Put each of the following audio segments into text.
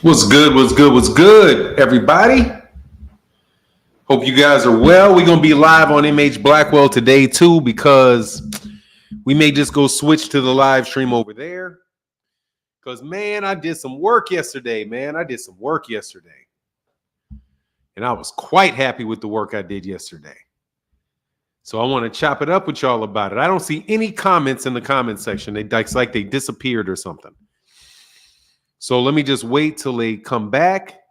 What's good? What's good? What's good, everybody? Hope you guys are well. We're going to be live on MH Blackwell today, too, because we may just go switch to the live stream over there. Because, man, I did some work yesterday, And I was quite happy with the work I did yesterday. So I want to chop it up with y'all about it. I don't see any comments in the comment section. It's like they disappeared or something. So let me just wait till they come back,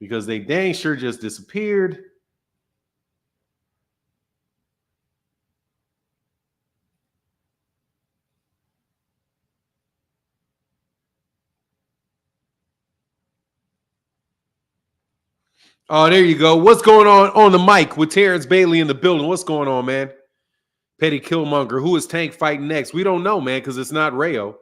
because they dang sure just disappeared. Oh, there you go. What's going on the mic with Terrence Bailey in the building? What's going on, man? Petty Killmonger. Who is Tank fighting next? We don't know, man, because it's not Rayo.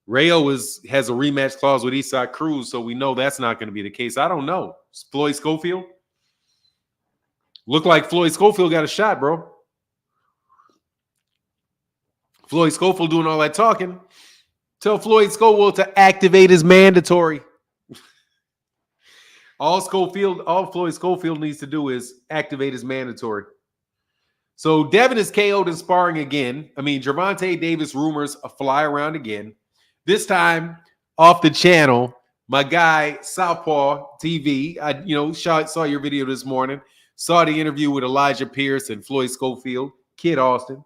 Rayo has a rematch clause with Isaac Cruz, so we know that's not going to be the case. I don't know. Floyd Schofield? Look like Floyd Schofield got a shot, bro. Floyd Schofield doing all that talking. Tell Floyd Schofield to activate his mandatory. All Floyd Schofield needs to do is activate his mandatory. So Devin is KO'd in sparring again. I mean, Gervonta Davis rumors fly around again. This time off the channel, my guy Southpaw TV. I saw your video this morning. Saw the interview with Elijah Pierce and Floyd Schofield, Kid Austin.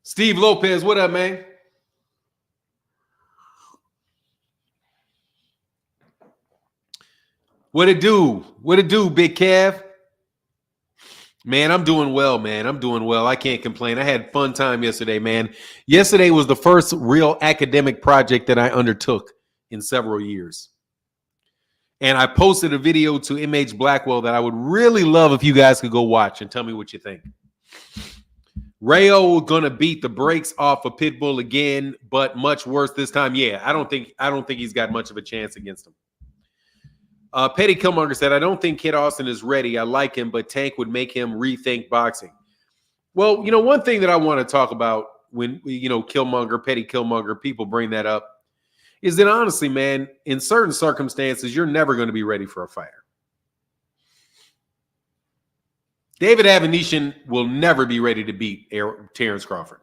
Steve Lopez, what up, man? What it do? What it do, Big Kev? Man, I'm doing well, man. I'm doing well. I can't complain. I had fun time yesterday, man. Yesterday was the first real academic project that I undertook in several years. And I posted a video to MH Blackwell that I would really love if you guys could go watch and tell me what you think. Rayo gonna beat the brakes off of Pitbull again, but much worse this time. Yeah, I don't think he's got much of a chance against him. Petty Killmonger said, I don't think Kid Austin is ready. I like him, but Tank would make him rethink boxing. Well, one thing that I want to talk about when, Killmonger, Petty Killmonger, people bring that up, is that honestly, man, in certain circumstances, you're never going to be ready for a fighter. David Avanesyan will never be ready to beat Terrence Crawford.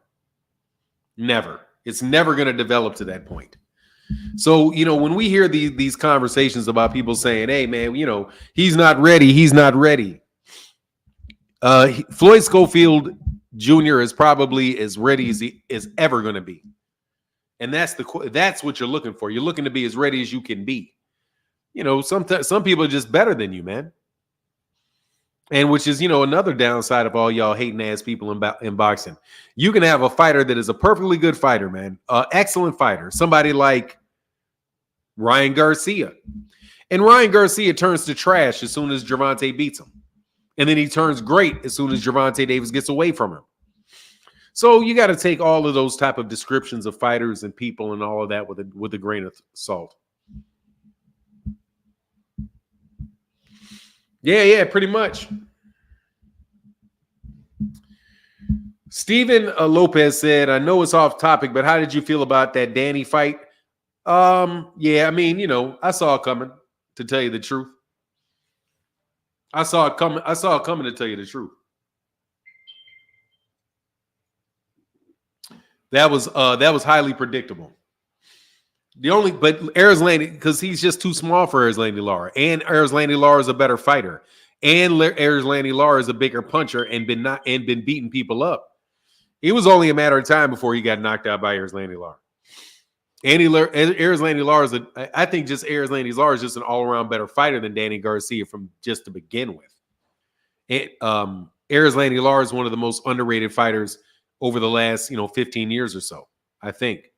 Never. It's never going to develop to that point. So, when we hear these conversations about people saying, hey, man, he's not ready. He's not ready. Floyd Schofield Jr. is probably as ready as he is ever going to be. And that's what you're looking for. You're looking to be as ready as you can be. Some people are just better than you, man. And which is, another downside of all y'all hating ass people in boxing. You can have a fighter that is a perfectly good fighter, man. Excellent fighter. Somebody like Ryan Garcia. And Ryan Garcia turns to trash as soon as Gervonta beats him. And then he turns great as soon as Gervonta Davis gets away from him. So you got to take all of those type of descriptions of fighters and people and all of that with a grain of salt. Yeah, pretty much. Steven Lopez said, I know it's off topic, but how did you feel about that Danny fight? Yeah, I mean, I saw it coming, to tell you the truth. I saw it coming to tell you the truth. That was highly predictable. But Erislandy, because he's just too small for Erislandy Lara, and Erislandy Lara is a better fighter, and Erislandy Lara is a bigger puncher and been beating people up. It was only a matter of time before he got knocked out by Erislandy Lara. Erislandy Lara I think just Erislandy Lara is just an all-around better fighter than Danny Garcia from just to begin with. Erislandy Lara is one of the most underrated fighters over the last 15 years or so, I think.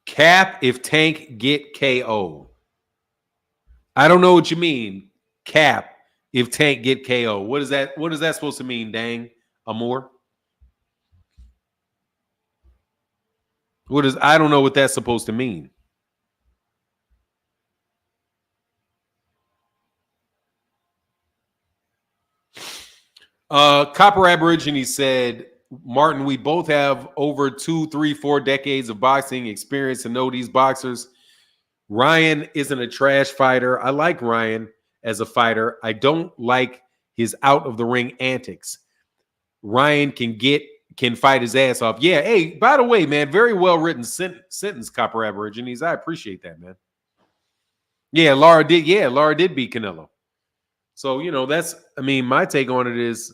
Cap if Tank get KO. I don't know what you mean. Cap if Tank get KO. What is that supposed to mean, dang? Amor? I don't know what that's supposed to mean. Copper Aborigine said, Martin, we both have over 2, 3, 4 decades of boxing experience and know these boxers. Ryan isn't a trash fighter. I like Ryan as a fighter. I don't like his out of the ring antics. Ryan can fight his ass off. Yeah. Hey, by the way, man, very well written sentence, Copper Aborigines. I appreciate that, man. Yeah, Lara did beat Canelo. So, my take on it is,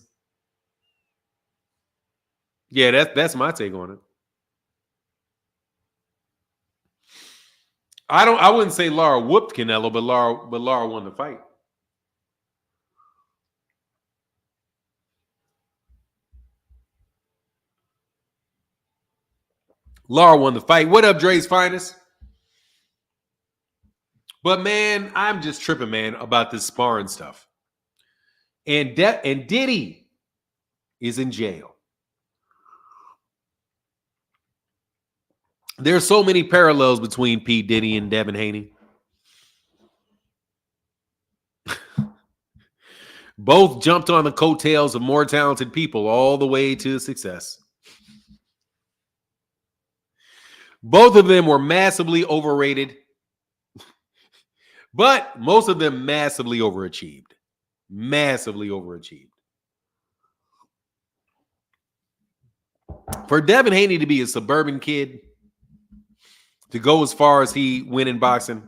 yeah, that's my take on it. I wouldn't say Lara whooped Canelo, but Lara won the fight. Lara won the fight. What up, Dre's finest? But man, I'm just tripping, man, about this sparring stuff. And Diddy is in jail. There's so many parallels between P. Diddy and Devin Haney. Both jumped on the coattails of more talented people all the way to success. Both of them were massively overrated, but most of them massively overachieved. Massively overachieved. For Devin Haney to be a suburban kid, to go as far as he went in boxing,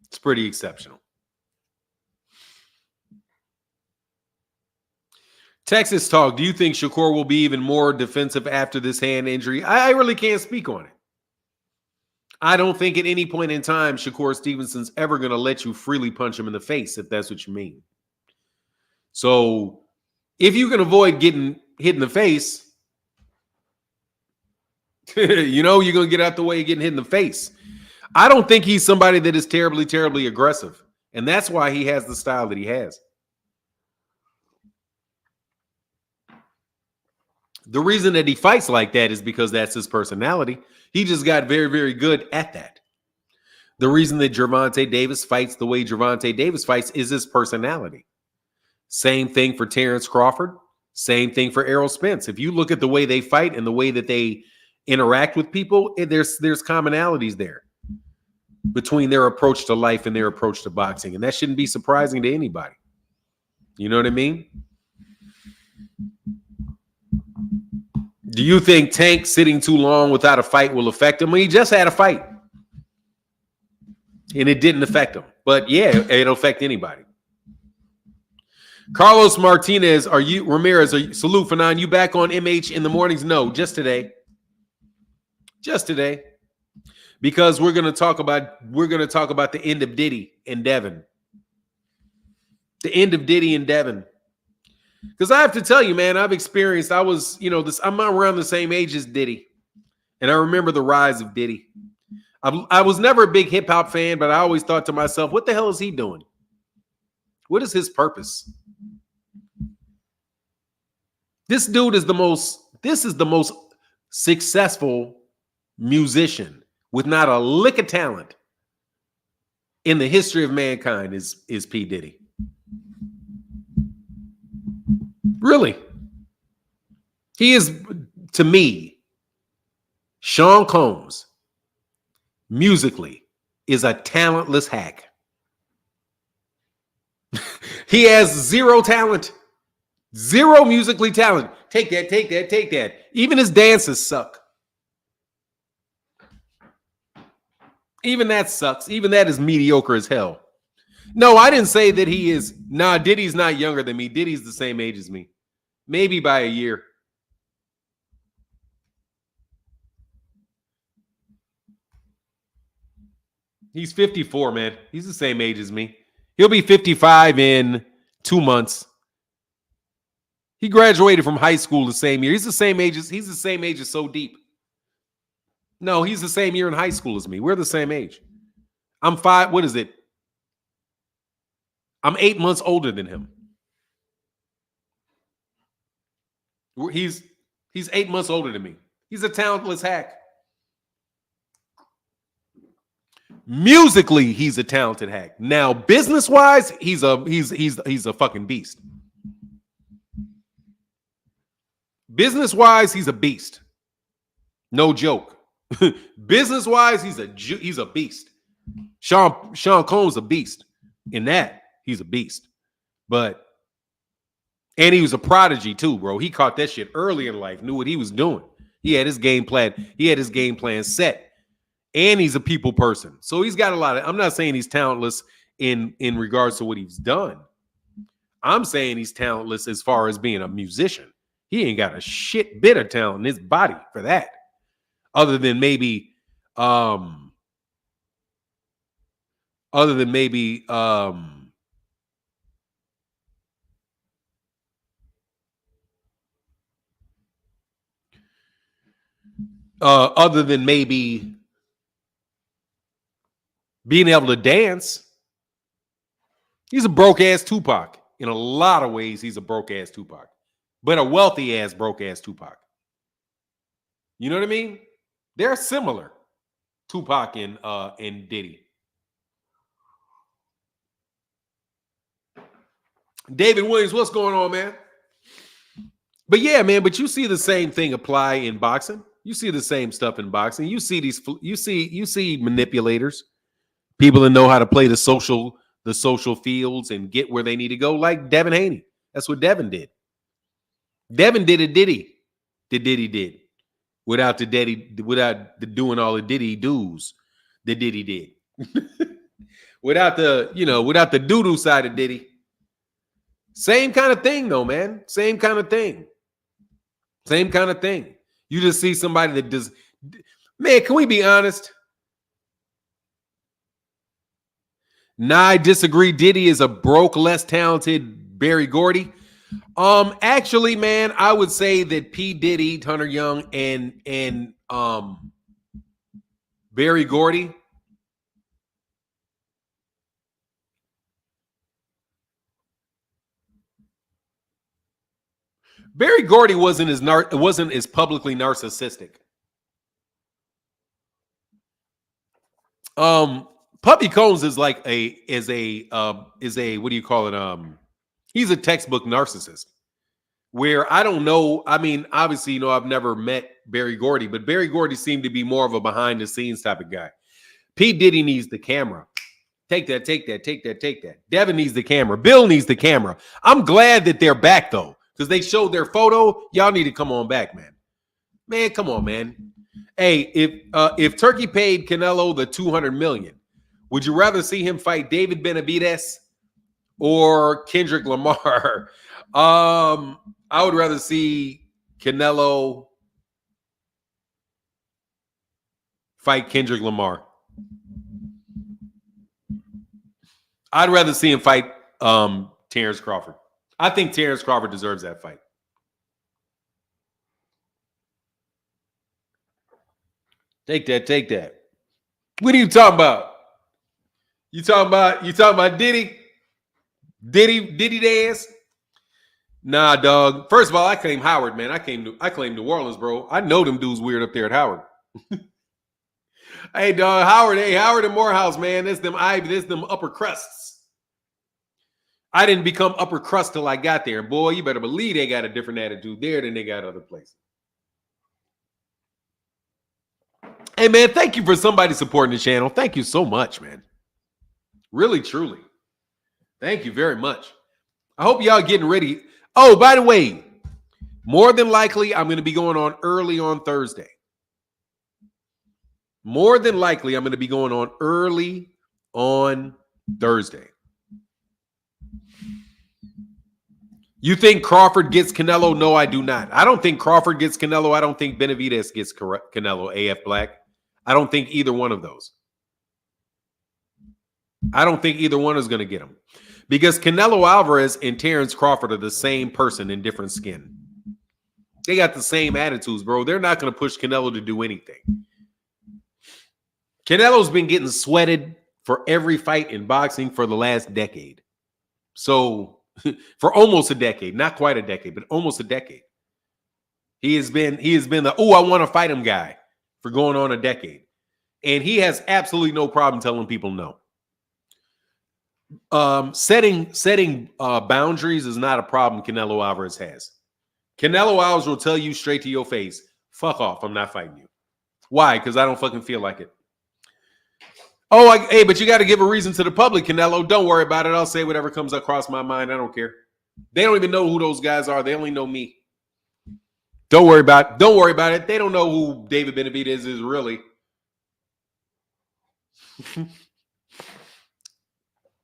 it's pretty exceptional. Texas Talk, do you think Shakur will be even more defensive after this hand injury? I really can't speak on it. I don't think at any point in time Shakur Stevenson's ever going to let you freely punch him in the face, if that's what you mean. So if you can avoid getting hit in the face, you're going to get out the way of getting hit in the face. I don't think he's somebody that is terribly, terribly aggressive. And that's why he has the style that he has. The reason that he fights like that is because that's his personality. He just got very, very good at that. The reason that Gervonta Davis fights the way Gervonta Davis fights is his personality. Same thing for Terrence Crawford. Same thing for Errol Spence. If you look at the way they fight and the way that they interact with people, there's commonalities there between their approach to life and their approach to boxing. And that shouldn't be surprising to anybody. You know what I mean? Do you think Tank sitting too long without a fight will affect him? Well, he just had a fight. And it didn't affect him. But yeah, it'll affect anybody. Carlos Martinez, salute Fanon, you back on MH in the mornings? No, just today. Just today. Because we're going to talk about the end of Diddy and Devin. The end of Diddy and Devin. Because I have to tell you, man, I'm around the same age as Diddy. And I remember the rise of Diddy. I was never a big hip hop fan, but I always thought to myself, what the hell is he doing? What is his purpose? This dude is the most successful musician with not a lick of talent in the history of mankind is P. Diddy. Really. He is, to me, Sean Combs, musically, is a talentless hack. He has zero talent. Zero musically talent. Take that. Even his dances suck. Even that sucks. Even that is mediocre as hell. No, I didn't say that he is. Nah, Diddy's not younger than me. Diddy's the same age as me. Maybe by a year. He's 54, man. He's the same age as me. He'll be 55 in 2 months. He graduated from high school the same year. He's the same age as So Deep. No, he's the same year in high school as me. We're the same age. I'm 8 months older than him. He's 8 months older than me. He's a talentless hack. Musically, he's a talented hack. Now, business-wise, he's a fucking beast. Business-wise, he's a beast. No joke. Business-wise, he's a beast. Sean Combs a beast. In that, he's a beast. And he was a prodigy too, bro. He caught that shit early in life, knew what he was doing. He had his game plan. He had his game plan set. And he's a people person. So he's got a lot of, I'm not saying he's talentless in regards to what he's done. I'm saying he's talentless as far as being a musician. He ain't got a shit bit of talent in his body for that. Other than maybe other than maybe being able to dance. He's a broke-ass Tupac. In a lot of ways, he's a broke-ass Tupac. But a wealthy-ass broke-ass Tupac. You know what I mean? They're similar, Tupac and Diddy. David Williams, what's going on, man? But yeah, man, but you see the same thing apply in boxing. You see the same stuff in boxing. You see you see manipulators, people that know how to play the social fields and get where they need to go, like Devin Haney. That's what Devin did. Devin did a Diddy. The Diddy did. Without doing all the Diddy do's, the Diddy did. without the doo-doo side of Diddy. Same kind of thing, though, man. Same kind of thing. Same kind of thing. You just see somebody that does. Man, can we be honest? Nah, I disagree. Diddy is a broke, less talented Barry Gordy. Actually, man, I would say that P. Diddy, Hunter Young, and Barry Gordy. Barry Gordy wasn't as publicly narcissistic. Puppy Combs is like what do you call it? He's a textbook narcissist. Where I don't know. I mean, obviously, I've never met Barry Gordy, but Barry Gordy seemed to be more of a behind the scenes type of guy. P. Diddy needs the camera. Take that. Devin needs the camera. Bill needs the camera. I'm glad that they're back though, because they showed their photo. Y'all need to come on back, man. Man, come on, man. Hey, if Turkey paid Canelo the $200 million, would you rather see him fight David Benavidez or Kendrick Lamar? I would rather see Canelo fight Kendrick Lamar. I'd rather see him fight Terrence Crawford. I think Terrence Crawford deserves that fight. Take that. What are you talking about? You talking about Diddy? Diddy dance? Nah, dog. First of all, I claim Howard, man. I claim New Orleans, bro. I know them dudes weird up there at Howard. Hey, dog, Howard and Morehouse, man. There's them upper crusts. I didn't become upper crust till I got there. Boy, you better believe they got a different attitude there than they got other places. Hey, man, thank you for somebody supporting the channel. Thank you so much, man. Really, truly. Thank you very much. I hope y'all getting ready. Oh, by the way, more than likely, I'm going to be going on early on Thursday. More than likely, I'm going to be going on early on Thursday. You think Crawford gets Canelo? No, I do not. I don't think Crawford gets Canelo. I don't think Benavidez gets Canelo, AF Black. I don't think either one of those. I don't think either one is going to get him. Because Canelo Alvarez and Terrence Crawford are the same person in different skin. They got the same attitudes, bro. They're not going to push Canelo to do anything. Canelo's been getting sweated for every fight in boxing for the last decade. So, for almost a decade. Not quite a decade, but almost a decade. He has been the, I want to fight him guy for going on a decade. And he has absolutely no problem telling people no. Setting boundaries is not a problem Canelo Alvarez has. Canelo Alves will tell you straight to your face, fuck off, I'm not fighting you. Why? Because I don't fucking feel like it. Oh, hey, but you got to give a reason to the public, Canelo. Don't worry about it. I'll say whatever comes across my mind. I don't care. They don't even know who those guys are. They only know me. Don't worry about it. Don't worry about it. They don't know who David Benavidez is really.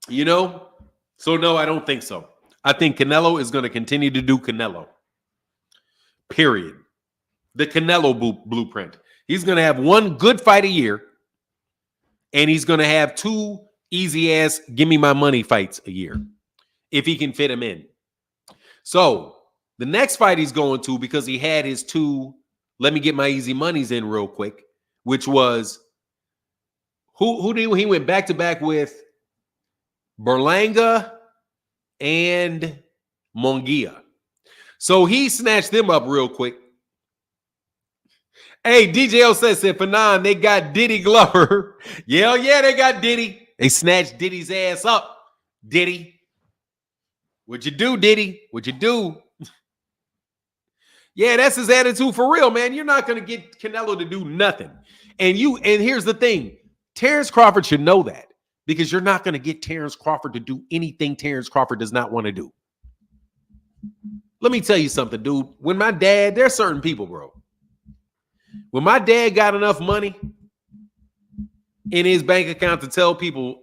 You know? So, no, I don't think so. I think Canelo is going to continue to do Canelo. Period. The Canelo blueprint. He's going to have one good fight a year. And he's going to have 2 easy-ass give-me-my-money fights a year if he can fit them in. So the next fight he's going to, because he had his 2, let me get my easy monies in real quick, which was, who did he went back-to-back with? Berlanga and Munguia. So he snatched them up real quick. Hey, DJ said for 9, they got Diddy Glover. Yeah, they got Diddy. They snatched Diddy's ass up. Diddy. What'd you do, Diddy? What'd you do? Yeah, that's his attitude for real, man. You're not going to get Canelo to do nothing. And here's the thing. Terrence Crawford should know that, because you're not going to get Terrence Crawford to do anything Terrence Crawford does not want to do. Let me tell you something, dude. When my dad, there's certain people, bro. When my dad got enough money in his bank account to tell people,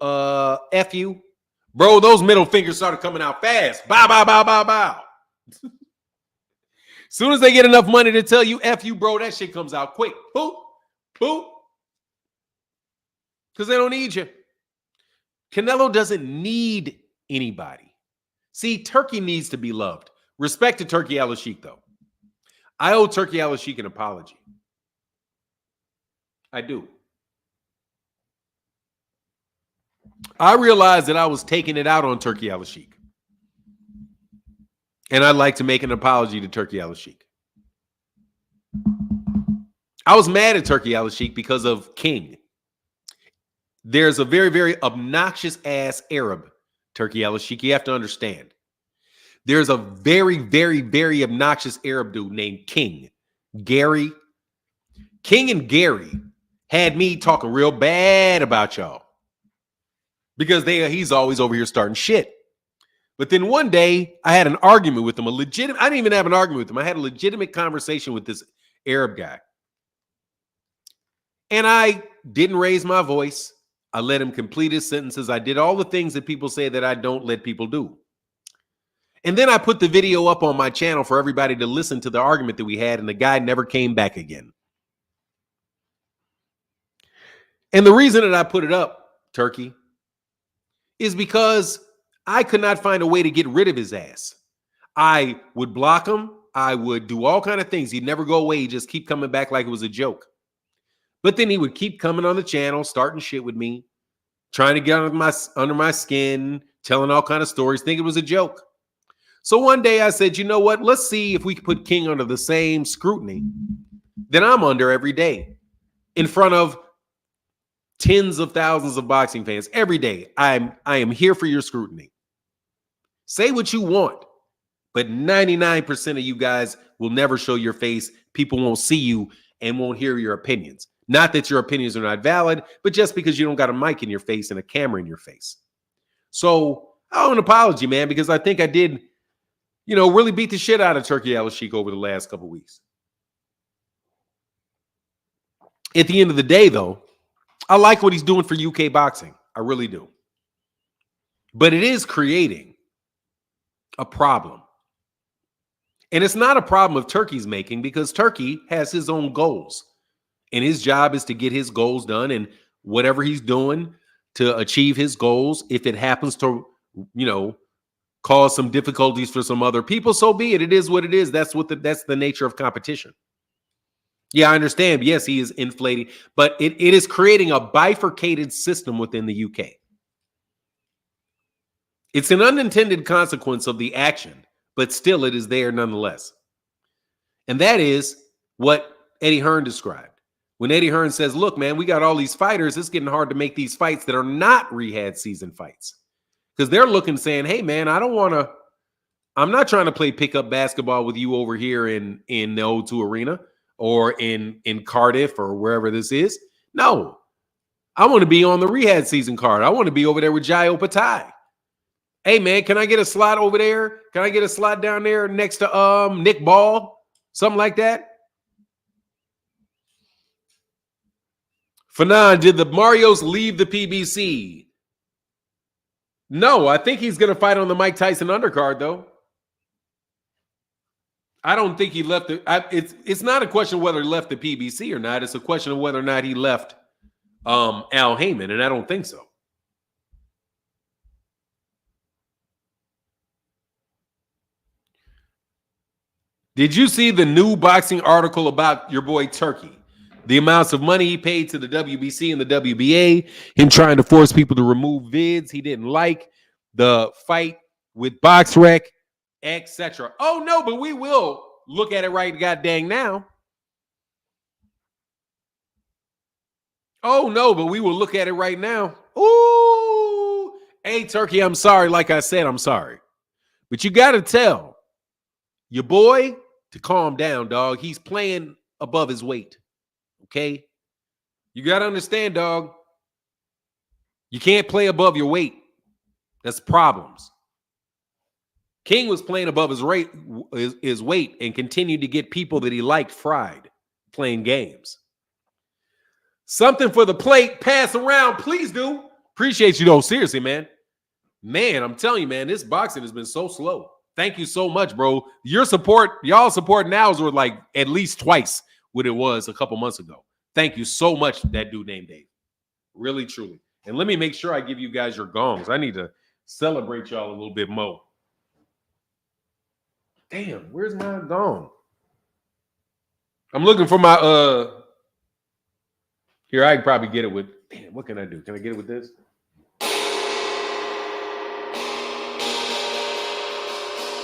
F you, bro, those middle fingers started coming out fast. Bow, bow, bow, bow, bow. Soon as they get enough money to tell you, F you, bro, that shit comes out quick. Boop, boop. Because they don't need you. Canelo doesn't need anybody. See, Turkey needs to be loved. Respect to Turki Alalshikh, though. I owe Turki Alalshikh an apology. I do. I realized that I was taking it out on Turki Alalshikh. And I'd like to make an apology to Turki Alalshikh. I was mad at Turki Alalshikh because of King. There's a very, very obnoxious ass Arab, Turki Alalshikh. You have to understand. There's a very, very, very obnoxious Arab dude named King. Gary. King and Gary had me talking real bad about y'all. Because he's always over here starting shit. But then one day, I had an argument with him. I didn't even have an argument with him. I had a legitimate conversation with this Arab guy. And I didn't raise my voice. I let him complete his sentences. I did all the things that people say that I don't let people do. And then I put the video up on my channel for everybody to listen to the argument that we had, and the guy never came back again. And the reason that I put it up, Turkey, is because I could not find a way to get rid of his ass. I would block him. I would do all kinds of things. He'd never go away. He'd just keep coming back like it was a joke. But then he would keep coming on the channel, starting shit with me, trying to get under my skin, telling all kinds of stories, think it was a joke. So one day I said, you know what? Let's see if we can put King under the same scrutiny that I'm under every day in front of tens of thousands of boxing fans every day. I am here for your scrutiny. Say what you want, but 99% of you guys will never show your face. People won't see you and won't hear your opinions. Not that your opinions are not valid, but just because you don't got a mic in your face and a camera in your face. So I owe an apology, man, because I think I did, really beat the shit out of Turki Alalshikh over the last couple of weeks. At the end of the day, though, I like what he's doing for UK boxing. I really do. But it is creating a problem. And it's not a problem of Turkey's making, because Turkey has his own goals. And his job is to get his goals done, and whatever he's doing to achieve his goals, if it happens to, cause some difficulties for some other people, so be it. It is what it is. That's the nature of competition. Yeah, I understand. Yes, he is inflating, but it is creating a bifurcated system within the UK. It's an unintended consequence of the action, but still it is there nonetheless. And that is what Eddie Hearn described. When Eddie Hearn says, look, man, we got all these fighters. It's getting hard to make these fights that are not rehab season fights. Because they're looking, saying, hey, man, I don't want I'm not trying to play pickup basketball with you over here in the O2 Arena or in Cardiff or wherever this is. No, I want to be on the rehab season card. I want to be over there with Jai Opatai. Hey, man, can I get a slot over there? Can I get a slot down there next to Nick Ball? Something like that? Fanon, did the Marios leave the PBC? No, I think he's going to fight on the Mike Tyson undercard, though. I don't think he left it's not a question of whether he left the PBC or not. It's a question of whether or not he left Al Heyman, and I don't think so. Did you see the new boxing article about your boy Turki? The amounts of money he paid to the WBC and the WBA, him trying to force people to remove vids he didn't like, the fight with BoxRec, etc. Oh, no, but we will look at it right goddamn now. Oh, no, but we will look at it right now. Ooh. Hey, Turki, I'm sorry. Like I said, I'm sorry. But you got to tell your boy to calm down, dog. He's playing above his weight. Okay? You got to understand, dog. You can't play above your weight. That's problems. King was playing above his weight and continued to get people that he liked fried playing games. Something for the plate. Pass around. Please do. Appreciate you, though. Seriously, man. Man, I'm telling you, man, this boxing has been so slow. Thank you so much, bro. Your support, y'all support now is like at least twice what it was a couple months ago. Thank you so much, that dude named Dave. Really, truly. And let me make sure I give you guys your gongs. I need to celebrate y'all a little bit more. Damn, where's my gong? I'm looking for my here, I can probably get it with. Damn, what can I do? Can I get it with this?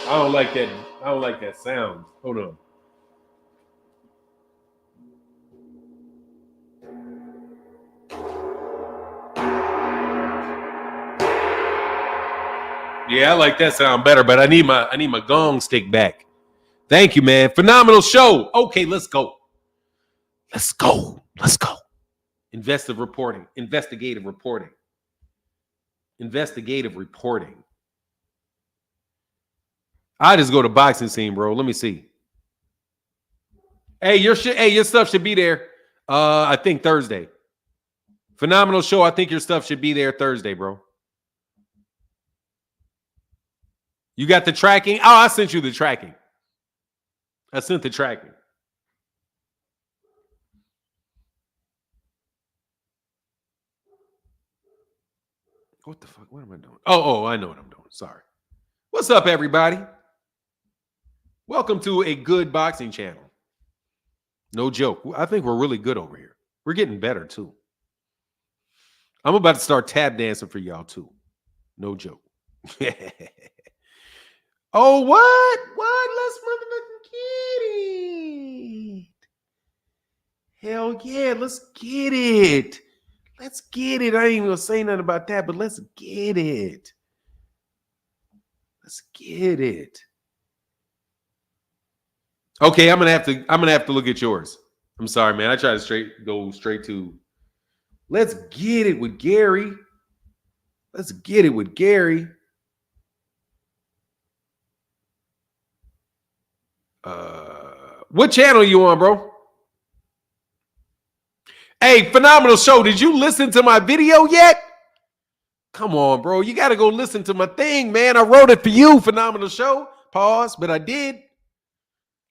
I don't like that. I don't like that sound. Hold on. Yeah, I like that sound better, but I need my gong stick back. Thank you, man. Phenomenal show. Okay, let's go. Let's go. Let's go. Investigative reporting. Investigative reporting. Investigative reporting. I just go to boxing scene, bro. Let me see. Hey, your stuff should be there. I think Thursday. Phenomenal show. I think your stuff should be there Thursday, bro. You got the tracking? Oh, I sent you the tracking. I sent the tracking. What the fuck? What am I doing? Oh, I know what I'm doing. Sorry. What's up, everybody? Welcome to a good boxing channel. No joke. I think we're really good over here. We're getting better, too. I'm about to start tap dancing for y'all, too. No joke. Oh, what? What? Let's motherfucking get it. Hell yeah, let's get it. Let's get it. I ain't even gonna say nothing about that, but let's get it. Let's get it. Okay, I'm gonna have to look at yours. I'm sorry, man. I try to go straight to. Let's get it with Gary. Let's get it with Gary. What channel you on, bro? Hey, phenomenal show. Did you listen to my video yet? Come on, bro. You got to go listen to my thing, man. I wrote it for you, phenomenal show. Pause, but I did.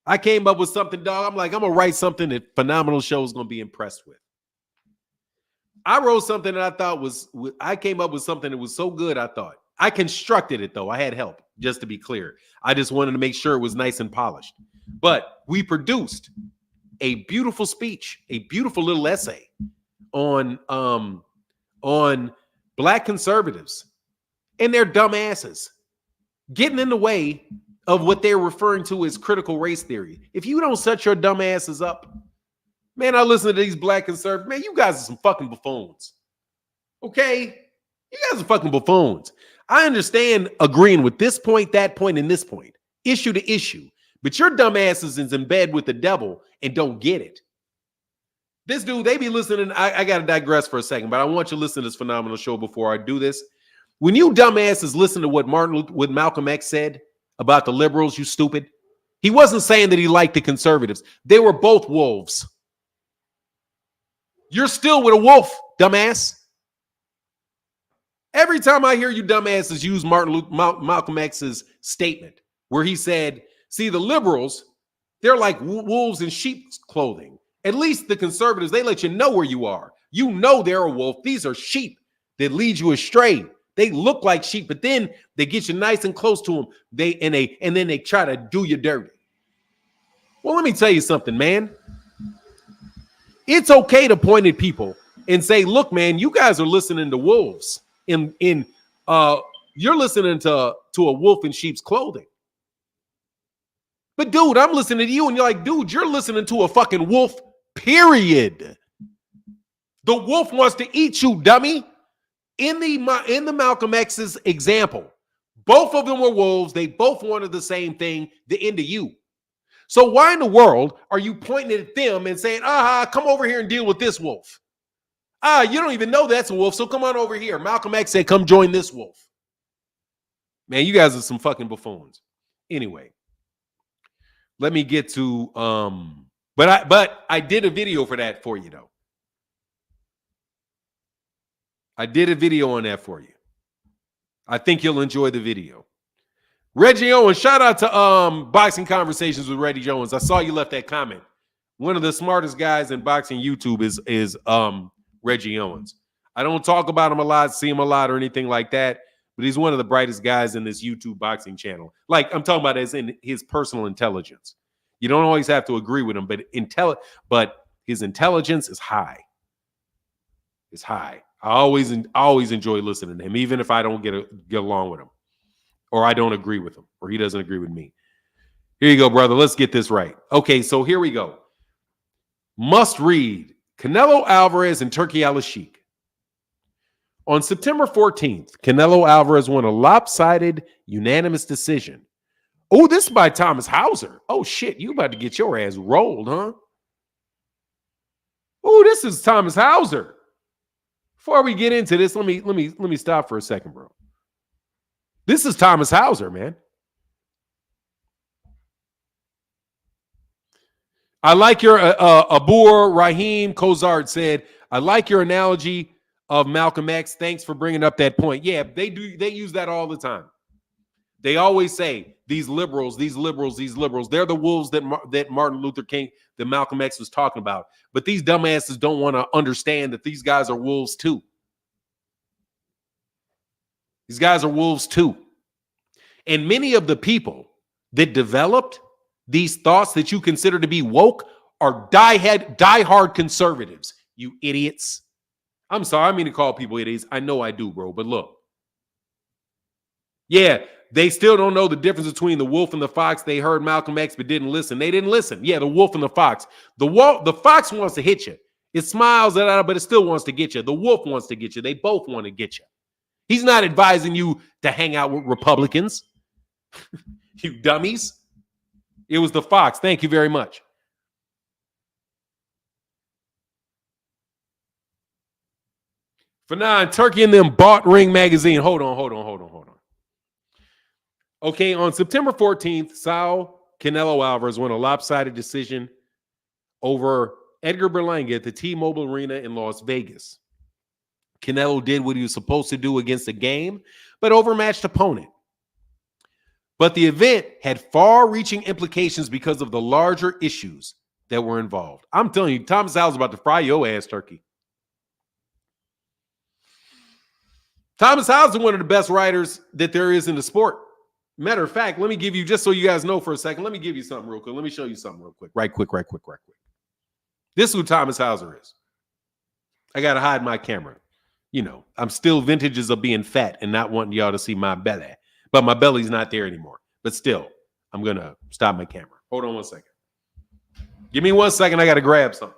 I came up with something, dog. I'm like, I'm going to write something that phenomenal show is going to be impressed with. I wrote something that I thought I came up with something that was so good, I thought. I constructed it, though. I had help, just to be clear. I just wanted to make sure it was nice and polished. But we produced a beautiful speech, a beautiful little essay on black conservatives and their dumb asses getting in the way of what they're referring to as critical race theory. If you don't set your dumb asses up, man, I listen to these black conservatives. Man, you guys are some fucking buffoons. Okay? You guys are fucking buffoons. I understand agreeing with this point, that point, and this point. issue to issue. But your dumb asses is in bed with the devil and don't get it. This dude, they be listening. I got to digress for a second, but I want you to listen to this phenomenal show before I do this. When you dumbasses listen to what Malcolm X said about the liberals, you stupid. He wasn't saying that he liked the conservatives. They were both wolves. You're still with a wolf, dumbass. Every time I hear you dumbasses use Malcolm X's statement where he said, see, the liberals, they're like wolves in sheep's clothing. At least the conservatives, they let you know where you are. You know they're a wolf. These are sheep that lead you astray. They look like sheep, but then they get you nice and close to them. And then they try to do you dirty. Well, let me tell you something, man. It's okay to point at people and say, look, man, you guys are listening to wolves. You're listening to a wolf in sheep's clothing. But dude, I'm listening to you and you're like, dude, you're listening to a fucking wolf, period. The wolf wants to eat you, dummy. In the Malcolm X's example, both of them were wolves. They both wanted the same thing, the end of you. So why in the world are you pointing at them and saying, come over here and deal with this wolf? You don't even know that's a wolf, so come on over here. Malcolm X said, come join this wolf. Man, you guys are some fucking buffoons. Anyway, let me get to but I did a video for that for you, though. I did a video on that for you. I think you'll enjoy the video. Reggie Owens, shout out to Boxing Conversations with Reggie Owens. I saw you left that comment. One of the smartest guys in boxing YouTube is Reggie Owens. I don't talk about him a lot, see him a lot or anything like that, but he's one of the brightest guys in this YouTube boxing channel. Like I'm talking about as in his personal intelligence. You don't always have to agree with him, but his intelligence is high. It's high. I always enjoy listening to him, even if I don't get along with him, or I don't agree with him, or he doesn't agree with me. Here you go, brother. Let's get this right. Okay, so here we go. Must read: Canelo Alvarez and Turki Alalshikh. On September 14th, Canelo Alvarez won a lopsided, unanimous decision. Oh, this is by Thomas Hauser. Oh shit, you about to get your ass rolled, huh? Oh, this is Thomas Hauser. Before we get into this, let me stop for a second, bro. This is Thomas Hauser, man. I like your Abur Rahim Kozard said, I like your analogy of Malcolm X. Thanks for bringing up that point. Yeah, they use that all the time. They always say these liberals, they're the wolves that Martin Luther King, that Malcolm X was talking about. But these dumbasses don't want to understand that these guys are wolves too. These guys are wolves too. And many of the people that developed these thoughts that you consider to be woke are diehard conservatives, you idiots. I'm sorry, I mean to call people idiots. I know I do, bro, but look. Yeah, they still don't know the difference between the wolf and the fox. They heard Malcolm X but didn't listen. They didn't listen. Yeah, the wolf and the fox. The fox wants to hit you. It smiles at it, but it still wants to get you. The wolf wants to get you. They both want to get you. He's not advising you to hang out with Republicans. You dummies. It was the fox. Thank you very much. Fanon, Turkey and them bought Ring magazine. Hold on. Okay, on September 14th, Canelo Alvarez won a lopsided decision over Edgar Berlanga at the T-Mobile Arena in Las Vegas. Canelo did what he was supposed to do against a game, but overmatched opponent. But the event had far-reaching implications because of the larger issues that were involved. I'm telling you, Thomas Howell's about to fry your ass, Turkey. Thomas Howell's one of the best writers that there is in the sport. Matter of fact, let me give you, just so you guys know for a second, let me give you something real quick. Let me show you something real quick. Right quick. This is who Thomas Hauser is. I got to hide my camera. You know, I'm still vintages of being fat and not wanting y'all to see my belly. But my belly's not there anymore. But still, I'm going to stop my camera. Hold on 1 second. Give me 1 second. I got to grab something.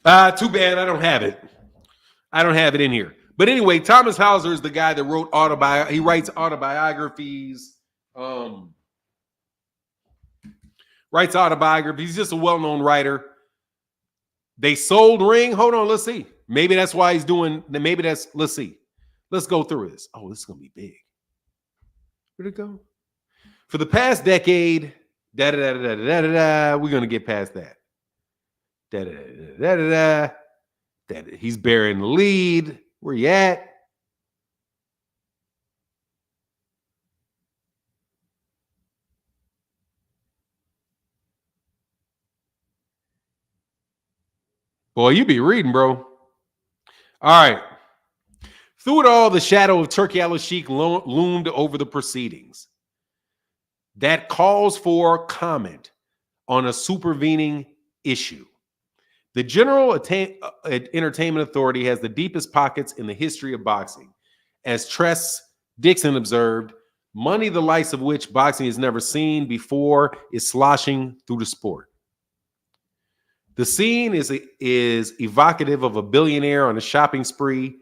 Too bad I don't have it. I don't have it in here. But anyway, Thomas Hauser is the guy that wrote he writes autobiographies. Writes autobiographies. He's just a well-known writer. They sold Ring. Hold on, let's see. Maybe that's why he's doing. Maybe that's. Let's see. Let's go through this. Oh, this is gonna be big. Where'd it go? For the past decade, we're gonna get past that. That he's bearing the lead. Where you at? Boy, you be reading, bro. All right. Through it all, the shadow of Turki Alalshikh loomed over the proceedings. That calls for comment on a supervening issue. The General Entertainment Authority has the deepest pockets in the history of boxing. As Tress Dixon observed, money the likes of which boxing has never seen before is sloshing through the sport. The scene is evocative of a billionaire on a shopping spree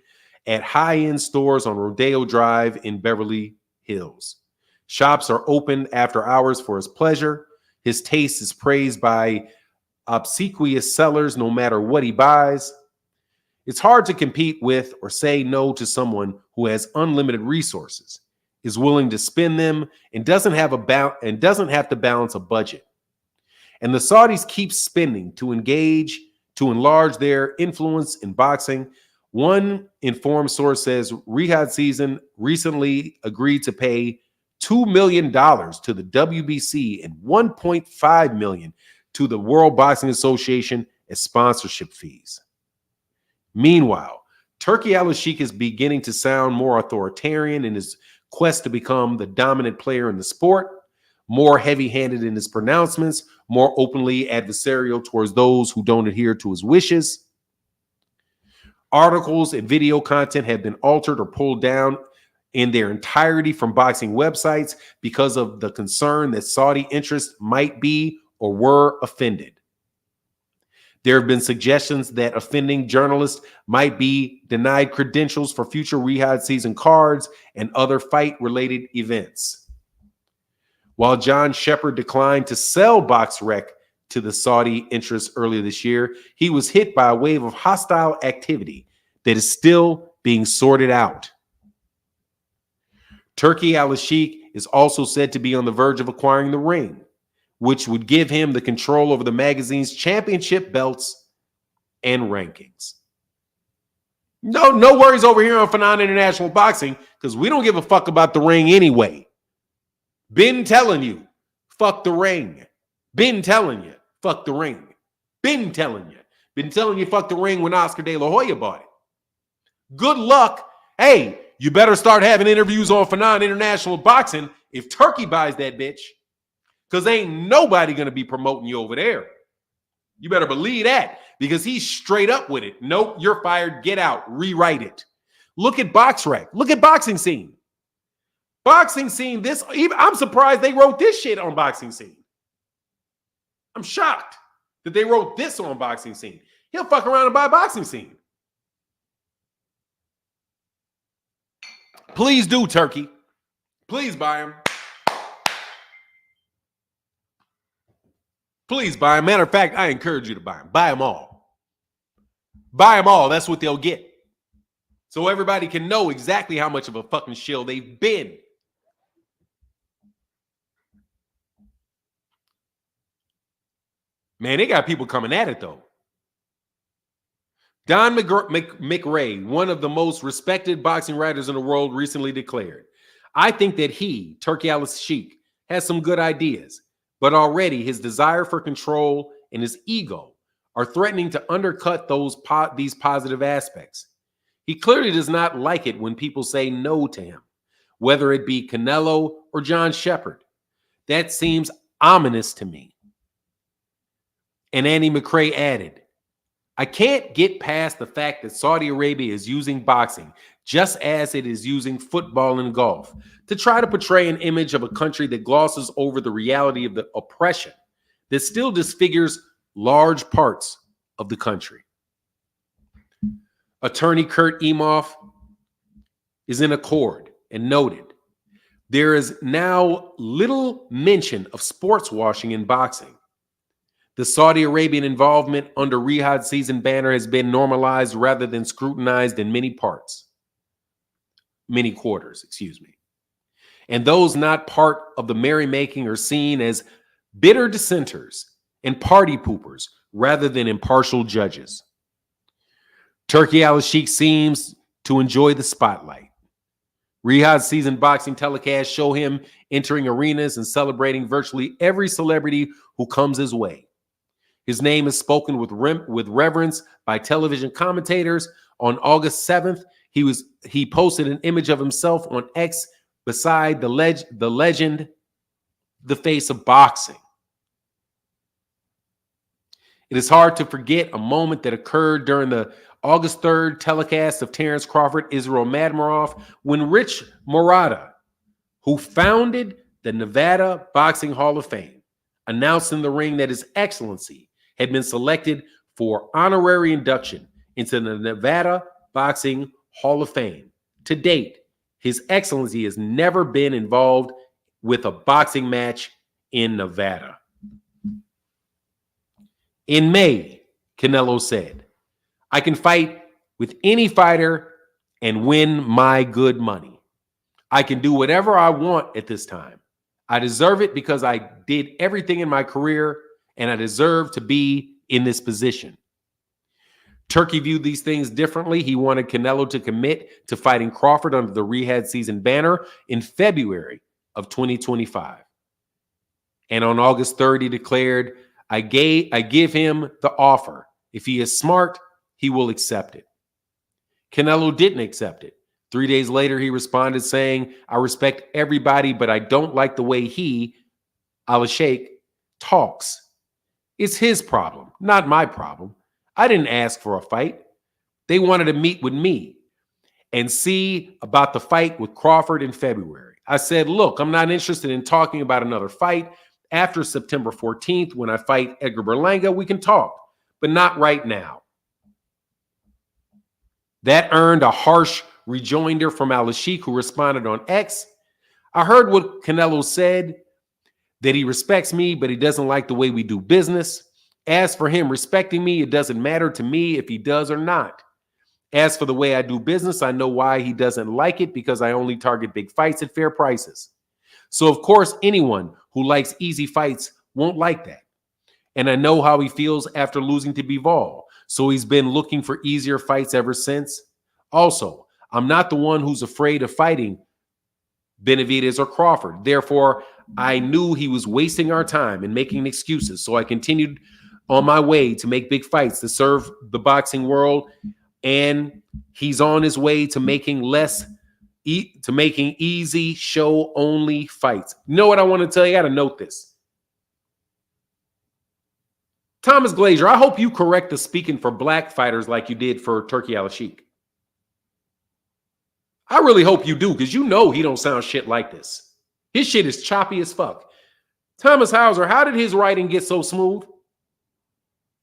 at high-end stores on Rodeo Drive in Beverly Hills. Shops are open after hours for his pleasure. His taste is praised by obsequious sellers no matter what he buys. It's hard to compete with or say no to someone who has unlimited resources, is willing to spend them, and doesn't have to balance a budget. And the Saudis keep spending to enlarge their influence in boxing. One informed source says Riyadh season recently agreed to pay $2 million to the WBC and $1.5 million to the World Boxing Association as sponsorship fees. Meanwhile, Turki Alalshikh is beginning to sound more authoritarian in his quest to become the dominant player in the sport, more heavy-handed in his pronouncements, more openly adversarial towards those who don't adhere to his wishes. Articles and video content have been altered or pulled down in their entirety from boxing websites because of the concern that Saudi interests might be or were offended. There have been suggestions that offending journalists might be denied credentials for future Riyadh season cards and other fight-related events. While John Shepard declined to sell BoxRec to the Saudi interests earlier this year, he was hit by a wave of hostile activity that is still being sorted out. Turki Alalshikh is also said to be on the verge of acquiring the Ring, which would give him the control over the magazine's championship belts and rankings. No worries over here on Fanon International Boxing, because we don't give a fuck about the Ring anyway. Been telling you, fuck the Ring. Been telling you, fuck the Ring. Been telling you, fuck the Ring when Oscar De La Hoya bought it. Good luck. Hey, you better start having interviews on Fanon International Boxing if Turki buys that bitch, because ain't nobody going to be promoting you over there. You better believe that, because he's straight up with it. Nope, you're fired. Get out. Rewrite it. Look at BoxRec. Look at Boxing Scene. Boxing Scene, I'm surprised they wrote this shit on Boxing Scene. I'm shocked that they wrote this on Boxing Scene. He'll fuck around and buy Boxing Scene. Please do, Turki. Please buy him. Please buy him. Matter of fact, I encourage you to buy him. Buy them all. Buy them all. That's what they'll get. So everybody can know exactly how much of a fucking shill they've been. Man, they got people coming at it, though. Don McRae, one of the most respected boxing writers in the world, recently declared, I think that he, Turki Alalshikh, has some good ideas, but already his desire for control and his ego are threatening to undercut these positive aspects. He clearly does not like it when people say no to him, whether it be Canelo or John Shepard. That seems ominous to me. And Andy McRae added, I can't get past the fact that Saudi Arabia is using boxing, just as it is using football and golf, to try to portray an image of a country that glosses over the reality of the oppression that still disfigures large parts of the country. Attorney Kurt Emoff is in accord and noted there is now little mention of sports washing in boxing. The Saudi Arabian involvement under Riyadh season banner has been normalized rather than scrutinized in many quarters, And those not part of the merrymaking are seen as bitter dissenters and party poopers rather than impartial judges. Turki Alalshikh seems to enjoy the spotlight. Riyadh season boxing telecasts show him entering arenas and celebrating virtually every celebrity who comes his way. His name is spoken with reverence by television commentators. On August 7th, he posted an image of himself on X beside the legend, the face of boxing. It is hard to forget a moment that occurred during the August 3rd telecast of Terence Crawford, Israel Madmarov, when Rich Morata, who founded the Nevada Boxing Hall of Fame, announced in the ring that His Excellency had been selected for honorary induction into the Nevada Boxing Hall of Fame. To date, His Excellency has never been involved with a boxing match in Nevada. In May, Canelo said, "I can fight with any fighter and win my good money. I can do whatever I want at this time. I deserve it because I did everything in my career and I deserve to be in this position." Turki viewed these things differently. He wanted Canelo to commit to fighting Crawford under the Riyadh season banner in February of 2025. And on August 3rd, he declared, I give him the offer. If he is smart, he will accept it." Canelo didn't accept it. 3 days later, he responded saying, "I respect everybody, but I don't like the way he, Alalshikh, talks. It's his problem, not my problem. I didn't ask for a fight. They wanted to meet with me and see about the fight with Crawford in February. I said, look, I'm not interested in talking about another fight. After September 14th, when I fight Edgar Berlanga, we can talk, but not right now." That earned a harsh rejoinder from Alalshikh, who responded on X, "I heard what Canelo said, that he respects me, but he doesn't like the way we do business. As for him respecting me, it doesn't matter to me if he does or not. As for the way I do business, I know why he doesn't like it, because I only target big fights at fair prices. So, of course, anyone who likes easy fights won't like that. And I know how he feels after losing to Bivol. So he's been looking for easier fights ever since. Also, I'm not the one who's afraid of fighting Benavidez or Crawford. Therefore, I knew he was wasting our time and making excuses. So I continued on my way to make big fights to serve the boxing world. And he's on his way to making easy show-only fights." You know what I want to tell you? I got to note this. Thomas Glazier, I hope you correct the speaking for black fighters like you did for Turki Alalshikh. I really hope you do, because you know he don't sound shit like this. His shit is choppy as fuck. Thomas Hauser, how did his writing get so smooth?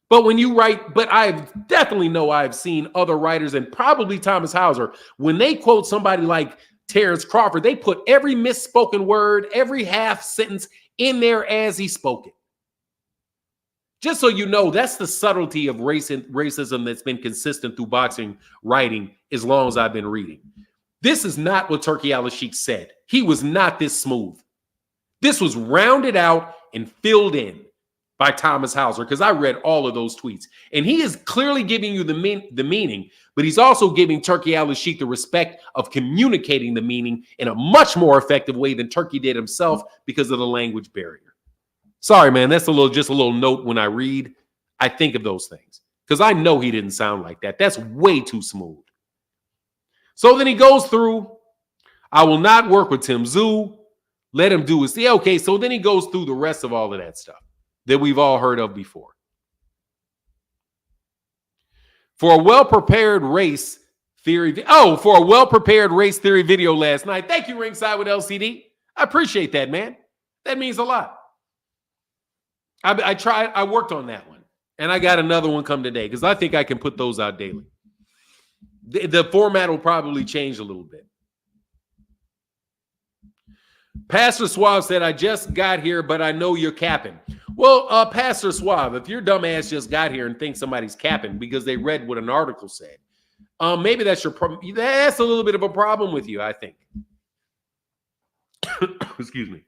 But when you write, but I definitely know I've seen other writers, and probably Thomas Hauser, when they quote somebody like Terence Crawford, they put every misspoken word, every half sentence in there as he spoke it. Just so you know, that's the subtlety of racism that's been consistent through boxing writing as long as I've been reading. This is not what Turki Alalshikh said. He was not this smooth. This was rounded out and filled in by Thomas Hauser, because I read all of those tweets. And he is clearly giving you the meaning, but he's also giving Turki Alalshikh the respect of communicating the meaning in a much more effective way than Turki did himself because of the language barrier. Sorry, man, that's just a little note when I read. I think of those things because I know he didn't sound like that. That's way too smooth. So then he goes through, I will not work with Tim Tszyu. Let him do his thing. Okay, so then he goes through the rest of all of that stuff that we've all heard of before. For a well-prepared race theory video last night. Thank you, Ringside with LCD. I appreciate that, man. That means a lot. I worked on that one, and I got another one come today because I think I can put those out daily. The format will probably change a little bit. Pastor Suave said, I just got here, but I know you're capping. Well, Pastor Suave, if your dumb ass just got here and thinks somebody's capping because they read what an article said, maybe that's your problem. That's a little bit of a problem with you, I think. Excuse me.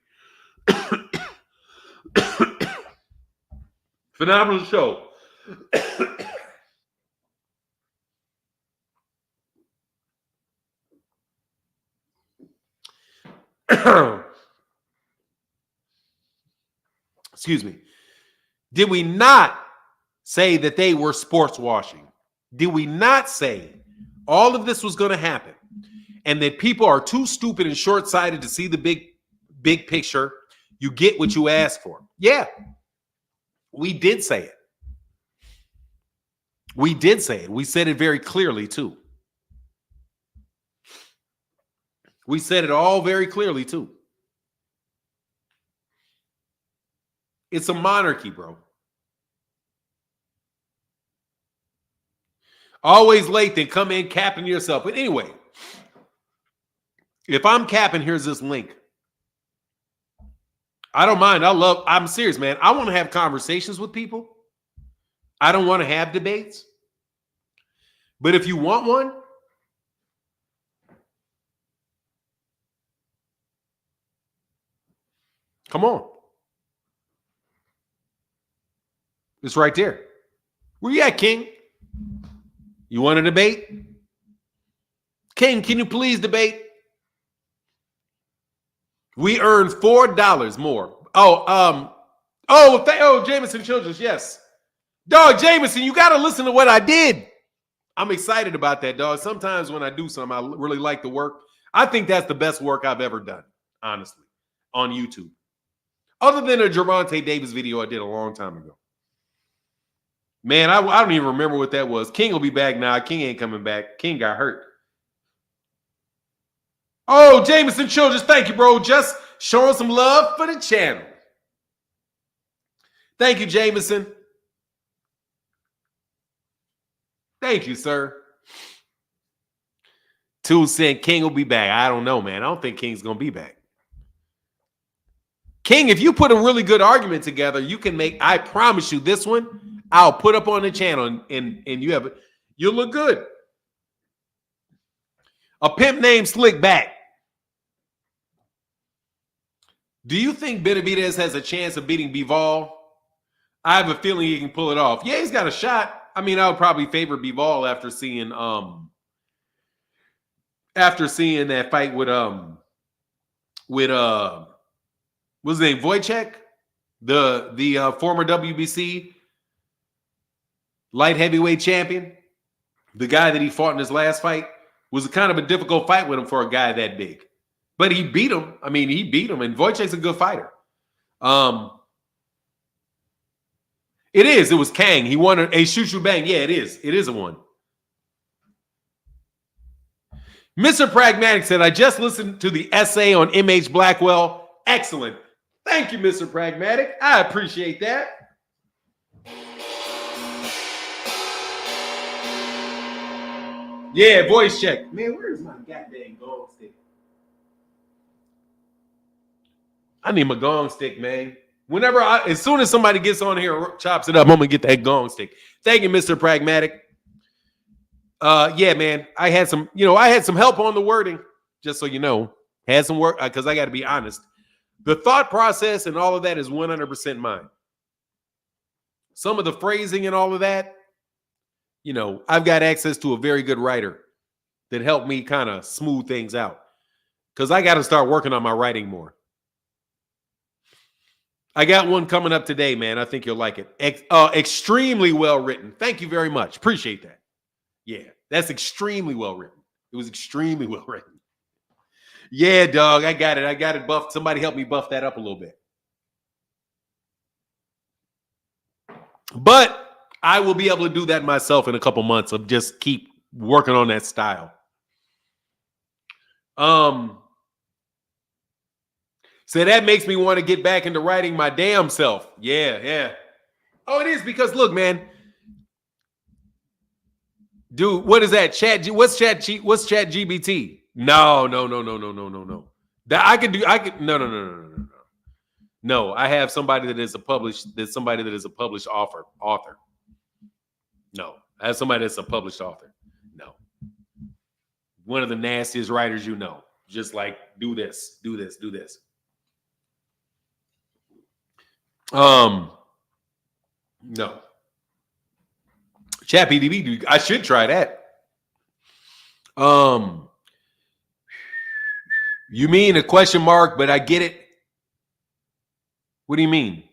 Phenomenal show. Excuse me. Did we not say that they were sports washing? Did we not say all of this was going to happen and that people are too stupid and short-sighted to see the big picture? You get what you ask for. Yeah, we did say it. We did say it. We said it very clearly, too. We said it all very clearly, too. It's a monarchy, bro. Always late, then come in capping yourself. But anyway, if I'm capping, here's this link. I don't mind. I'm serious, man. I want to have conversations with people. I don't want to have debates. But if you want one, come on. It's right there. Where you at, King? You want to debate? King, can you please debate? We earned $4 more. Jameson Childress, yes. Dog, Jameson, you got to listen to what I did. I'm excited about that, dog. Sometimes when I do something, I really like the work. I think that's the best work I've ever done, honestly, on YouTube. Other than a Gervonta Davis video I did a long time ago. Man, I don't even remember what that was. King will be back now. King ain't coming back. King got hurt. Oh, Jameson Childress, thank you, bro. Just showing some love for the channel. Thank you, Jameson. Thank you, sir. 2 cent King will be back. I don't know, man. I don't think King's going to be back. King, if you put a really good argument together, you can make, I promise you, this one, I'll put up on the channel and you'll look good. A pimp named Slickback. Do you think Benavidez has a chance of beating Bivol? I have a feeling he can pull it off. Yeah, he's got a shot. I mean, I would probably favor Bivol after seeing that fight with what's his name, Wojciech, the former WBC light heavyweight champion, the guy that he fought in his last fight. Was kind of a difficult fight with him for a guy that big. But he beat him. I mean, he beat him. And Wojciech's a good fighter. It is. It was Kang. He won a shoot bang. Yeah, it is. It is a one. Mr. Pragmatic said, I just listened to the essay on MH Blackwell. Excellent. Thank you, Mr. Pragmatic. I appreciate that. Yeah, voice check. Man, where is my goddamn gong stick? I need my gong stick, man. As soon as somebody gets on here and chops it up, I'm going to get that gong stick. Thank you, Mr. Pragmatic. Yeah, man, I had some help on the wording, just so you know. Had some work, because I got to be honest. The thought process and all of that is 100% mine. Some of the phrasing and all of that, I've got access to a very good writer that helped me kind of smooth things out because I got to start working on my writing more. I got one coming up today, man. I think you'll like it. Extremely well written. Thank you very much. Appreciate that. Yeah, that's extremely well written. It was extremely well written. Yeah, dog, I got it. I got it buffed. Somebody help me buff that up a little bit. But I will be able to do that myself in a couple months of just keep working on that style. So that makes me want to get back into writing my damn self. Yeah. Oh, it is because, look, man, Dude, what is that? What's Chat GBT? No. That I could no. No, I have somebody that is a published author. No, I have somebody that's a published author. No. One of the nastiest writers you know. Just like do this. No. Chat PDB, I should try that. You mean a question mark, but I get it. What do you mean?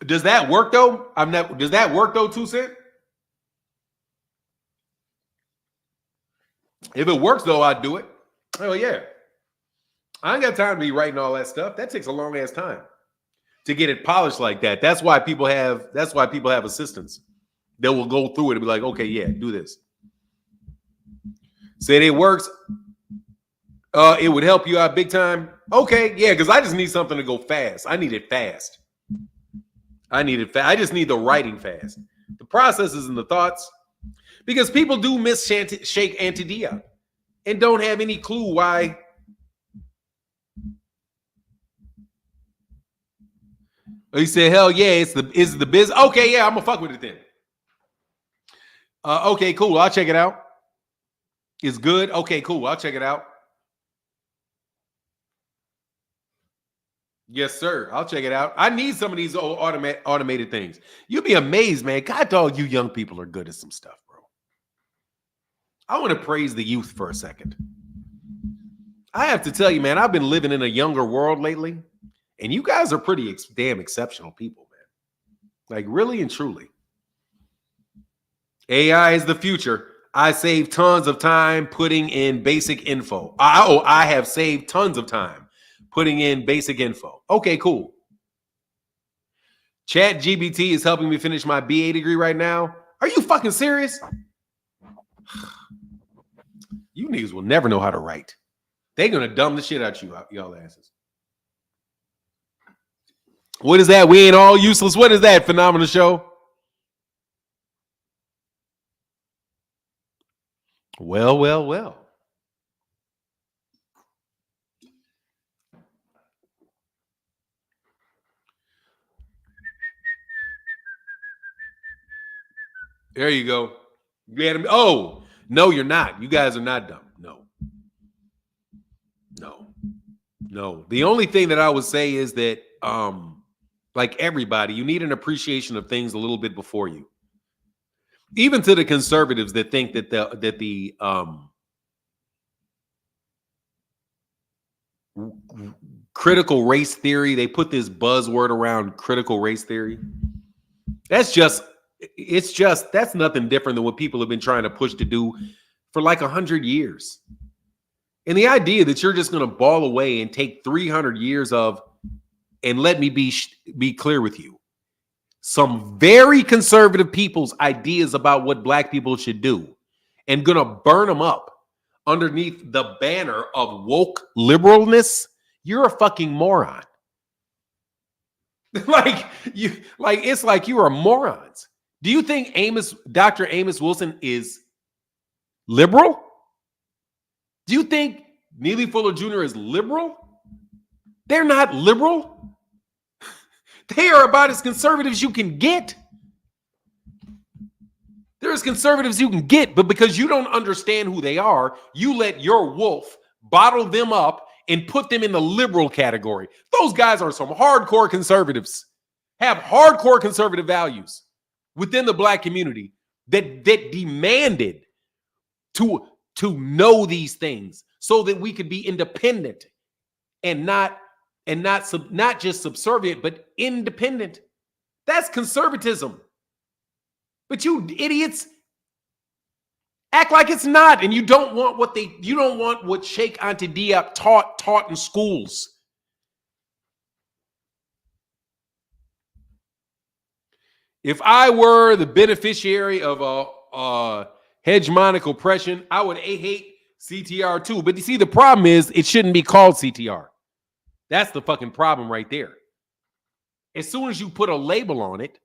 Does that work though? Does that work though, 2 Cent? If it works though, I'd do it. Oh yeah. I ain't got time to be writing all that stuff. That takes a long ass time to get it polished like that. That's why people have assistants that will go through it and be like, okay, yeah, do this. Said it works. It would help you out big time. Okay, yeah, because I just need something to go fast. I need it fast. I just need the writing fast. The processes and the thoughts. Because people do miss Sheikh Anta Diop and don't have any clue why. He said, hell yeah, it's the biz. Okay, yeah, I'm gonna fuck with it then. Okay, cool. I'll check it out. It's good. Okay, cool. I'll check it out. Yes, sir. I'll check it out. I need some of these old automated things. You'll be amazed, man. God dog, you young people are good at some stuff, bro. I want to praise the youth for a second. I have to tell you, man, I've been living in a younger world lately, and you guys are pretty damn exceptional people, man. Like, really and truly. AI is the future. I save tons of time putting in basic info. I have saved tons of time putting in basic info. Okay, cool. Chat GBT is helping me finish my BA degree right now. Are you fucking serious? You niggas will never know how to write. They're going to dumb the shit out you, y'all asses. What is that? We ain't all useless. What is that? Phenomenal show. Well. There you go. Oh, no, you're not. You guys are not dumb. No. The only thing that I would say is that, like everybody, you need an appreciation of things a little bit before you. Even to the conservatives that think that the critical race theory, they put this buzzword around critical race theory. That's nothing different than what people have been trying to push to do for like 100 years. And the idea that you're just going to ball away and take 300 years of, and let me be clear with you, some very conservative people's ideas about what black people should do and going to burn them up underneath the banner of woke liberalness, you're a fucking moron. It's like you are morons. Do you think Dr. Amos Wilson is liberal? Do you think Neely Fuller Jr. is liberal? They're not liberal. They are about as conservative as you can get. They're as conservative as you can get, but because you don't understand who they are, you let your wolf bottle them up and put them in the liberal category. Those guys are some hardcore conservatives, have hardcore conservative values within the black community that demanded to know these things so that we could be independent and not just subservient, but independent. That's conservatism. But you idiots act like it's not, and you don't want what Sheikh Anta Diop taught in schools. If I were the beneficiary of a hegemonic oppression, I would hate CTR too. But you see, the problem is it shouldn't be called CTR. That's the fucking problem right there. As soon as you put a label on it,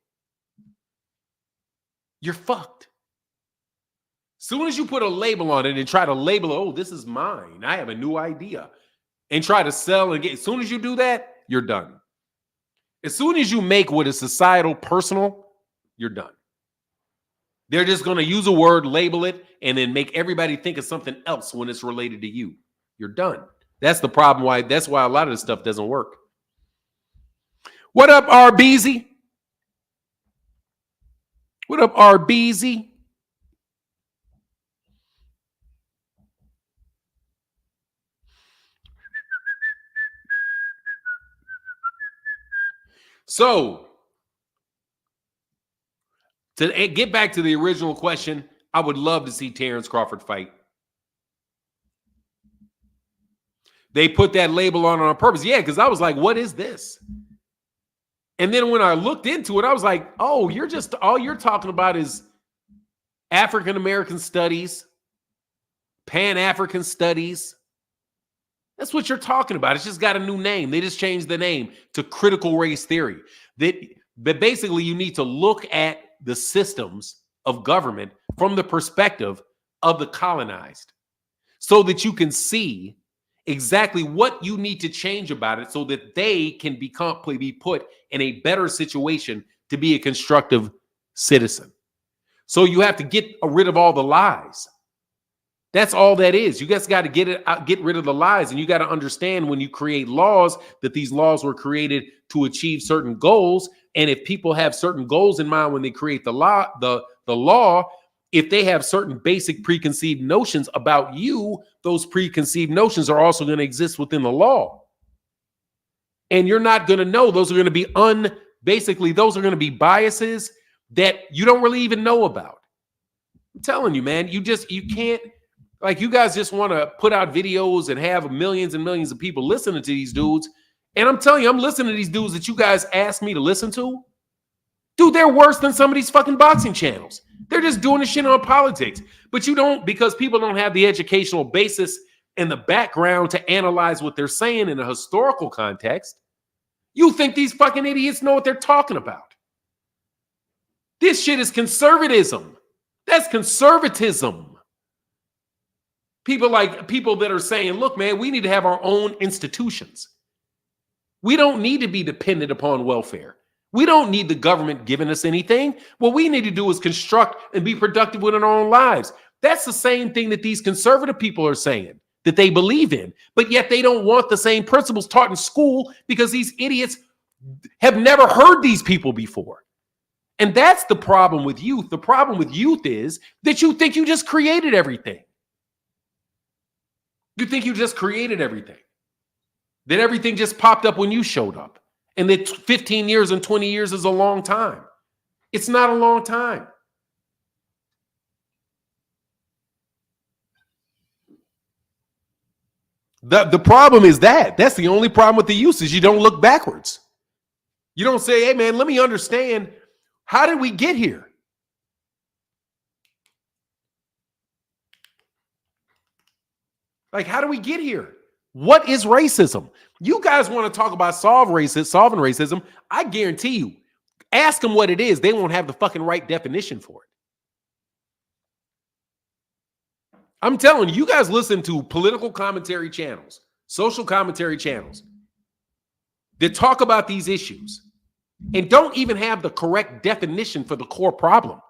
you're fucked. As soon as you put a label on it and try to label, oh, this is mine, I have a new idea, and try to sell and get, as soon as you do that, you're done. As soon as you make what is societal personal, you're done. They're just going to use a word, label it, and then make everybody think of something else when it's related to you. You're done. That's the problem. That's why a lot of this stuff doesn't work. What up, RBZ? What up, RBZ? So, to get back to the original question, I would love to see Terrence Crawford fight. They put that label on purpose. Yeah, because I was like, what is this? And then when I looked into it, I was like, oh, all you're talking about is African-American studies, Pan-African studies. That's what you're talking about. It's just got a new name. They just changed the name to critical race theory. That basically you need to look at the systems of government from the perspective of the colonized so that you can see exactly what you need to change about it so that they can be put in a better situation to be a constructive citizen. So you have to get rid of all the lies. That's all that is. You guys got to get rid of the lies, and you got to understand when you create laws that these laws were created to achieve certain goals. And if people have certain goals in mind when they create the law, if they have certain basic preconceived notions about you, those preconceived notions are also going to exist within the law. And you're not going to know. Those are going to be those are going to be biases that you don't really even know about. I'm telling you, man, you can't. Like, you guys just want to put out videos and have millions and millions of people listening to these dudes. And I'm telling you, I'm listening to these dudes that you guys asked me to listen to. Dude, they're worse than some of these fucking boxing channels. They're just doing this shit on politics. But you don't, because people don't have the educational basis and the background to analyze what they're saying in a historical context. You think these fucking idiots know what they're talking about. This shit is conservatism. That's conservatism. People that are saying, look, man, we need to have our own institutions. We don't need to be dependent upon welfare. We don't need the government giving us anything. What we need to do is construct and be productive within our own lives. That's the same thing that these conservative people are saying that they believe in, but yet they don't want the same principles taught in school because these idiots have never heard these people before. And that's the problem with youth. The problem with youth is that you think you just created everything. You think you just created everything. That everything just popped up when you showed up. And that 15 years and 20 years is a long time. It's not a long time. The problem is that's the only problem with the youth is you don't look backwards. You don't say, hey, man, let me understand, how did we get here? Like, how do we get here? What is racism? You guys want to talk about solving racism. I guarantee you, ask them what it is. They won't have the fucking right definition for it. I'm telling you, you guys listen to political commentary channels, social commentary channels that talk about these issues and don't even have the correct definition for the core problem.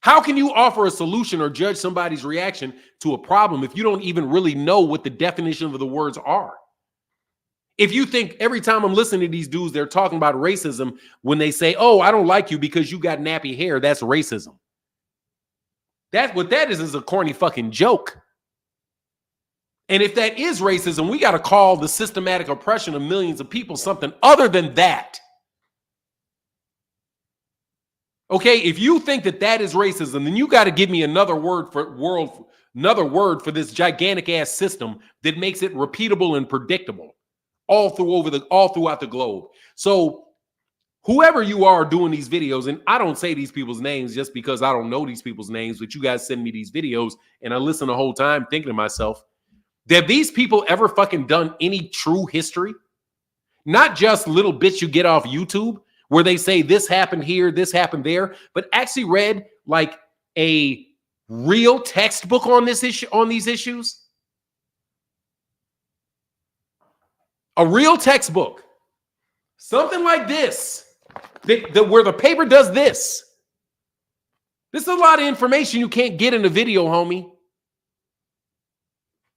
How can you offer a solution or judge somebody's reaction to a problem if you don't even really know what the definition of the words are? If you think every time I'm listening to these dudes, they're talking about racism when they say, oh, I don't like you because you got nappy hair, that's racism. What that is a corny fucking joke. And if that is racism, we got to call the systematic oppression of millions of people something other than that. Okay, if you think that is racism, then you got to give me another word for this gigantic ass system that makes it repeatable and predictable all throughout the globe. So whoever you are doing these videos, and I don't say these people's names just because I don't know these people's names, but you guys send me these videos and I listen the whole time thinking to myself, have these people ever fucking done any true history? Not just little bits you get off YouTube where they say this happened here, this happened there, but actually read like a real textbook on this issue, on these issues. A real textbook. Something like this, where the paper does this. This is a lot of information you can't get in a video, homie.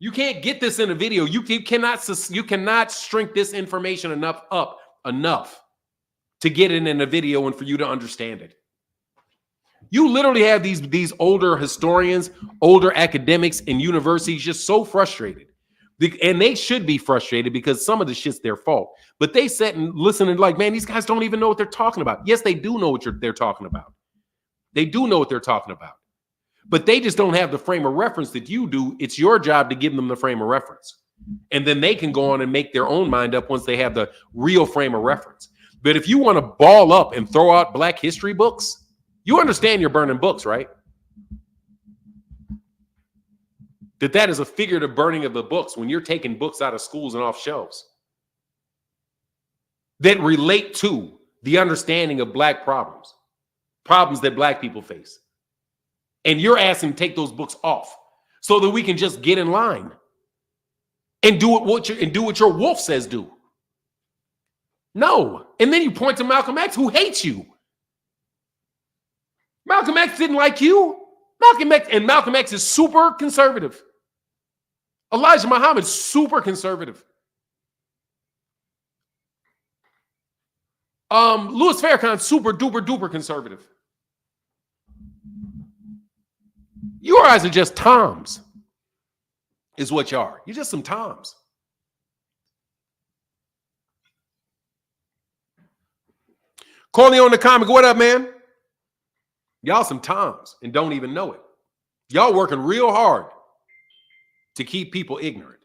You can't get this in a video. You cannot shrink this information enough to get it in a video and for you to understand it. You literally have these older historians, older academics in universities just so frustrated. And they should be frustrated because some of the shit's their fault. But they sit and listen and like, man, these guys don't even know what they're talking about. Yes, they do know what they're talking about. They do know what they're talking about. But they just don't have the frame of reference that you do. It's your job to give them the frame of reference. And then they can go on and make their own mind up once they have the real frame of reference. But if you want to ball up and throw out Black history books, you understand you're burning books, right? That is a figurative burning of the books when you're taking books out of schools and off shelves that relate to the understanding of Black problems that Black people face. And you're asking to take those books off so that we can just get in line and do what your wolf says do. No. And then you point to Malcolm X, who hates you. Malcolm X didn't like you. Malcolm X is super conservative. Elijah Muhammad, super conservative. Louis Farrakhan, super duper duper conservative. You guys are just Toms, is what you are. You're just some Toms. Corleone in the comic, what up, man? Y'all some Toms and don't even know it. Y'all working real hard to keep people ignorant.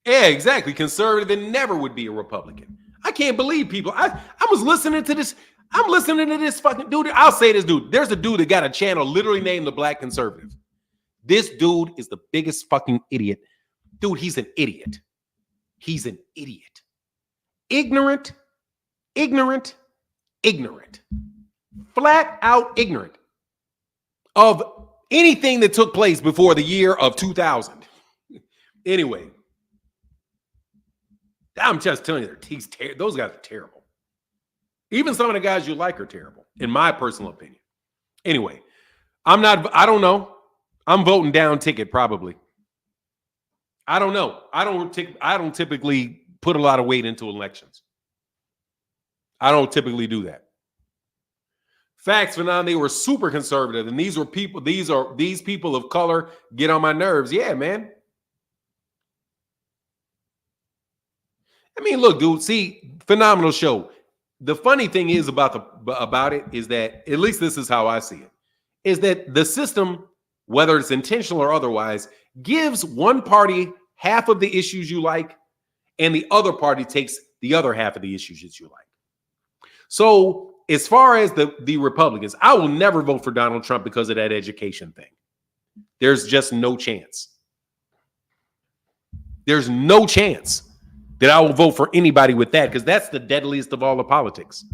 Yeah, exactly. Conservative and never would be a Republican. I can't believe people. I was listening to this. I'm listening to this fucking dude. I'll say this dude. There's a dude that got a channel literally named The Black Conservative. This dude is the biggest fucking idiot. Dude, he's an idiot. He's an idiot. Ignorant. Flat out ignorant of anything that took place before the year of 2000. Anyway, I'm just telling you, those guys are terrible. Even some of the guys you like are terrible, in my personal opinion. Anyway, I don't know. I'm voting down ticket probably. I don't know. I don't typically put a lot of weight into elections. I don't typically do that. Facts, Fanon, they were super conservative, and these people of color get on my nerves. Yeah, man. I mean, look, dude, see, phenomenal show. The funny thing is about it is that, at least this is how I see it, is that the system, whether it's intentional or otherwise, gives one party half of the issues you like, and the other party takes the other half of the issues that you like. So as far as the Republicans, I will never vote for Donald Trump because of that education thing. There's just no chance. There's no chance that I will vote for anybody with that, because that's the deadliest of all the politics.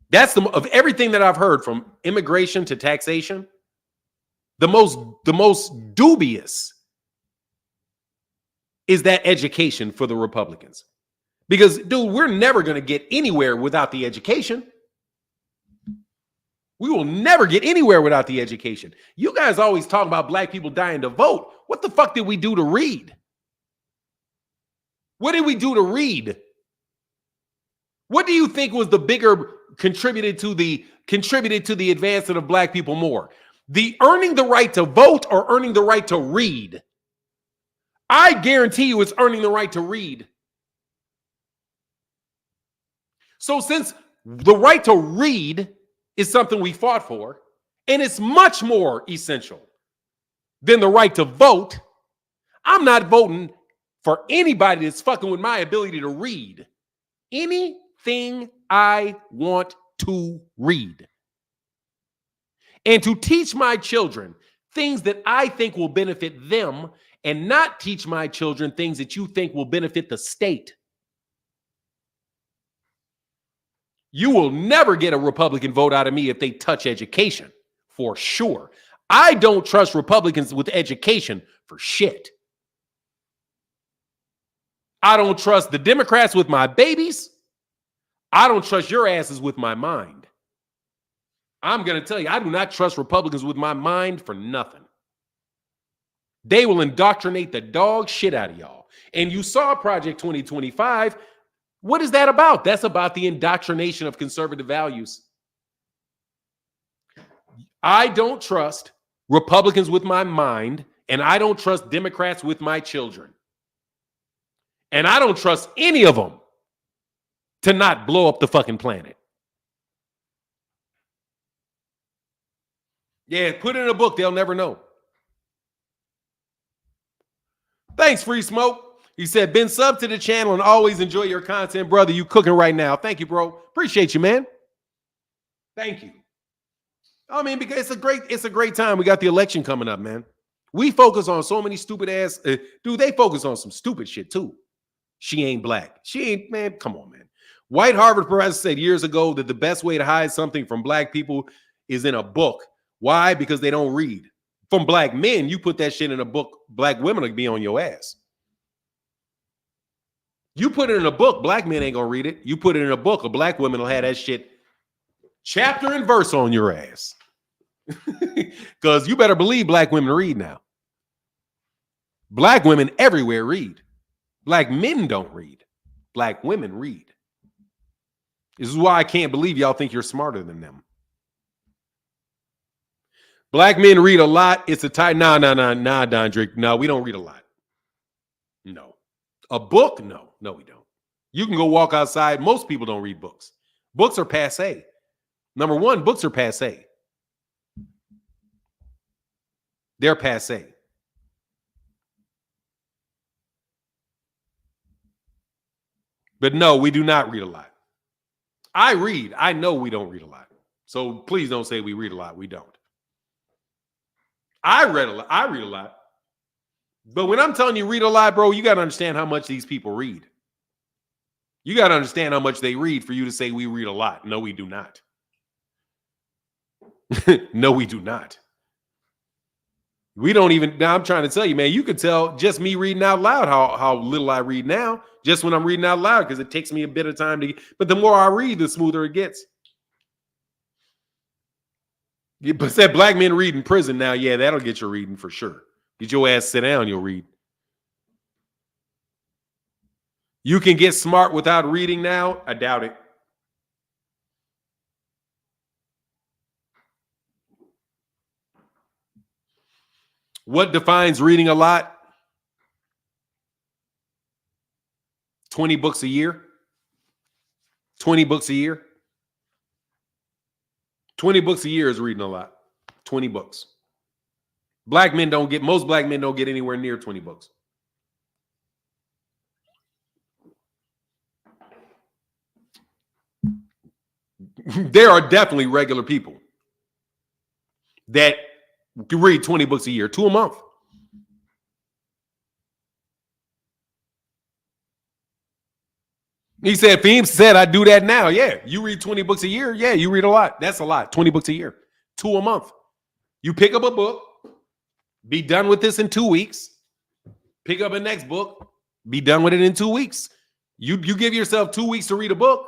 That's of everything that I've heard, from immigration to taxation, the most dubious is that education for the Republicans. Because, dude, we're never going to get anywhere without the education. We will never get anywhere without the education. You guys always talk about Black people dying to vote. What the fuck did we do to read? What did we do to read? What do you think was the bigger contributed to the advancement of Black people more? The earning the right to vote or earning the right to read? I guarantee you it's earning the right to read. So since the right to read is something we fought for, and it's much more essential than the right to vote, I'm not voting for anybody that's fucking with my ability to read anything I want to read and to teach my children things that I think will benefit them and not teach my children things that you think will benefit the state. You will never get a Republican vote out of me if they touch education, for sure. I don't trust Republicans with education for shit. I don't trust the Democrats with my babies. I don't trust your asses with my mind. I'm going to tell you, I do not trust Republicans with my mind for nothing. They will indoctrinate the dog shit out of y'all. And you saw Project 2025. What is that about? That's about the indoctrination of conservative values. I don't trust Republicans with my mind, and I don't trust Democrats with my children. And I don't trust any of them to not blow up the fucking planet. Yeah, put it in a book. They'll never know. Thanks, Free Smoke. He said, been sub to the channel and always enjoy your content, brother. You cooking right now. Thank you, bro. Appreciate you, man. Thank you. I mean, because it's a great time. We got the election coming up, man. We focus on so many stupid ass. Dude, they focus on some stupid shit too. She ain't black. She ain't, man. Come on, man. White Harvard professor said years ago that the best way to hide something from black people is in a book. Why? Because they don't read. From black men, you put that shit in a book, black women will be on your ass. You put it in a book, black men ain't gonna read it. You put it in a book, a black woman will have that shit chapter and verse on your ass. Because you better believe black women read now. Black women everywhere read. Black men don't read. Black women read. This is why I can't believe y'all think you're smarter than them. Black men read a lot. It's a tight. Nah, Dondrick. No, we don't read a lot. No. A book? No, we don't. You can go walk outside. Most people don't read books. Books are passé. Number one, books are passé. They're passé. But no, we do not read a lot. I read. I know we don't read a lot. So please don't say we read a lot. We don't. I read a lot. I read a lot. But when I'm telling you read a lot, bro, you got to understand how much these people read. You got to understand how much they read for you to say we read a lot. No, we do not. No, we do not. We don't even, now I'm trying to tell you, man, you could tell just me reading out loud how little I read now, just when I'm reading out loud, because it takes me a bit of time to get, but the more I read, the smoother it gets. But said black men read in prison now, yeah, that'll get you reading for sure. Get your ass sit down, you'll read. You can get smart without reading now? I doubt it. What defines reading a lot? 20 books a year. 20 books a year. 20 books a year is reading a lot. 20 books. Most black men don't get anywhere near 20 books. There are definitely regular people that can read 20 books a year, 2 a month. He said, Feems said, I do that now. Yeah, you read 20 books a year. Yeah, you read a lot. That's a lot. 20 books a year, 2 a month. You pick up a book, be done with this in 2 weeks. Pick up a next book, be done with it in 2 weeks. You give yourself 2 weeks to read a book.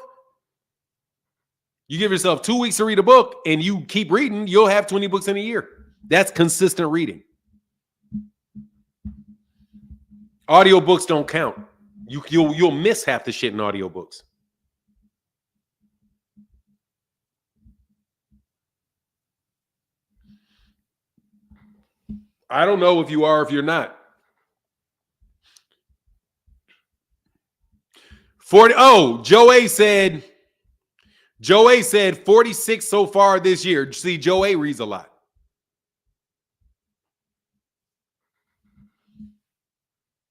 You give yourself 2 weeks to read a book and you keep reading, you'll have 20 books in a year. That's consistent reading. Audiobooks don't count. You'll miss half the shit in audiobooks. I don't know if you are or if you're not. 40. Oh, Joe A said 46 so far this year. See, Joe A reads a lot.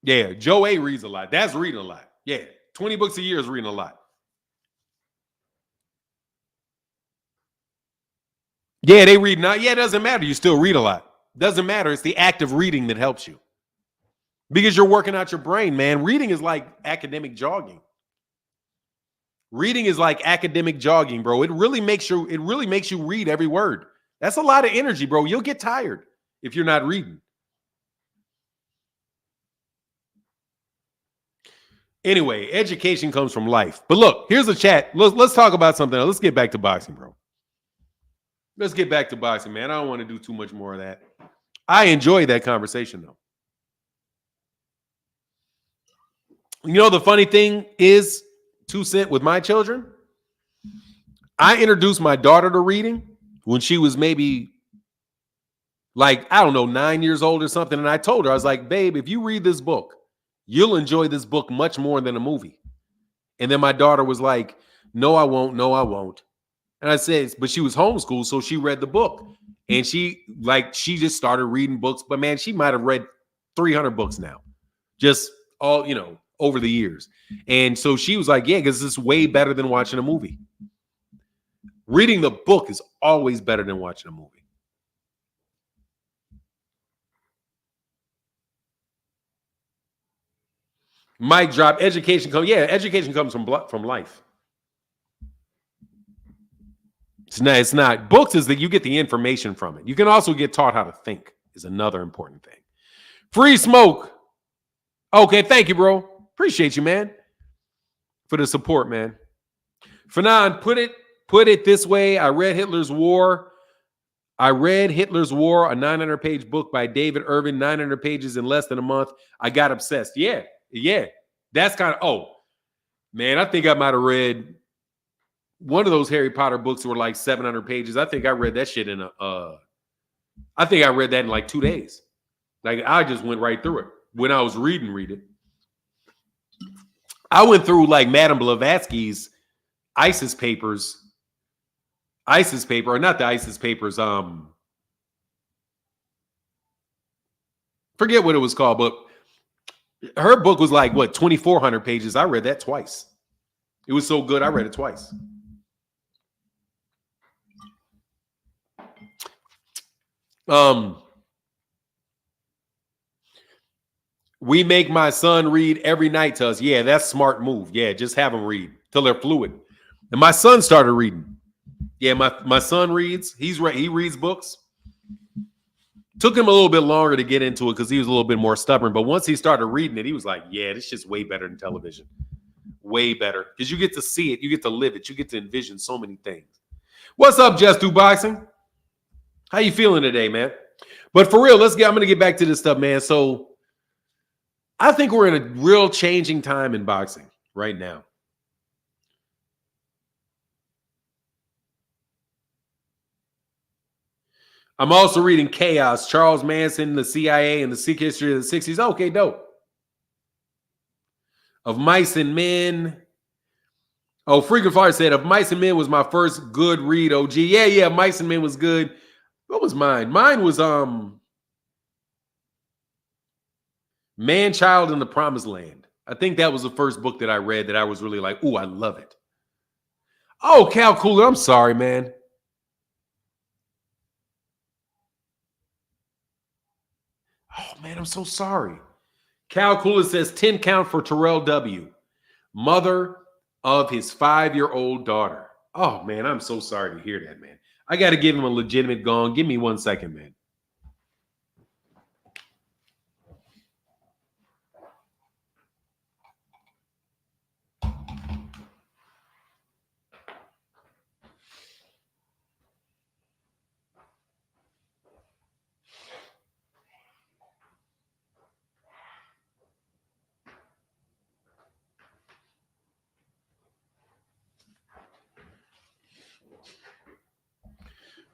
Yeah, Joe A reads a lot. That's reading a lot. Yeah, 20 books a year is reading a lot. Yeah, they read now. Yeah, it doesn't matter. You still read a lot. Doesn't matter. It's the act of reading that helps you because you're working out your brain, man. Reading is like academic jogging. Reading is like academic jogging, bro. It really makes you read every word. That's a lot of energy, bro. You'll get tired if you're not reading. Anyway, education comes from life. But look, here's a chat. Let's talk about something else. Let's get back to boxing, bro. Let's get back to boxing, man. I don't want to do too much more of that. I enjoyed that conversation, though. You know, the funny thing is, 2 cent with my children, I introduced my daughter to reading when she was maybe like, I don't know, 9 years old or something. And I told her, I was like, babe, if you read this book, you'll enjoy this book much more than a movie. And then my daughter was like, no, I won't. No, I won't. And I said, but she was homeschooled, so she read the book. And she just started reading books. But man, she might have read 300 books now. Just all, over the years. And so she was like, yeah, because it's way better than watching a movie. Reading the book is always better than watching a movie. Mic drop. Education comes from life. It's not. Books is that you get the information from it. You can also get taught how to think is another important thing. Free smoke. Okay, thank you, bro. Appreciate you, man, for the support, man. Fanon, put it this way. I read Hitler's War, a 900-page book by David Irving, 900 pages in less than a month. I got obsessed. Yeah. That's kind of, man, I think I might have read one of those Harry Potter books that were like 700 pages. I think I read that shit in like 2 days. Like I just went right through it when I was reading it. I went through like Madame Blavatsky's ISIS paper, or not the ISIS papers. Forget what it was called, but her book was like 2,400 pages. I read that twice. It was so good, I read it twice. We make my son read every night to us. Yeah, that's smart move. Yeah, just have him read till they're fluid. And my son started reading. Yeah, my son reads. He reads books. Took him a little bit longer to get into it because he was a little bit more stubborn. But once he started reading it, he was like, yeah, this shit's way better than television. Way better. Because you get to see it. You get to live it. You get to envision so many things. What's up, Just Do Boxing? How you feeling today, man? But for real, I'm going to get back to this stuff, man. So I think we're in a real changing time in boxing right now. I'm also reading Chaos, Charles Manson, the CIA, and the Sikh history of the 60s. Okay, dope. Of Mice and Men. Oh, Freaking Fire said, of Mice and Men was my first good read, OG. Yeah, Mice and Men was good. What was mine? Mine was Man, Child in the Promised Land. I think that was the first book that I read that I was really like, ooh, I love it. Oh, Cal Cooler, I'm sorry, man. Oh, man, I'm so sorry. Cal Cooler says 10 count for Terrell W., mother of his 5-year-old daughter. Oh, man, I'm so sorry to hear that, man. I got to give him a legitimate gong. Give me 1 second, man.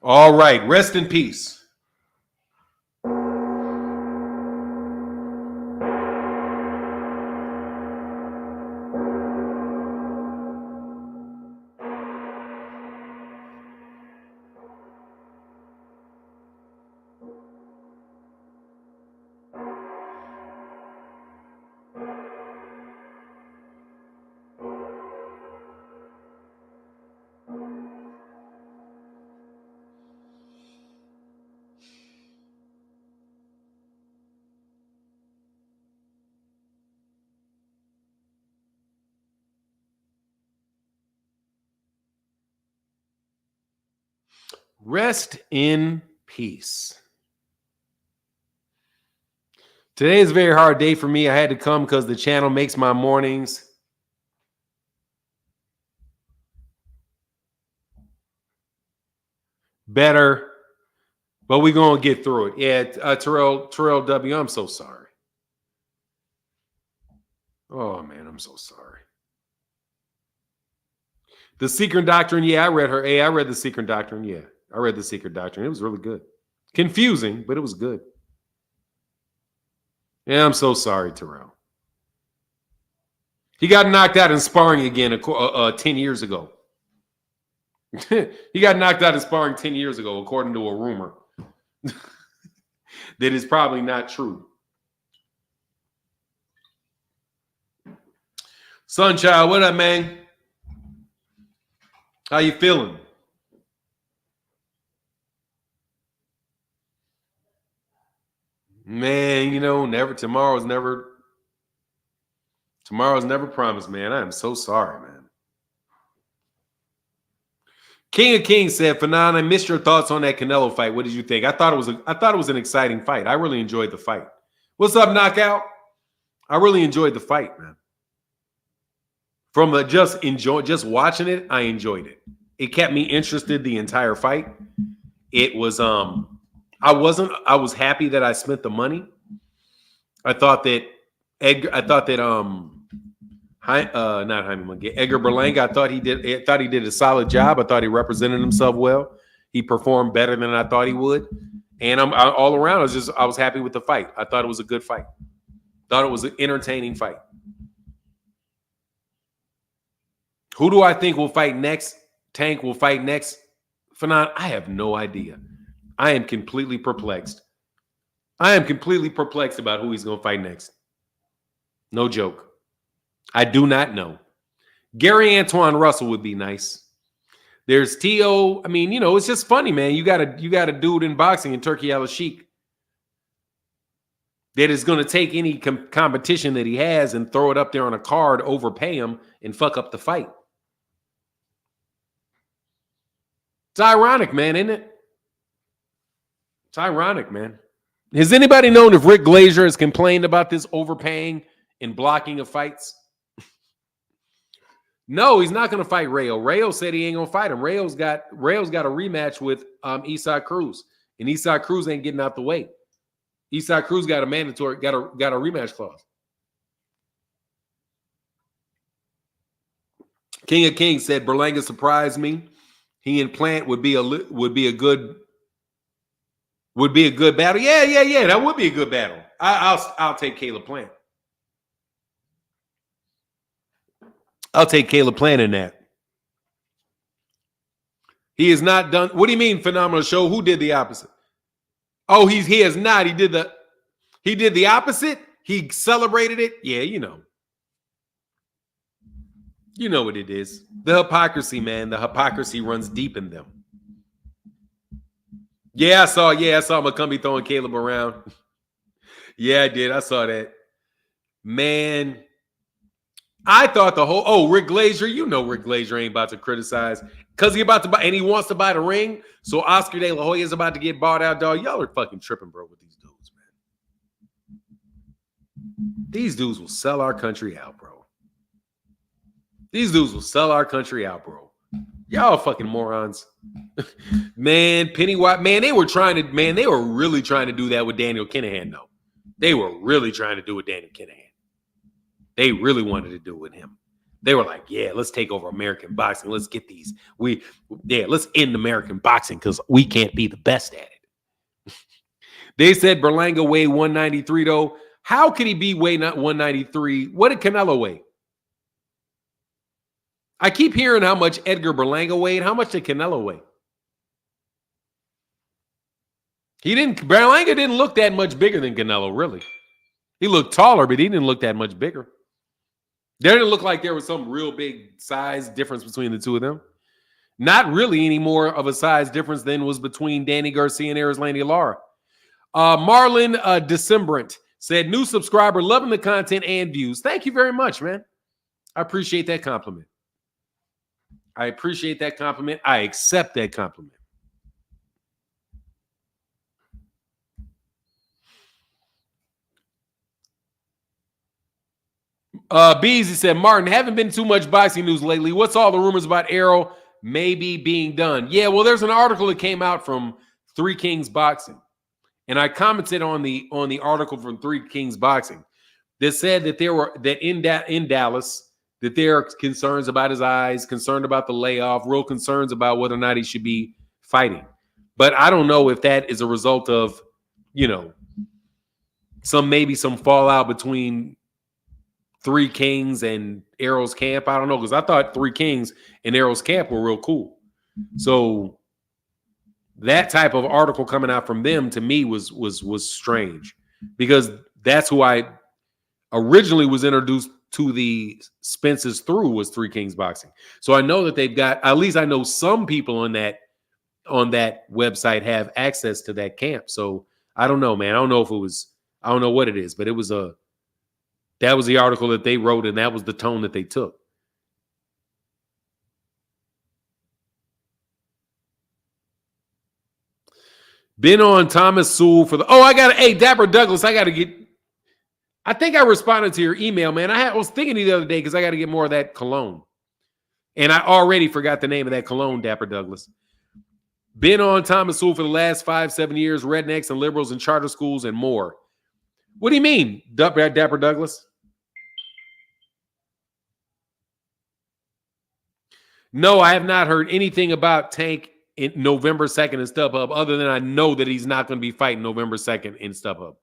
All right, rest in peace. Rest in peace. Today is a very hard day for me. I had to come because the channel makes my mornings better, but we're going to get through it. Yeah, Terrell W., I'm so sorry. Oh, man, I'm so sorry. The Secret Doctrine, yeah, I read her. Hey, I read The Secret Doctrine, yeah. I read The Secret Doctrine. It was really good. Confusing, but it was good. Yeah, I'm so sorry, Terrell. He got knocked out in sparring again 10 years ago. He got knocked out in sparring 10 years ago, according to a rumor. That is probably not true. Sunchild, what up, man? How you feeling? Man, you know, tomorrow's never promised, man. I am so sorry, man. King of Kings said, Fanon, I missed your thoughts on that Canelo fight. What did you think? I thought it was an exciting fight. I really enjoyed the fight. What's up, Knockout? I really enjoyed the fight, man. From just watching it, I enjoyed it. It kept me interested the entire fight. It was I was happy that I spent the money. Edgar Berlanga, I thought he did a solid job. I thought he represented himself well. He performed better than I thought he would. And all around, I was happy with the fight. I thought it was a good fight. Thought it was an entertaining fight. Who do I think will fight next? Tank will fight next? Fanon, I have no idea. I am completely perplexed. I am completely perplexed about who he's going to fight next. No joke. I do not know. Gary Antoine Russell would be nice. There's T.O. I mean, you know, it's just funny, man. You got a dude in boxing in Turki Alalshikh that is going to take any competition that he has and throw it up there on a card, overpay him, and fuck up the fight. It's ironic, man, isn't it? It's ironic, man. Has anybody known if Rick Glazier has complained about this overpaying and blocking of fights? No, he's not going to fight Rayo. Rayo said he ain't going to fight him. Rayo's got a rematch with Isaac Cruz, and Isaac Cruz ain't getting out the way. Isaac Cruz got a rematch clause. King of Kings said Berlanga surprised me. He and Plant would be a good battle. Yeah. That would be a good battle. I'll take Caleb Plant. I'll take Caleb Plant in that. He is not done. What do you mean, phenomenal show? Who did the opposite? Oh, he has not. He did the opposite. He celebrated it. Yeah, you know. You know what it is. The hypocrisy, man. The hypocrisy runs deep in them. Yeah, I saw McCumbee throwing Caleb around. Yeah, I did. I saw that. Man, I thought Rick Glazier, you know Rick Glazier ain't about to criticize because he about to buy, and he wants to buy the ring. So Oscar De La Hoya is about to get bought out, dog. Y'all are fucking tripping, bro, with these dudes, man. These dudes will sell our country out, bro. These dudes will sell our country out, bro. Y'all fucking morons. Man, Pennywise, man, they were really trying to do that with Daniel Kinahan, though. They were really trying to do it with Daniel Kinahan. They really wanted to do it with him. They were like, yeah, let's take over American boxing. Let's get these. Let's end American boxing because we can't be the best at it. They said Berlanga weighed 193, though. How could he be weighing 193? What did Canelo weigh? I keep hearing how much Edgar Berlanga weighed. How much did Canelo weigh? Berlanga didn't look that much bigger than Canelo, really. He looked taller, but he didn't look that much bigger. There didn't look like there was some real big size difference between the two of them. Not really any more of a size difference than was between Danny Garcia and Erislandy Lara. Marlon Decembrant said, new subscriber, loving the content and views. Thank you very much, man. I appreciate that compliment. I accept that compliment. Beezy said, Martin, haven't been too much boxing news lately. What's all the rumors about Errol maybe being done? Yeah, well, there's an article that came out from Three Kings Boxing, and I commented on the article from Three Kings Boxing that said that in Dallas that there are concerns about his eyes, concerned about the layoff, real concerns about whether or not he should be fighting. But I don't know if that is a result of, some fallout between Three Kings and Errol's camp. I don't know, because I thought Three Kings and Errol's camp were real cool. So that type of article coming out from them to me was strange, because that's who I originally was introduced to the Spences through, was Three Kings Boxing. So I know that they've got, at least I know some people on that website have access to that camp. So I don't know, man. I don't know what it is, but that was the article that they wrote, and that was the tone that they took. Been on Thomas Sewell for hey, Dapper Douglas, I think I responded to your email, man. I was thinking the other day, because I got to get more of that cologne. And I already forgot the name of that cologne, Dapper Douglas. Been on Thomas Sewell for the last 5-7 years, rednecks and liberals in charter schools and more. What do you mean, Dapper Douglas? No, I have not heard anything about Tank in November 2nd in StubHub, other than I know that he's not going to be fighting November 2nd in StubHub.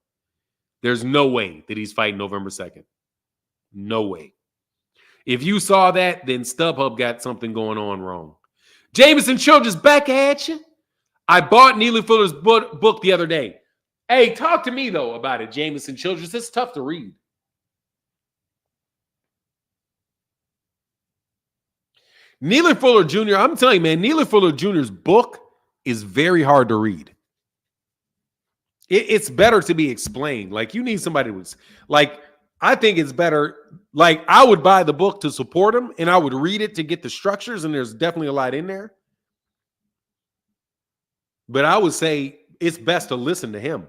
There's no way that he's fighting November 2nd. No way. If you saw that, then StubHub got something going on wrong. Jameson Childress back at you. I bought Neely Fuller's book the other day. Hey, talk to me, though, about it, Jameson Childress. It's tough to read. Neely Fuller Jr., I'm telling you, man, Neely Fuller Jr.'s book is very hard to read. It's better to be explained. Like, you need somebody who's, like, I think it's better. Like, I would buy the book to support him, and I would read it to get the structures, and there's definitely a lot in there. But I would say it's best to listen to him.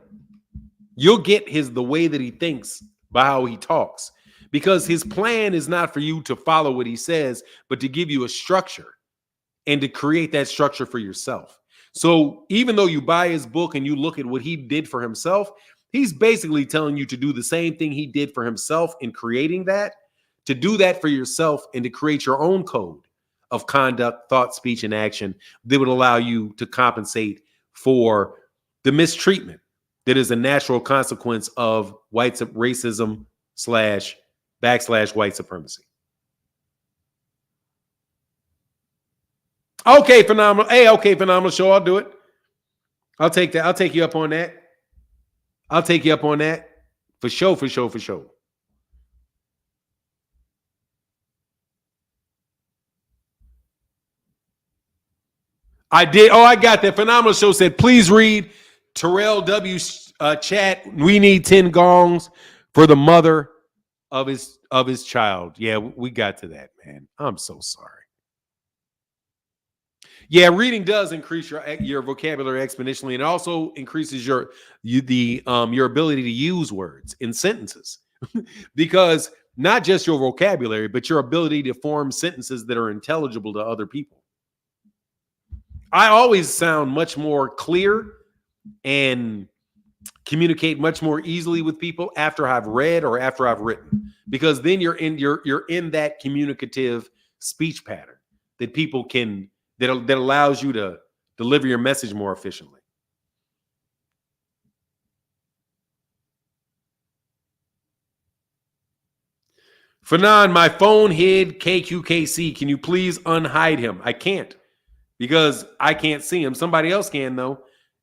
You'll get the way that he thinks by how he talks. Because his plan is not for you to follow what he says, but to give you a structure and to create that structure for yourself. So even though you buy his book and you look at what he did for himself, he's basically telling you to do the same thing he did for himself in creating that, to do that for yourself and to create your own code of conduct, thought, speech, and action that would allow you to compensate for the mistreatment that is a natural consequence of white racism / white supremacy. Okay, phenomenal. Hey, okay, phenomenal show. I'll do it. I'll take that. I'll take you up on that. I'll take you up on that. For sure, for sure, for sure. I did. Oh, I got that. Phenomenal show said, please read Terrell W. Chat. We need 10 gongs for the mother of his child. Yeah, we got to that, man. I'm so sorry. Yeah, reading does increase your vocabulary exponentially, and also increases your ability to use words in sentences. Because not just your vocabulary, but your ability to form sentences that are intelligible to other people. I always sound much more clear and communicate much more easily with people after I've read or after I've written, because then you're in that communicative speech pattern that people can that allows you to deliver your message more efficiently. Fanon, my phone hid KQKC. Can you please unhide him? I can't, because I can't see him. Somebody else can, though.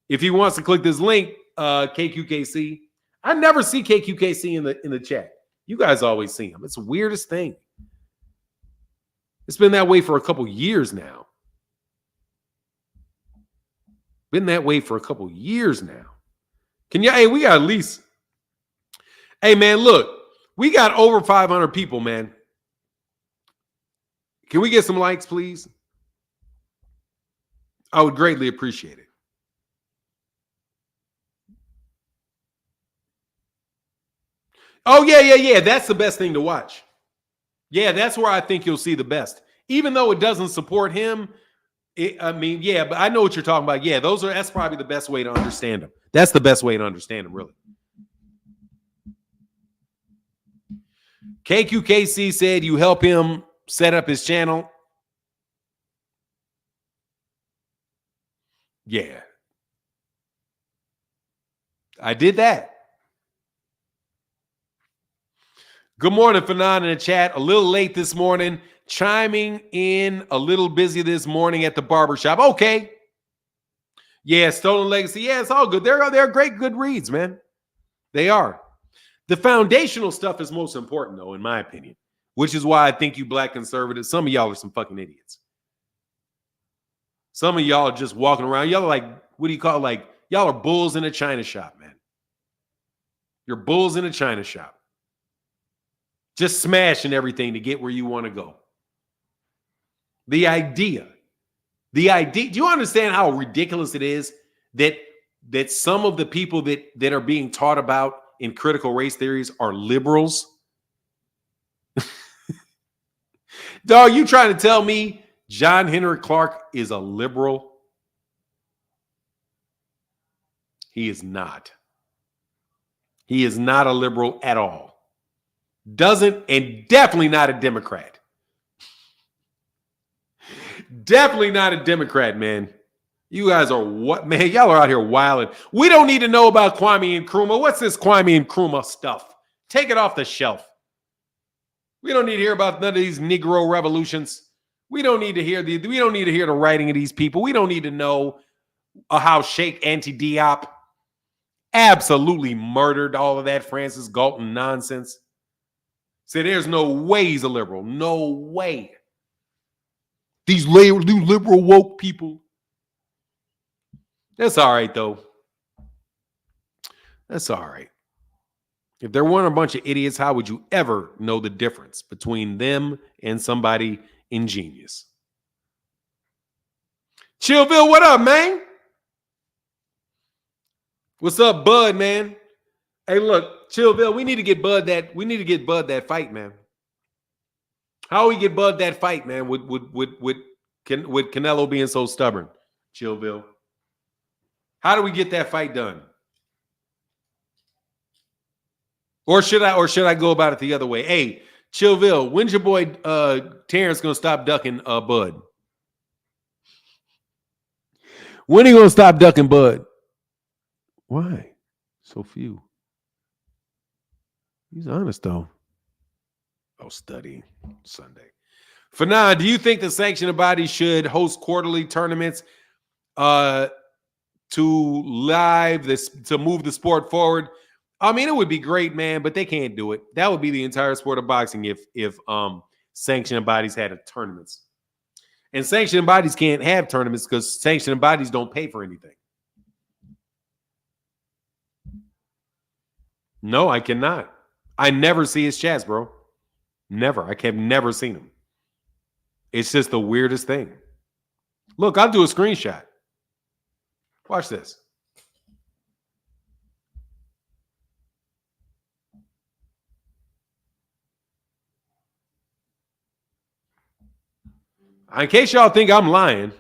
If he wants to click this link, KQKC. I never see KQKC in the chat. You guys always see him. It's the weirdest thing. It's been that way for a couple years now. Been that way for a couple years now. Hey, we got at least. Hey, man, look, we got over 500 people, man. Can we get some likes, please? I would greatly appreciate it. Oh, yeah. That's the best thing to watch. Yeah, that's where I think you'll see the best. Even though it doesn't support him, I mean, yeah, but I know what you're talking about. Yeah, that's probably the best way to understand him. That's the best way to understand him, really. KQKC said you help him set up his channel. Yeah. I did that. Good morning, Fanon in the chat. A little late this morning. Chiming in a little busy this morning at the barbershop. Okay. Yeah, Stolen Legacy. Yeah, it's all good. They're great, good reads, man. They are. The foundational stuff is most important, though, in my opinion, which is why I think you black conservatives, some of y'all are some fucking idiots. Some of y'all are just walking around. Y'all are like, what do you call it? Like, y'all are bulls in a china shop, man. You're bulls in a china shop. Just smashing everything to get where you want to go. The idea, do you understand how ridiculous it is that some of the people that are being taught about in critical race theories are liberals? Dog, you trying to tell me John Henrik Clarke is a liberal? He is not. He is not a liberal at all. Doesn't, and definitely not a Democrat. Definitely not a Democrat, man. You guys are what, man? Y'all are out here wilding. We don't need to know about Kwame Nkrumah. What's this Kwame Nkrumah stuff? Take it off the shelf. We don't need to hear about none of these Negro revolutions. We don't need to hear the writing of these people. We don't need to know how Sheikh Anti-Diop absolutely murdered all of that Francis Galton nonsense. Say there's no way he's a liberal. No way. These liberal woke people. That's all right, though. That's all right. If there weren't a bunch of idiots, how would you ever know the difference between them and somebody ingenious? Chillville, what up, man? What's up, Bud, man? Hey, look, Chillville, we need to get Bud that fight, man. How we get Bud that fight, man, with Canelo being so stubborn, Chillville? How do we get that fight done? Or should I go about it the other way? Hey, Chillville, when's your boy Terrence gonna stop ducking Bud? When are you gonna stop ducking Bud? Why? So few. He's honest though. Oh, studying Sunday. Fanon, do you think the sanctioning body should host quarterly tournaments to move the sport forward? I mean, it would be great, man, but they can't do it. That would be the entire sport of boxing if sanctioning bodies had tournaments. And sanctioning bodies can't have tournaments because sanctioning bodies don't pay for anything. No, I cannot. I never see his chats, bro. Never. I have never seen him. It's just the weirdest thing. Look, I'll do a screenshot. Watch this. In case y'all think I'm lying.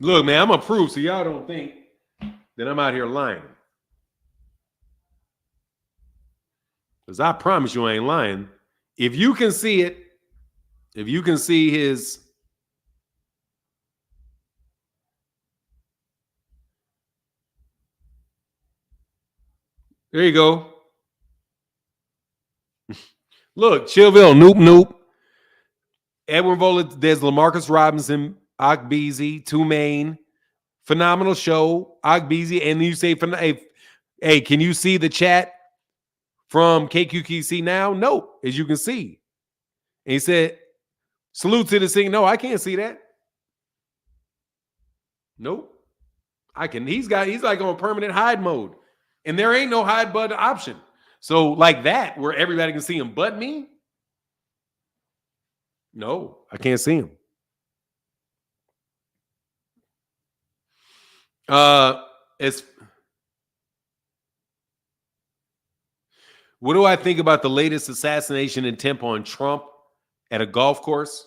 Look, man, I'm going to prove so y'all don't think that I'm out here lying. Because I promise you I ain't lying. If you can see it, if you can see his There you go. Look, Chillville, Noop Noop. Edwin Vola, there's Lamarcus Robinson, Akbeezy, Tulane. Phenomenal show, Akbeezy. And you say, hey, can you see the chat from KQKC now? No, as you can see. And he said, salute to the scene. No, I can't see that. Nope. I can. He's like on permanent hide mode. And there ain't no hide button option. So like that, where everybody can see him but me? No, I can't see him. What do I think about the latest assassination attempt on Trump at a golf course?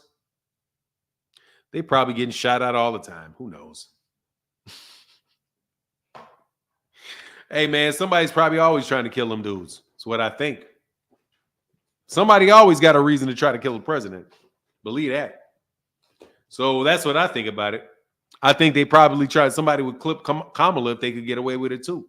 They probably getting shot out all the time. Who knows? Hey, man, somebody's probably always trying to kill them dudes. That's what I think. Somebody always got a reason to try to kill the president. Believe that. So that's what I think about it. I think they probably tried, somebody would clip Kamala if they could get away with it too.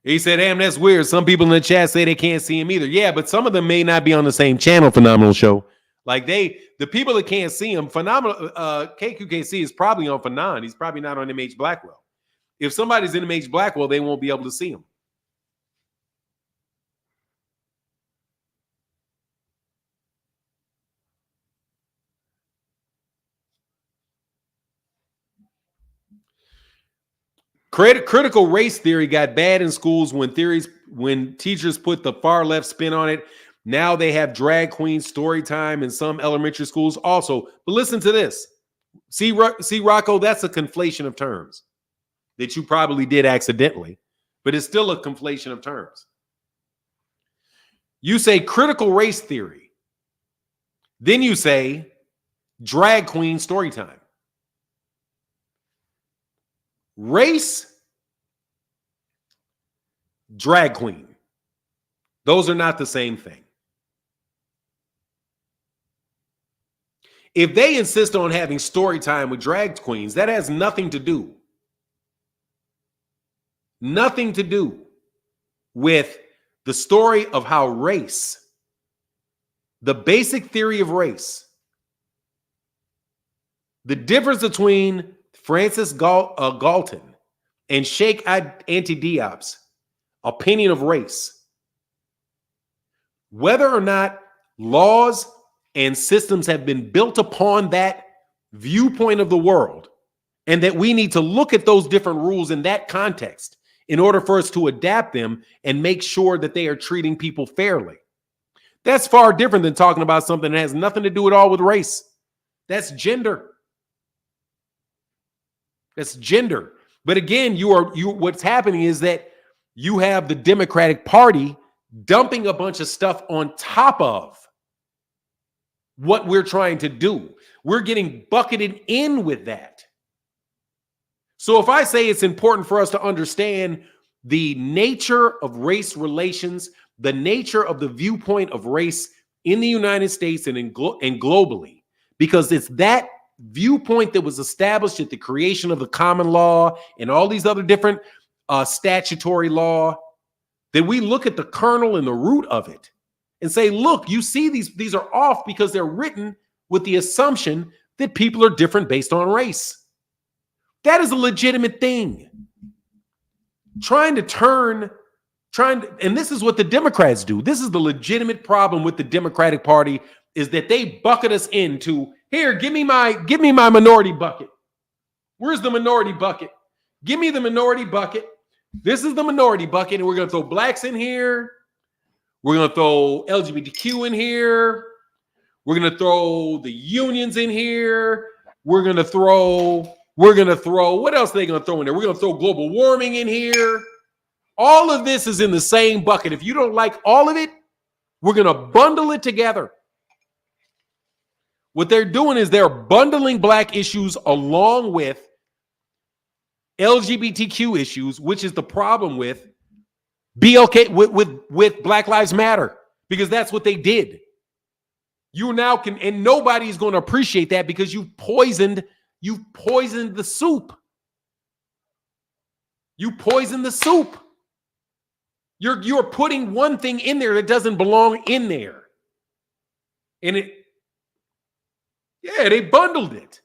He said, damn, that's weird. Some people in the chat say they can't see him either. Yeah, but some of them may not be on the same channel, Phenomenal Show. Like the people that can't see him, Phenomenal, KQKC is probably on Phenon. He's probably not on MH Blackwell. If somebody's in MH Blackwell, they won't be able to see him. Critical race theory got bad in schools when teachers put the far left spin on it. Now they have drag queen story time in some elementary schools also. But listen to this. See, Rocco, that's a conflation of terms that you probably did accidentally, but it's still a conflation of terms. You say critical race theory. Then you say drag queen story time. Race, drag queen. Those are not the same thing. If they insist on having story time with drag queens, that has nothing to do with the story of how race, the basic theory of race, the difference between Francis Galton and Sheikh Anta Diop's opinion of race, whether or not laws and systems have been built upon that viewpoint of the world, and that we need to look at those different rules in that context in order for us to adapt them and make sure that they are treating people fairly. That's far different than talking about something that has nothing to do at all with race. That's gender. That's gender. But again, what's happening is that you have the Democratic Party dumping a bunch of stuff on top of what we're trying to do. We're getting bucketed in with that. So if I say it's important for us to understand the nature of race relations, the nature of the viewpoint of race in the United States and globally, because it's that viewpoint that was established at the creation of the common law and all these other different statutory law, that we look at the kernel and the root of it and say, look, you see these are off because they're written with the assumption that people are different based on race. That is a legitimate thing. And this is what the Democrats do. This is the legitimate problem with the Democratic Party, is that they bucket us into, here, give me my minority bucket. Where's the minority bucket? Give me the minority bucket. This is the minority bucket, and we're going to throw blacks in here. We're going to throw LGBTQ in here. We're going to throw the unions in here. We're going to throw, what else are they going to throw in there? We're going to throw global warming in here. All of this is in the same bucket. If you don't like all of it, we're going to bundle it together. What they're doing is they're bundling black issues along with LGBTQ issues, which is the problem with BLK, with Black Lives Matter, because that's what they did. You now can, and nobody's going to appreciate that because you've poisoned the soup. You poison the soup. You're putting one thing in there that doesn't belong in there. And they bundled it.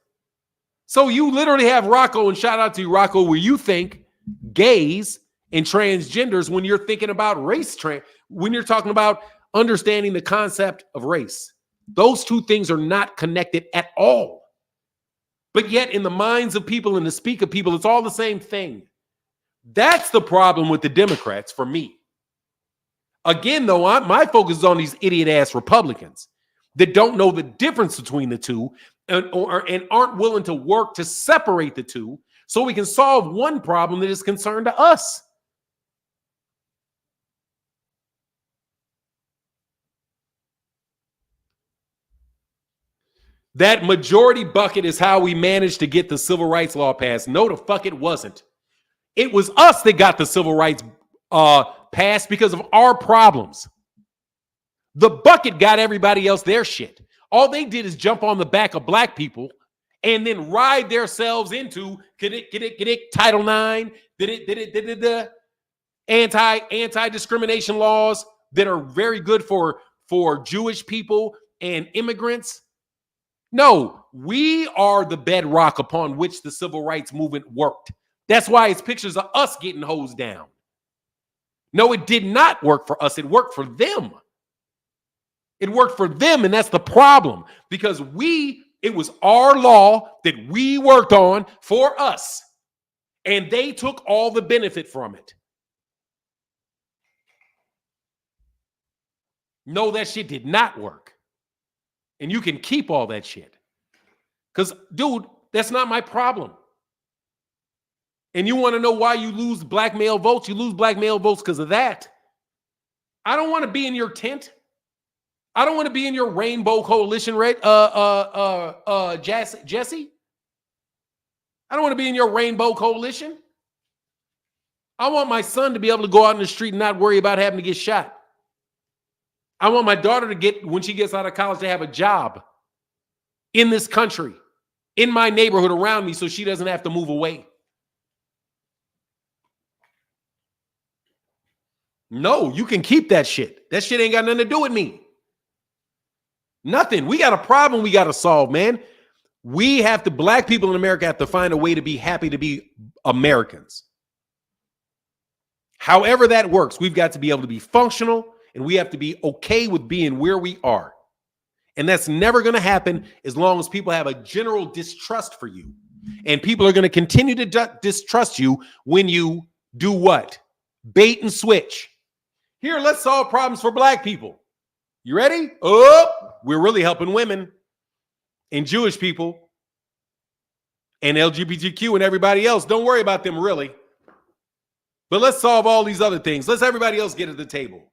So you literally have Rocco, and shout out to you, Rocco, where you think gays and transgenders when you're thinking about when you're talking about understanding the concept of race. Those two things are not connected at all. But yet in the minds of people and the speak of people, it's all the same thing. That's the problem with the Democrats for me. Again, though, my focus is on these idiot-ass Republicans that don't know the difference between the two and aren't willing to work to separate the two so we can solve one problem that is concerned to us. That majority bucket is how we managed to get the civil rights law passed. No, the fuck it wasn't. It was us that got the civil rights passed because of our problems. The bucket got everybody else their shit. All they did is jump on the back of black people and then ride themselves into Title IX, anti-discrimination laws that are very good for Jewish people and immigrants. No, we are the bedrock upon which the civil rights movement worked. That's why it's pictures of us getting hosed down. No, it did not work for us. It worked for them. It worked for them, and that's the problem. Because it was our law that we worked on for us, and they took all the benefit from it. No, that shit did not work. And you can keep all that shit. Because, dude, that's not my problem. And you want to know why you lose black male votes? You lose black male votes because of that. I don't want to be in your tent. I don't want to be in your rainbow coalition, right? Jesse? I don't want to be in your rainbow coalition. I want my son to be able to go out in the street and not worry about having to get shot. I want my daughter to get, when she gets out of college, to have a job in this country, in my neighborhood around me, so she doesn't have to move away. No, you can keep that shit. That shit ain't got nothing to do with me. Nothing. We got a problem we got to solve, man. Black people in America have to find a way to be happy to be Americans. However that works, we've got to be able to be functional, and we have to be okay with being where we are. And that's never going to happen as long as people have a general distrust for you. And people are going to continue to distrust you when you do what? Bait and switch. Here, let's solve problems for black people. You ready? Oh, we're really helping women and Jewish people and LGBTQ and everybody else. Don't worry about them, really. But let's solve all these other things. Let's everybody else get at the table.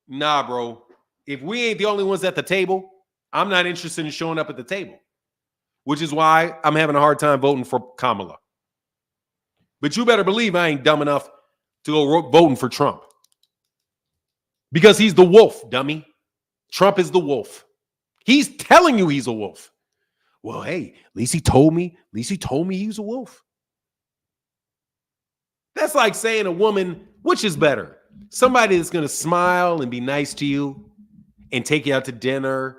Nah, bro. If we ain't the only ones at the table, I'm not interested in showing up at the table, which is why I'm having a hard time voting for Kamala. But you better believe I ain't dumb enough to go voting for Trump. Because he's the wolf, dummy. Trump is the wolf. He's telling you he's a wolf. Well, hey, at least he told me he's a wolf. That's like saying a woman, which is better? Somebody that's going to smile and be nice to you and take you out to dinner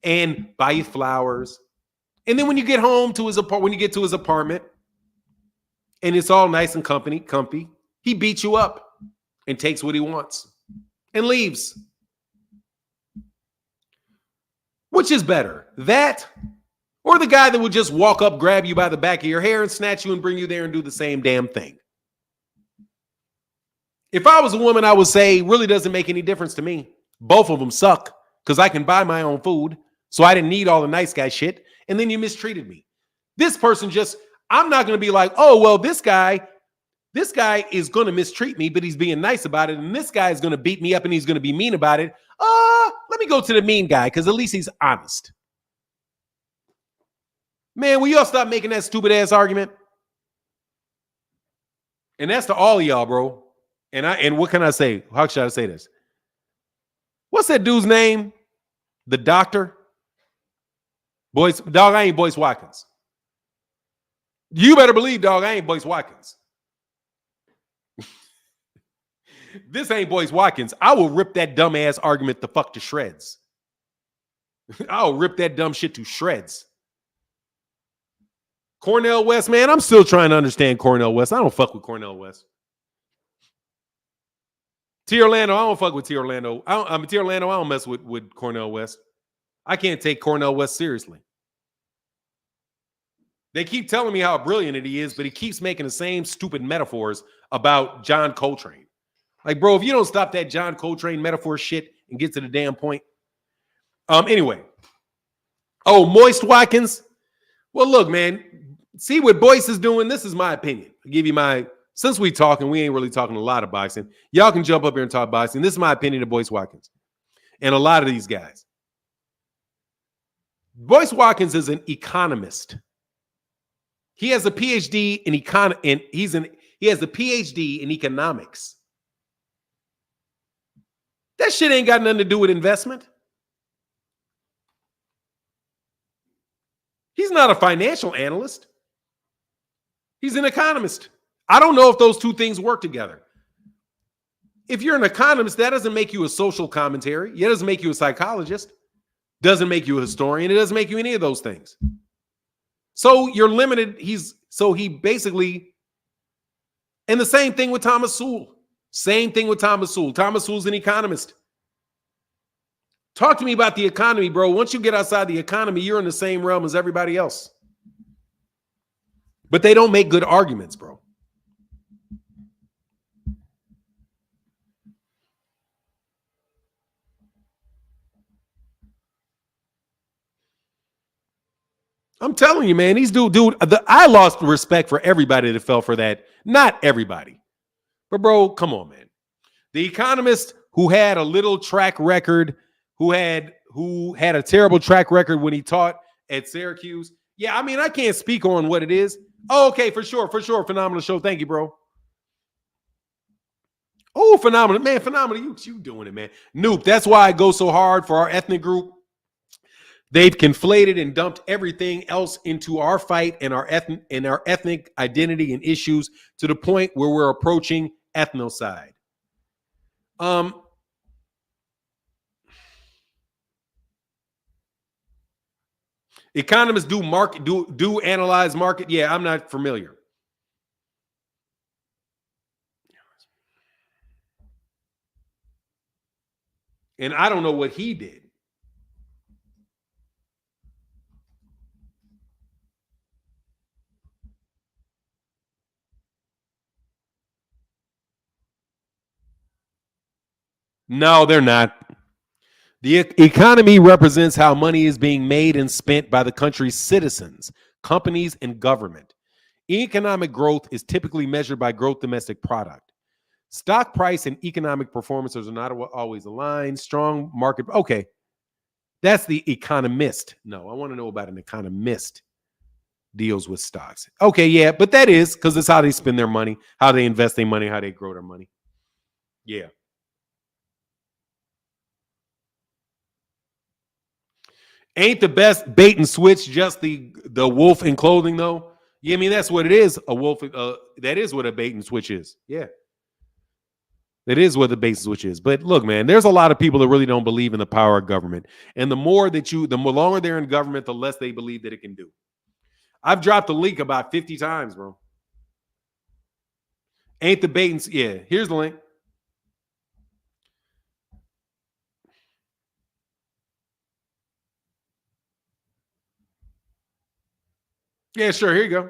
and buy you flowers. And then when you get home to his apartment and it's all nice and comfy, he beats you up and takes what he wants and leaves. Which is better? That or the guy that would just walk up, grab you by the back of your hair and snatch you and bring you there and do the same damn thing? If I was a woman, I would say, really doesn't make any difference to me. Both of them suck because I can buy my own food. So I didn't need all the nice guy shit. And then you mistreated me. This person I'm not going to be like, oh, well, this guy is going to mistreat me, but he's being nice about it. And this guy is going to beat me up and he's going to be mean about it. Let me go to the mean guy because at least he's honest. Man, will y'all stop making that stupid ass argument? And that's to all of y'all, bro. And what can I say? How should I say this? What's that dude's name? The doctor? I ain't Boyce Watkins. You better believe, dog, I ain't Boyce Watkins. This ain't Boyce Watkins. I will rip that dumbass argument the fuck to shreds. I'll rip that dumb shit to shreds. Cornel West, man, I'm still trying to understand Cornel West. I don't fuck with Cornel West. T. Orlando, I don't fuck with T. Orlando. T. Orlando, I don't mess with Cornel West. I can't take Cornel West seriously. They keep telling me how brilliant he is, but he keeps making the same stupid metaphors about John Coltrane. Like, bro, if you don't stop that John Coltrane metaphor shit and get to the damn point. Anyway. Oh, Moist Watkins. Well, look, man. See what Boyce is doing? This is my opinion. I'll give you my, since we talking, we ain't really talking a lot of boxing. Y'all can jump up here and talk boxing. This is my opinion of Boyce Watkins and a lot of these guys. Boyce Watkins is an economist. He has a PhD in he has a PhD in economics. That shit ain't got nothing to do with investment. He's not a financial analyst. He's an economist. I don't know if those two things work together. If you're an economist, that doesn't make you a social commentary. It doesn't make you a psychologist. Doesn't make you a historian. It doesn't make you any of those things. So you're limited. He basically, and the same thing with Thomas Sewell. Same thing with Thomas Sewell. Thomas Sewell's an economist. Talk to me about the economy, bro. Once you get outside the economy, you're in the same realm as everybody else. But they don't make good arguments, bro. I'm telling you, man, these I lost respect for everybody that fell for that. Not everybody. But, bro, come on, man. The economist who had a little track record, who had a terrible track record when he taught at Syracuse. Yeah, I mean, I can't speak on what it is. Oh, okay, for sure. Phenomenal show. Thank you, bro. Oh, phenomenal. Man, phenomenal. You doing it, man. Nope. That's why I go so hard for our ethnic group. They've conflated and dumped everything else into our fight and our ethnic identity and issues to the point where we're approaching ethnocide. Economists do analyze market. Yeah, I'm not familiar. And I don't know what he did. No, they're not. The economy represents how money is being made and spent by the country's citizens, companies, and government. Economic growth is typically measured by gross domestic product. Stock price and economic performances are not always aligned. Strong market. Okay. That's the economist. No, I want to know about an economist deals with stocks. Okay, yeah, but that is because it's how they spend their money, how they invest their money, how they grow their money. Yeah. Ain't the best bait and switch just the wolf in clothing, though? Yeah, I mean, that's what it is. A wolf, that is what a bait and switch is. Yeah. That is what the bait and switch is. But look, man, there's a lot of people that really don't believe in the power of government. And the more longer they're in government, the less they believe that it can do. I've dropped the link about 50 times, bro. Ain't the bait and yeah, here's the link. Yeah, sure. Here you go.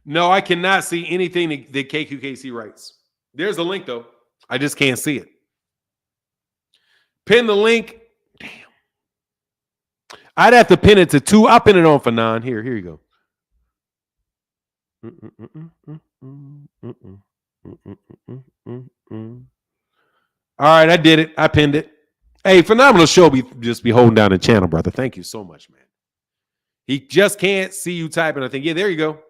No, I cannot see anything that KQKC writes. There's a link, though. I just can't see it. Pin the link. Damn. I'd have to pin it to 2. I'll pin it on for 9. Here you go. All right, I did it. I pinned it. Hey, phenomenal show. Just be holding down the channel, brother. Thank you so much, man. He just can't see you typing. I think, yeah, there you go.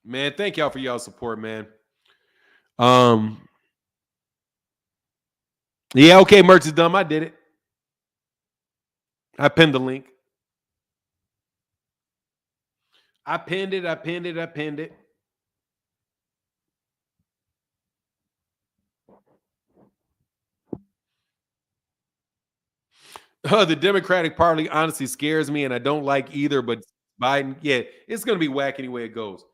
Man, thank y'all for y'all support, man. Um, yeah, okay, merch is done. I did it. I pinned the link. I pinned it. I pinned it. I pinned it. The Democratic Party honestly scares me, and I don't like either. But Biden, yeah, it's gonna be whack anyway it goes.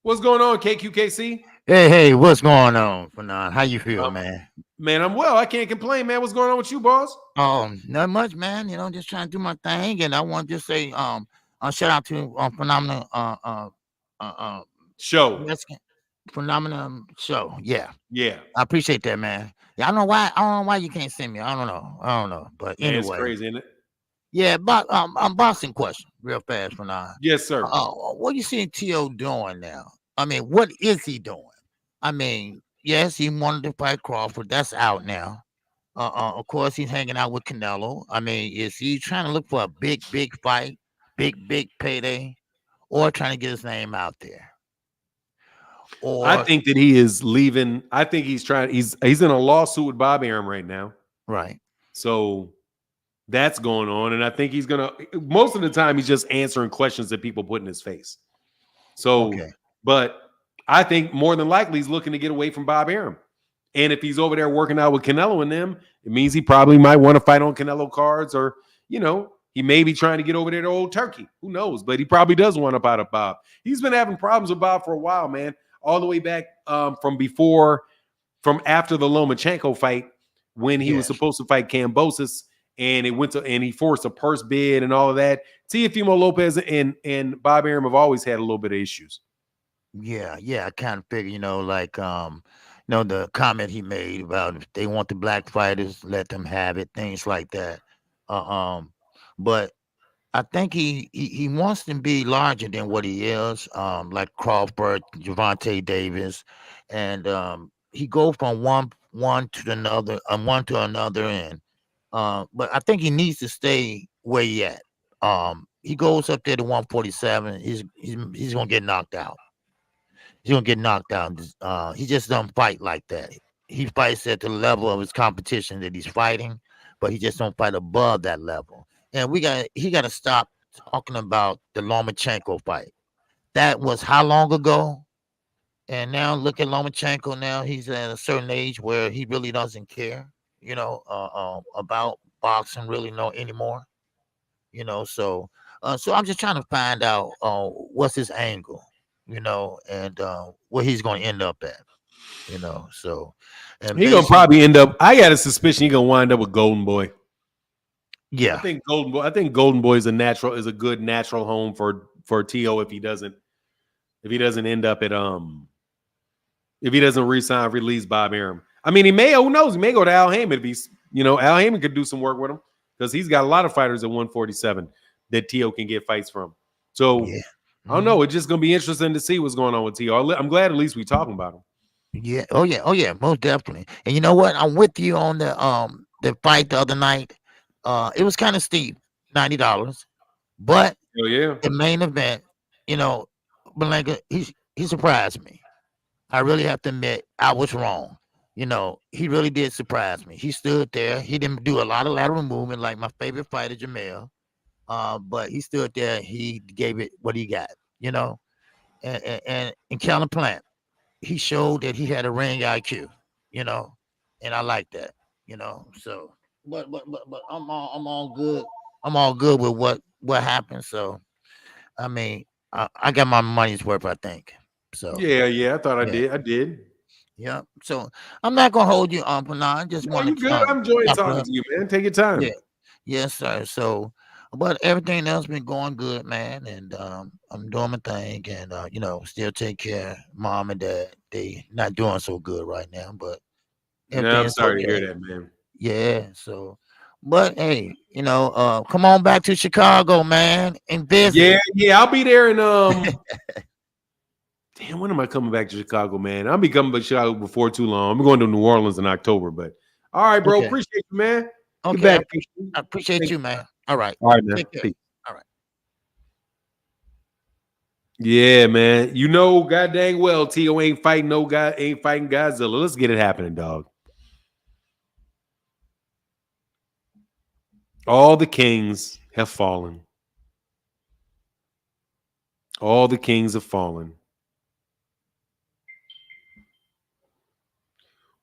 What's going on, KQKC? Hey, what's going on, Fanon? How you feel, Um, man? man, I'm well. I can't complain, man. What's going on with you, boss? Not much, man. Just trying to do my thing, and I want to just say, shout out to phenomenal, uh, Show. Mexican phenomenal show. Yeah, Yeah, I appreciate that, man. Yeah, I don't know why. I don't know why you can't send me. I don't know. I don't know. But man, it's anyway, crazy, isn't it? yeah. But I'm boxing question real fast, Fanon. Yes, sir. What you seeing T.O. doing now? I mean, what is he doing? I mean, yes, he wanted to fight Crawford. That's out now. Of course, he's hanging out with Canelo. I mean, is he trying to look for a big fight, big payday, or trying to get his name out there? I Or think that he is leaving. I think he's trying. He's in a lawsuit with Bob Arum right now. right? So that's going on, and I think he's gonna. Most of the time, he's just answering questions that people put in his face. So, Okay, but I think more than likely he's looking to get away from Bob Arum. And if he's over there working out with Canelo and them, it means he probably might want to fight on Canelo cards, or he may be trying to get over there to old Turkey. Who knows? But he probably does want up out of Bob. He's been having problems with Bob for a while, man. All the way back from after the Lomachenko fight, when he was yes, supposed to fight Kambosos, and he forced a purse bid and all of that. Teofimo Lopez and Bob Arum have always had a little bit of issues. yeah. I kind of figure, like the comment he made about if they want the black fighters, let them have it, things like that. But I think he wants to be larger than what he is, like Crawford, Gervonta Davis, and he go from one to another, one to another end. But I think he needs to stay where he at. He goes up there to 147. He's gonna get knocked out. He's gonna get knocked out. He just don't fight like that. He fights at the level of his competition that he's fighting, but he just don't fight above that level. And he got to stop talking about the Lomachenko fight. That was how long ago? And now look at Lomachenko. Now he's at a certain age where he really doesn't care, about boxing really no anymore. So I'm just trying to find out what's his angle, and where he's going to end up at, So, and He gonna basically, probably end up. I got a suspicion he gonna wind up with Golden Boy. I yeah, think Golden Boy. I think Golden Boy is a good natural home for To if he doesn't end up at if he doesn't resign release Bob Arum. I mean, he may. Who knows? He may go to Al Heyman if he's Al Heyman could do some work with him because he's got a lot of fighters at 147 that To can get fights from. So yeah. I don't know. It's just gonna be interesting to see what's going on with To. I'm glad at least we talking about him. Yeah. Oh yeah, most definitely. And you know what? I'm with you on the fight the other night. It was kind of steep, $90, but Oh yeah. the main event, you know, Malenka, he surprised me. I really have to admit, I was wrong. He really did surprise me. He stood there. He didn't do a lot of lateral movement like my favorite fighter, Jamel. But he stood there. He gave it what he got. And Callan Plant, he showed that he had a ring IQ. You know, and I like that. So, but I'm all good. I'm all good with what happened. So, I mean, I got my money's worth. I think. So, Yeah. I thought I yeah. did. I did. Yeah. So I'm not gonna hold you on for now. I just No, want you to good. I'm enjoying chop it talking up. to you, man. Take your time. Yeah. Yes, sir. So, but everything else been going good, man, and I'm doing my thing, and still take care of mom and dad. They not doing so good right now, but No, I'm everything's sorry to hear okay. that, man. Yeah. So, but hey, come on back to Chicago, man, and visit. Yeah. I'll be there in damn, when am I coming back to Chicago, man? I'll be coming back to Chicago before too long. I'm going to New Orleans in October, but all right, bro. Okay. Appreciate you, man. Get Okay. back. I appreciate Thank you, you. man. All right. All right, man. Take care. Peace. All right. Yeah, man. You know, god dang well, T.O. ain't fighting Godzilla. Let's get it happening, dog. All the kings have fallen. All the kings have fallen.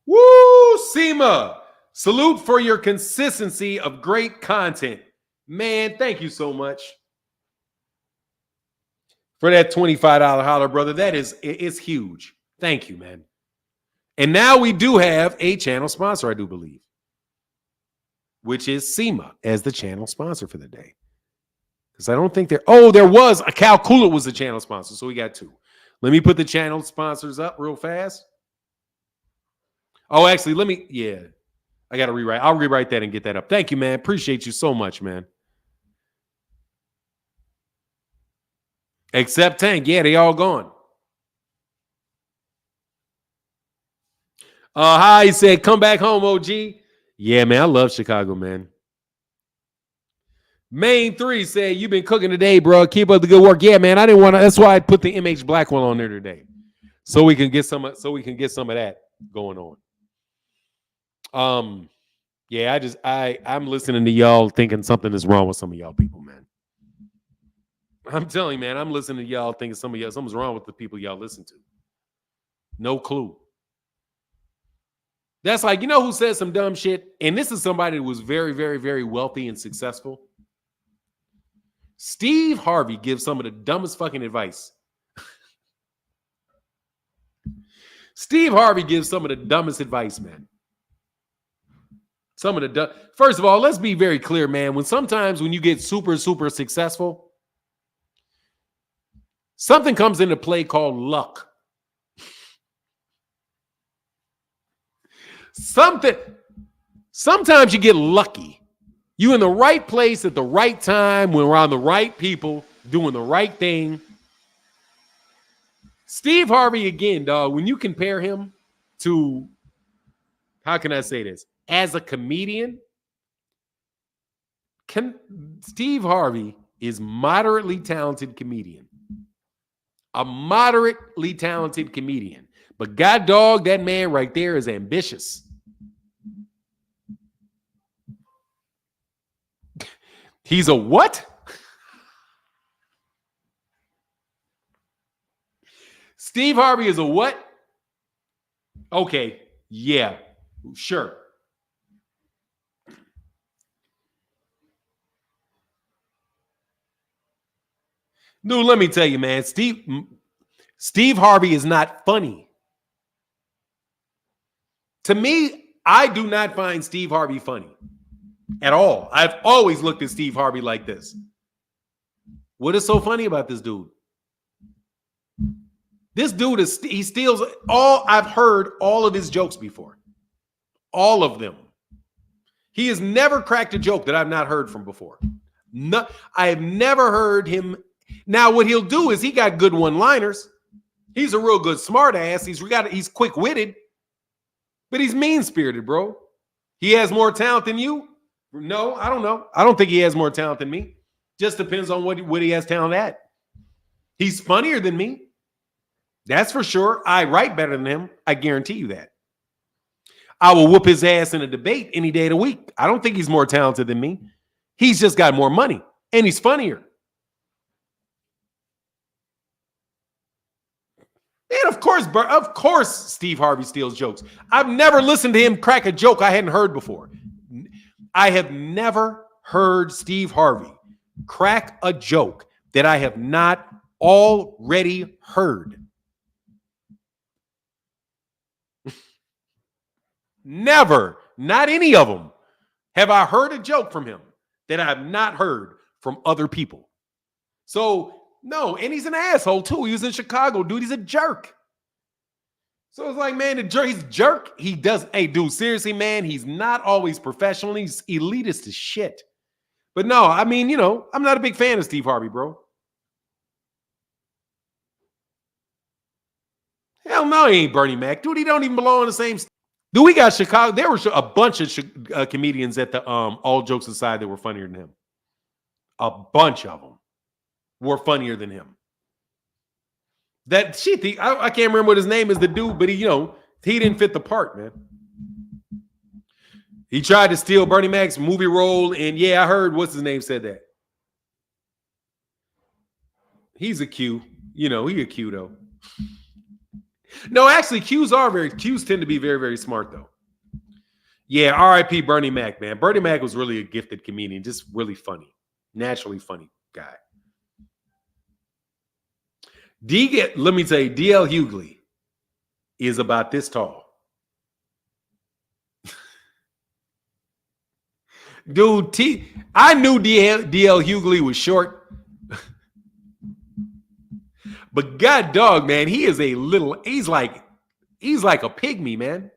Woo, Seema. Salute for your consistency of great content. Man, thank you so much for that $25 holler, brother. That is, it's huge. Thank you, man. And now we do have a channel sponsor, I do believe, which is SEMA as the channel sponsor for the day. Because I don't think there was a Cal Cooler was the channel sponsor. So we got two. Let me put the channel sponsors up real fast. Oh, actually, I got to rewrite. I'll rewrite that and get that up. Thank you, man. Appreciate you so much, man. Except Tank. Yeah, they all gone. Hi, he said, come back home, OG. Yeah, man, I love Chicago, man. Main 3 said, you've been cooking today, bro. Keep up the good work. Yeah, man, I didn't want to. That's why I put the MH Black one on there today. So we can get some of that going on. Yeah, I'm listening to y'all thinking something is wrong with some of y'all people, man. I'm telling you, man, I'm listening to y'all thinking something's wrong with the people y'all listen to. No clue. That's like, you know who says some dumb shit? And this is somebody who was very, very, very wealthy and successful. Steve Harvey gives some of the dumbest fucking advice. Steve Harvey gives some of the dumbest advice, man. First of all, let's be very clear, man. Sometimes when you get super, super successful, something comes into play called luck. Sometimes you get lucky. You in the right place at the right time, when around the right people, doing the right thing. Steve Harvey, again, dog, when you compare him to, how can I say this? As a comedian, Steve Harvey is moderately talented comedian. A moderately talented comedian. But God dog, that man right there is ambitious. He's a what? Steve Harvey is a what? Okay, yeah, sure. Dude, let me tell you, man, Steve Harvey is not funny. To me, I do not find Steve Harvey funny at all. I've always looked at Steve Harvey like this. What is so funny about this dude? This dude he steals I've heard all of his jokes before. All of them. He has never cracked a joke that I've not heard from before. No, I have never heard him. Now, what he'll do is he got good one-liners. He's a real good smart ass. He's quick-witted, but he's mean-spirited, bro. He has more talent than you? No, I don't know. I don't think he has more talent than me. Just depends on what he has talent at. He's funnier than me. That's for sure. I write better than him. I guarantee you that. I will whoop his ass in a debate any day of the week. I don't think he's more talented than me. He's just got more money, and he's funnier. And of course, Steve Harvey steals jokes. I've never listened to him crack a joke I hadn't heard before. I have never heard Steve Harvey crack a joke that I have not already heard. Never, not any of them, have I heard a joke from him that I have not heard from other people. So, no, and he's an asshole too. He was in Chicago, dude. He's a jerk. So it's like, man, he's a jerk. He does, hey, dude, seriously, man, he's not always professional. He's elitist as shit. But no, I mean, I'm not a big fan of Steve Harvey, bro. Hell no, he ain't Bernie Mac. Dude, he don't even belong in the same. Dude, we got Chicago. There were a bunch of comedians at the all jokes aside that were funnier than him. A bunch of them were funnier than him. That shit, I can't remember what his name is, the dude, but he didn't fit the part, man. He tried to steal Bernie Mac's movie role, and yeah, I heard what's his name said that. He's a Q. He a Q though. No, actually, Qs tend to be very, very smart though. Yeah, R.I.P. Bernie Mac, man. Bernie Mac was really a gifted comedian, just really funny, naturally funny guy. Let me tell you, D.L. Hughley is about this tall. Dude, I knew D.L. Hughley was short. But God dog, man, he is he's like a pygmy, man.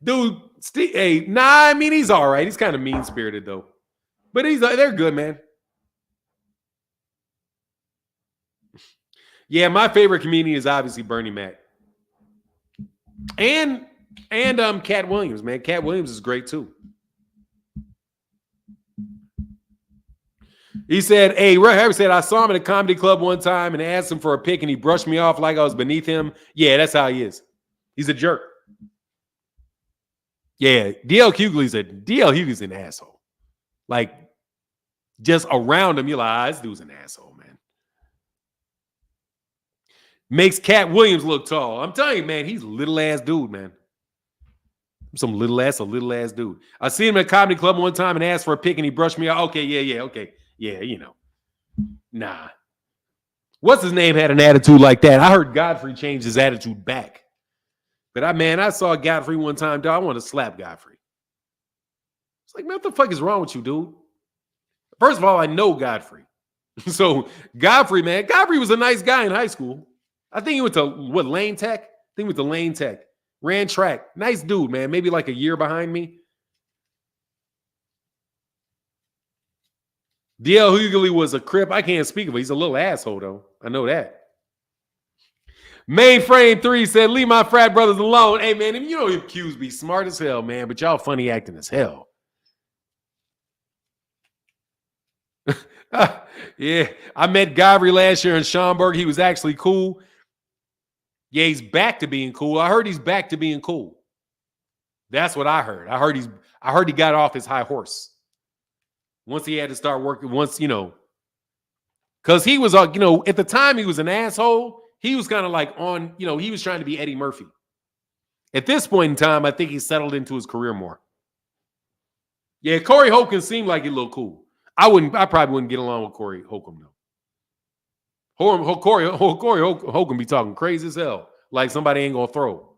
Dude, I mean, he's all right. He's kind of mean-spirited, though. But they're good, man. Yeah, my favorite comedian is obviously Bernie Mac. And Cat Williams, man. Cat Williams is great, too. He said, hey, Ray Harris said, I saw him at a comedy club one time and asked him for a pic, and he brushed me off like I was beneath him. Yeah, that's how he is. He's a jerk. Yeah, D.L. Hughley's an asshole. Like, just around him, you're like, this dude's an asshole, man. Makes Cat Williams look tall. I'm telling you, man, he's a little-ass dude, man. A little-ass dude. I seen him at a comedy club one time and asked for a pic, and he brushed me off. Okay, yeah, okay. Yeah, Nah. What's his name had an attitude like that? I heard Godfrey changed his attitude back. But I saw Godfrey one time, dog. I want to slap Godfrey. It's like, man, what the fuck is wrong with you, dude? First of all, I know Godfrey. So Godfrey, man, Godfrey was a nice guy in high school. I think he went to Lane Tech? I think he went to Lane Tech. Ran track. Nice dude, man. Maybe like a year behind me. D.L. Hughley was a Crip. I can't speak of it. He's a little asshole, though. I know that. Mainframe 3 said, leave my frat brothers alone. Hey, man, if Q's be smart as hell, man, but y'all funny acting as hell. Yeah, I met Godfrey last year in Schaumburg. He was actually cool. Yeah, he's back to being cool. I heard he's back to being cool. That's what I heard. I heard he got off his high horse. Once he had to start working, because he was, at the time he was an asshole. He was kind of like on, he was trying to be Eddie Murphy. At this point in time, I think he settled into his career more. Yeah, Corey Holcomb seemed like he looked cool. I probably wouldn't get along with Corey Holcomb, though. Corey Holcomb be talking crazy as hell, like somebody ain't gonna throw.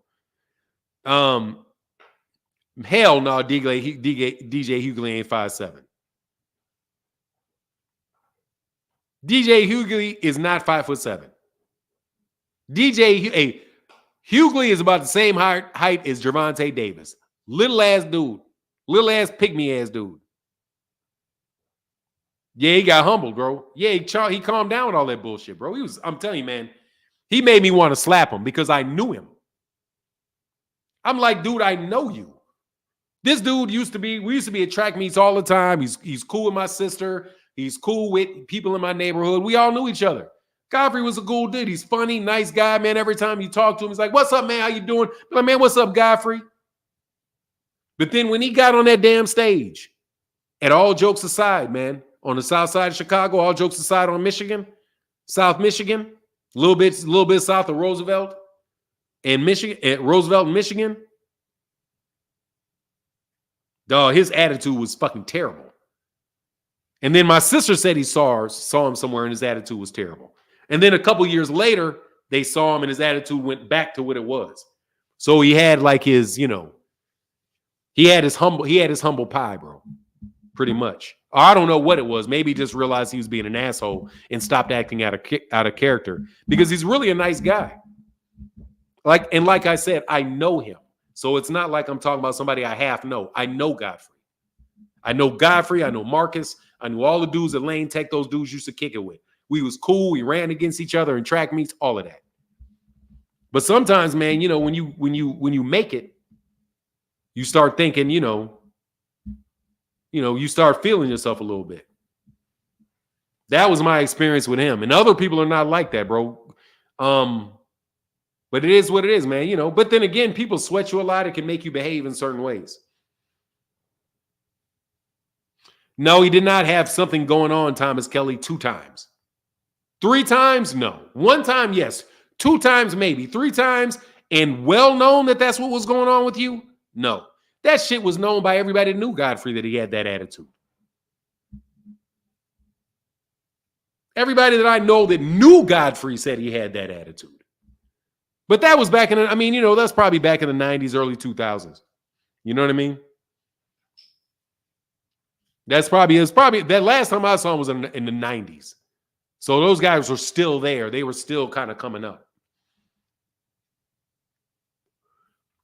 Hell no, DJ Hughley ain't 5'7". DJ Hughley is not 5'7". Hughley is about the same height as Gervonta Davis. Little ass dude. Little ass pygmy ass dude. Yeah, he got humbled, bro. Yeah, he calmed down with all that bullshit, bro. I'm telling you, man, he made me want to slap him because I knew him. I'm like, dude, I know you. This dude we used to be at track meets all the time. He's cool with my sister. He's cool with people in my neighborhood. We all knew each other. Godfrey was a cool dude. He's funny, nice guy, man. Every time you talk to him, he's like, what's up, man? How you doing? I'm like, man, what's up, Godfrey? But then when he got on that damn stage, and all jokes aside, man, on the south side of Chicago, all jokes aside on South Michigan, a little bit south of Roosevelt and Michigan, dog, his attitude was fucking terrible. And then my sister said he saw him somewhere and his attitude was terrible. And then a couple years later, they saw him and his attitude went back to what it was. So he had like his, he had his humble pie, bro. Pretty much. Or I don't know what it was. Maybe he just realized he was being an asshole and stopped acting out of character because he's really a nice guy. Like I said, I know him. So it's not like I'm talking about somebody I half know. I know Godfrey. I know Marcus. I knew all the dudes at Lane Tech. Those dudes used to kick it with. We was cool. We ran against each other in track meets, all of that. But sometimes, man, when you make it, you start thinking, you start feeling yourself a little bit. That was my experience with him. And other people are not like that, bro. But it is what it is, man. You know, but then again, people sweat you a lot. It can make you behave in certain ways. No, he did not have something going on, Thomas Kelly, 2 times. 3 times? No. 1 time, yes. 2 times, maybe. 3 times, and well known that that's what was going on with you? No. That shit was known by everybody that knew Godfrey that he had that attitude. Everybody that I know that knew Godfrey said he had that attitude. But that was back in, that's probably back in the 90s, early 2000s. You know what I mean? It's probably that last time I saw him was in the 90s. So those guys were still there. They were still kind of coming up.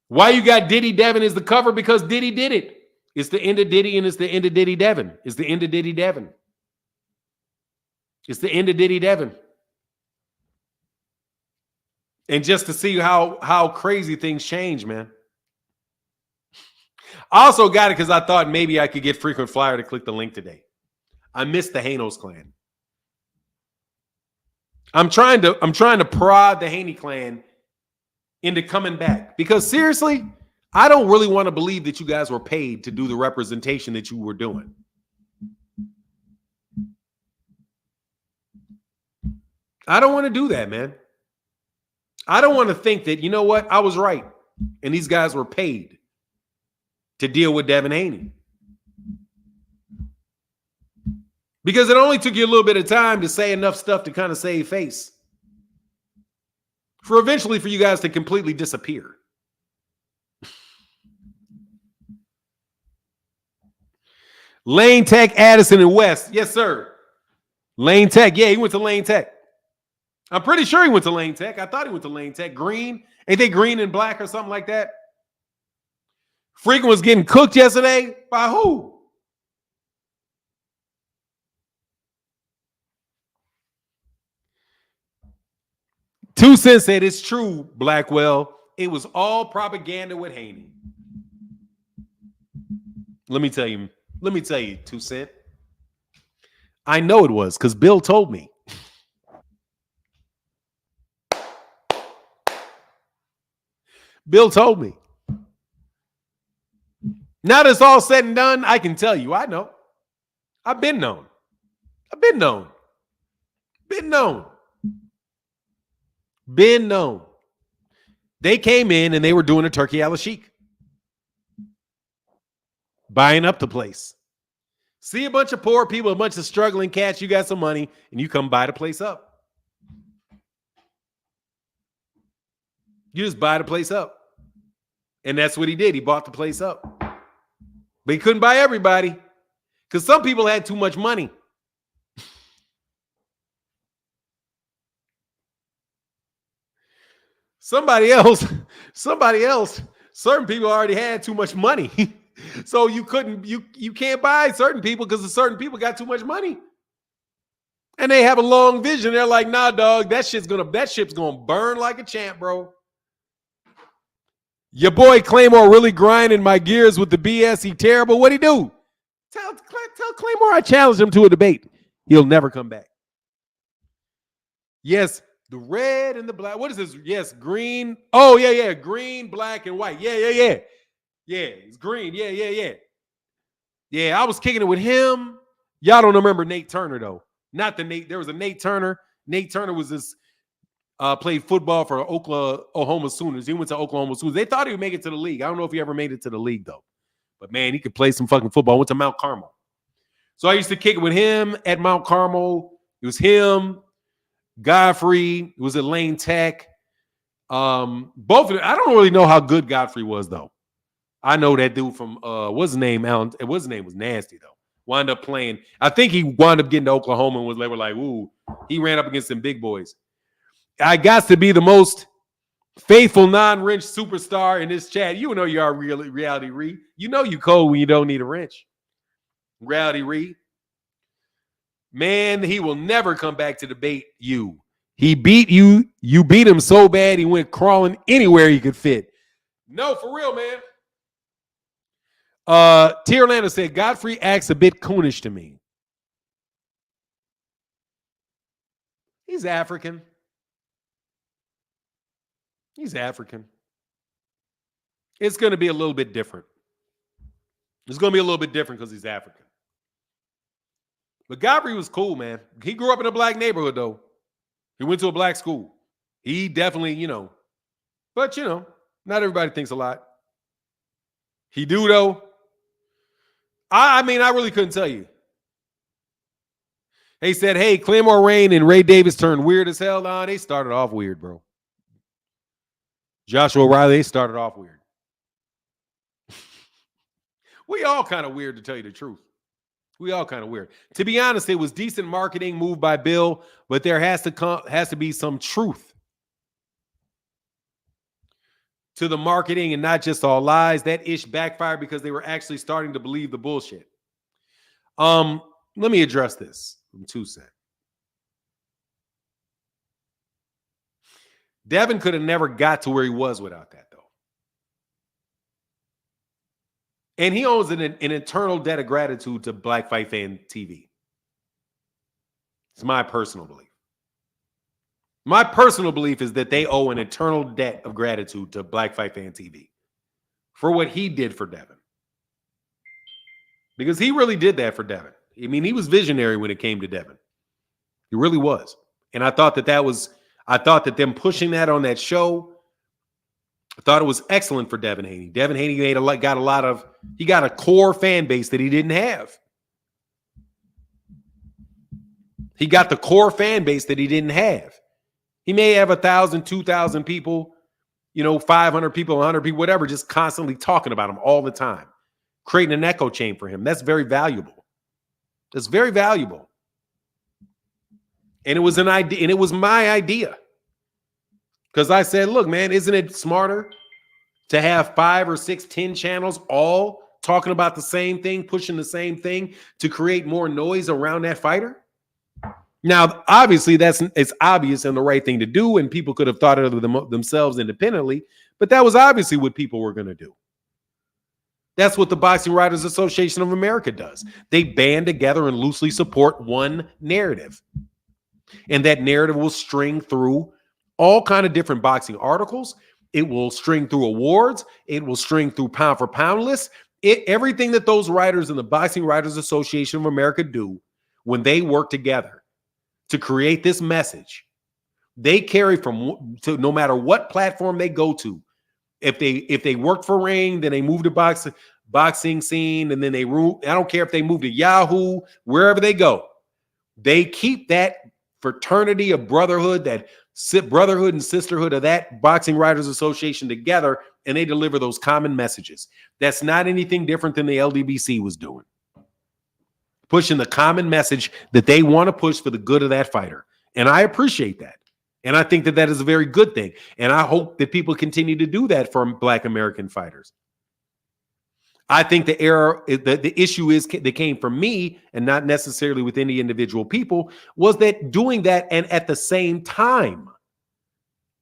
Why you got Diddy Devin as the cover? Because Diddy did it. It's the end of Diddy and it's the end of Diddy Devin. It's the end of Diddy Devin. It's the end of Diddy Devin. And just to see how crazy things change, man. I also got it because I thought maybe I could get Frequent Flyer to click the link today. I missed the Hanos clan. I'm trying to prod the Haney clan into coming back. Because seriously, I don't really want to believe that you guys were paid to do the representation that you were doing. I don't want to do that, man. I don't want to think that, you know what, I was right. And these guys were paid to deal with Devin Haney. Because it only took you a little bit of time to say enough stuff to kind of save face. For eventually for you guys to completely disappear. Lane Tech, Addison, and West. Yes, sir. Lane Tech. Yeah, he went to Lane Tech. I'm pretty sure he went to Lane Tech. I thought he went to Lane Tech. Green. Ain't they green and black or something like that? Freakin' was getting cooked yesterday. By who? Two Cents said it's true, Blackwell. It was all propaganda with Haney. Let me tell you, 2 Cent. I know it was because Bill told me. Bill told me. Now that it's all said and done, I can tell you, I know. I've been known. Been known. They came in and they were doing a Turki Alalshikh. Buying up the place. See a bunch of poor people, a bunch of struggling cats, you got some money, and you come buy the place up. You just buy the place up. And that's what he did. He bought the place up. But he couldn't buy everybody because some people had too much money. Somebody else, certain people already had too much money. So you can't buy certain people because the certain people got too much money. And they have a long vision. They're like, nah, dog, that ship's gonna burn like a champ, bro. Your boy Claymore really grinding my gears with the BS. He terrible. What'd he do? Tell Claymore I challenged him to a debate. He'll never come back. Yes, the red and the black. What is this? Yes, green. Oh, yeah. Green, black, and white. Yeah. Yeah, it's green. Yeah. Yeah, I was kicking it with him. Y'all don't remember Nate Turner, though. Not the Nate. There was a Nate Turner. Nate Turner was this played football for Oklahoma Sooners. He went to Oklahoma Sooners. They thought he would make it to the league. I don't know if he ever made it to the league, though. But, man, he could play some fucking football. Went to Mount Carmel. So I used to kick it with him at Mount Carmel. It was him, Godfrey. It was at Lane Tech. Both of them. I don't really know how good Godfrey was, though. I know that dude from, what's his name? Alan. What's his name was nasty, though. Wound up playing. I think he wound up getting to Oklahoma and they were like, ooh, he ran up against some big boys. I got to be the most faithful non-wrench superstar in this chat. You know you are Reality Reed. You know you cold when you don't need a wrench. Reality Reed. Man, he will never come back to debate you. He beat you. You beat him so bad he went crawling anywhere he could fit. No, for real, man. Tierlander said, Godfrey acts a bit coonish to me. He's African. He's African. It's going to be a little bit different. It's going to be a little bit different because he's African. But Godfrey was cool, man. He grew up in a black neighborhood, though. He went to a black school. He definitely, but, not everybody thinks a lot. He do, though. I mean, I really couldn't tell you. They said, hey, Claymore Rain and Ray Davis turned weird as hell. Nah, they started off weird, bro. Joshua Riley, they started off weird. We all kind of weird, to tell you the truth. We all kind of weird. To be honest, it was decent marketing moved by Bill, but there has to be some truth to the marketing and not just all lies. That ish backfired because they were actually starting to believe the bullshit. Let me address this in 2 seconds. Devin could have never got to where he was without that, though. And he owes an eternal debt of gratitude to Black Fight Fan TV. It's my personal belief. My personal belief is that they owe an eternal debt of gratitude to Black Fight Fan TV for what he did for Devin. Because he really did that for Devin. I mean, he was visionary when it came to Devin. He really was. And I thought that them pushing that on that show, I thought it was excellent for Devin Haney. Devin Haney got a core fan base that he didn't have. He got the core fan base that he didn't have. He may have 1,000, 2,000 people, 500 people, 100 people, whatever, just constantly talking about him all the time, creating an echo chain for him. That's very valuable. That's very valuable. And it was an idea, and it was my idea. Because I said, look, man, isn't it smarter to have 5 or 6, 10 channels all talking about the same thing, pushing the same thing to create more noise around that fighter? Now, obviously, it's obvious and the right thing to do, and people could have thought of themselves independently, but that was obviously what people were going to do. That's what the Boxing Writers Association of America does. They band together and loosely support one narrative. And that narrative will string through all kind of different boxing articles. It will string through awards. It will string through pound for pound lists. Everything that those writers in the Boxing Writers Association of America do when they work together to create this message, they carry to no matter what platform they go to. If they work for Ring, then they move to boxing scene, and then I don't care if they move to Yahoo, wherever they go, they keep that fraternity of brotherhood, that brotherhood and sisterhood of that Boxing Writers Association together, and they deliver those common messages. That's not anything different than the LDBC was doing. Pushing the common message that they want to push for the good of that fighter. And I appreciate that. And I think that that is a very good thing. And I hope that people continue to do that for Black American fighters. I think the issue that came from me, and not necessarily with any individual people, was that doing that and at the same time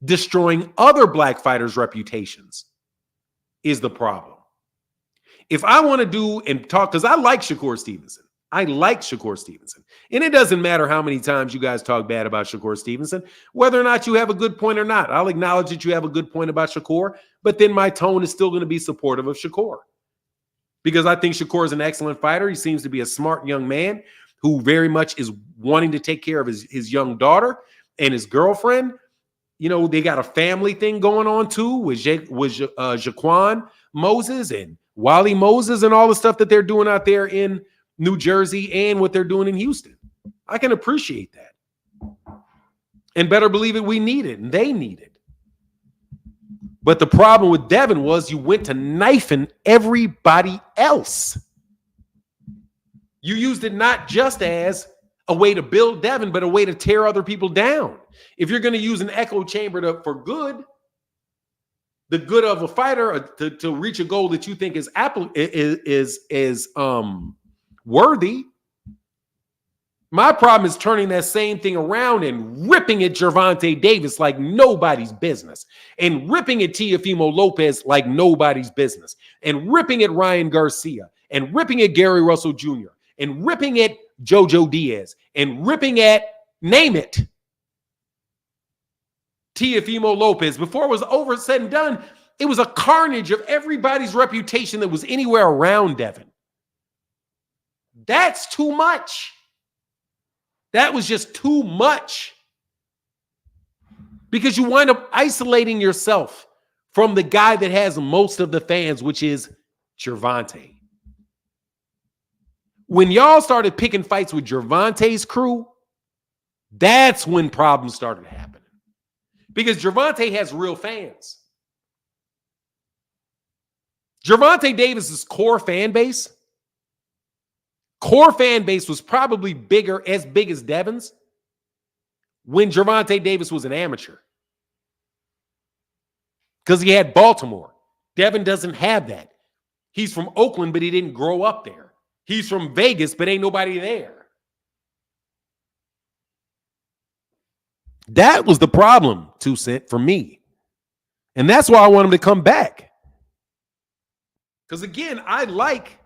destroying other Black fighters' reputations is the problem. If I want to do and talk, because I like Shakur Stevenson. I like Shakur Stevenson. And it doesn't matter how many times you guys talk bad about Shakur Stevenson, whether or not you have a good point or not. I'll acknowledge that you have a good point about Shakur, but then my tone is still going to be supportive of Shakur. Because I think Shakur is an excellent fighter. He seems to be a smart young man who very much is wanting to take care of his young daughter and his girlfriend. They got a family thing going on too with Jaquan Moses and Wally Moses and all the stuff that they're doing out there in New Jersey and what they're doing in Houston. I can appreciate that. And better believe it, we need it and they need it. But the problem with Devin was you went to knifing everybody else. You used it not just as a way to build Devin, but a way to tear other people down. If you're going to use an echo chamber for good, the good of a fighter to reach a goal that you think is worthy. My problem is turning that same thing around and ripping at Gervonta Davis like nobody's business, and ripping at Teofimo Lopez like nobody's business, and ripping at Ryan Garcia, and ripping at Gary Russell Jr., and ripping at Jojo Diaz, and ripping at name it. Teofimo Lopez, before it was over said and done, it was a carnage of everybody's reputation that was anywhere around Devin. That's too much. That was just too much. Because you wind up isolating yourself from the guy that has most of the fans, which is Gervonta. When y'all started picking fights with Gervonta's crew, that's when problems started happening. Because Gervonta has real fans. Gervonta Davis's core fan base was probably as big as Devin's when Gervonta Davis was an amateur. Because he had Baltimore. Devin doesn't have that. He's from Oakland, but he didn't grow up there. He's from Vegas, but ain't nobody there. That was the problem, 2 Cent, for me. And that's why I want him to come back. Because again, I like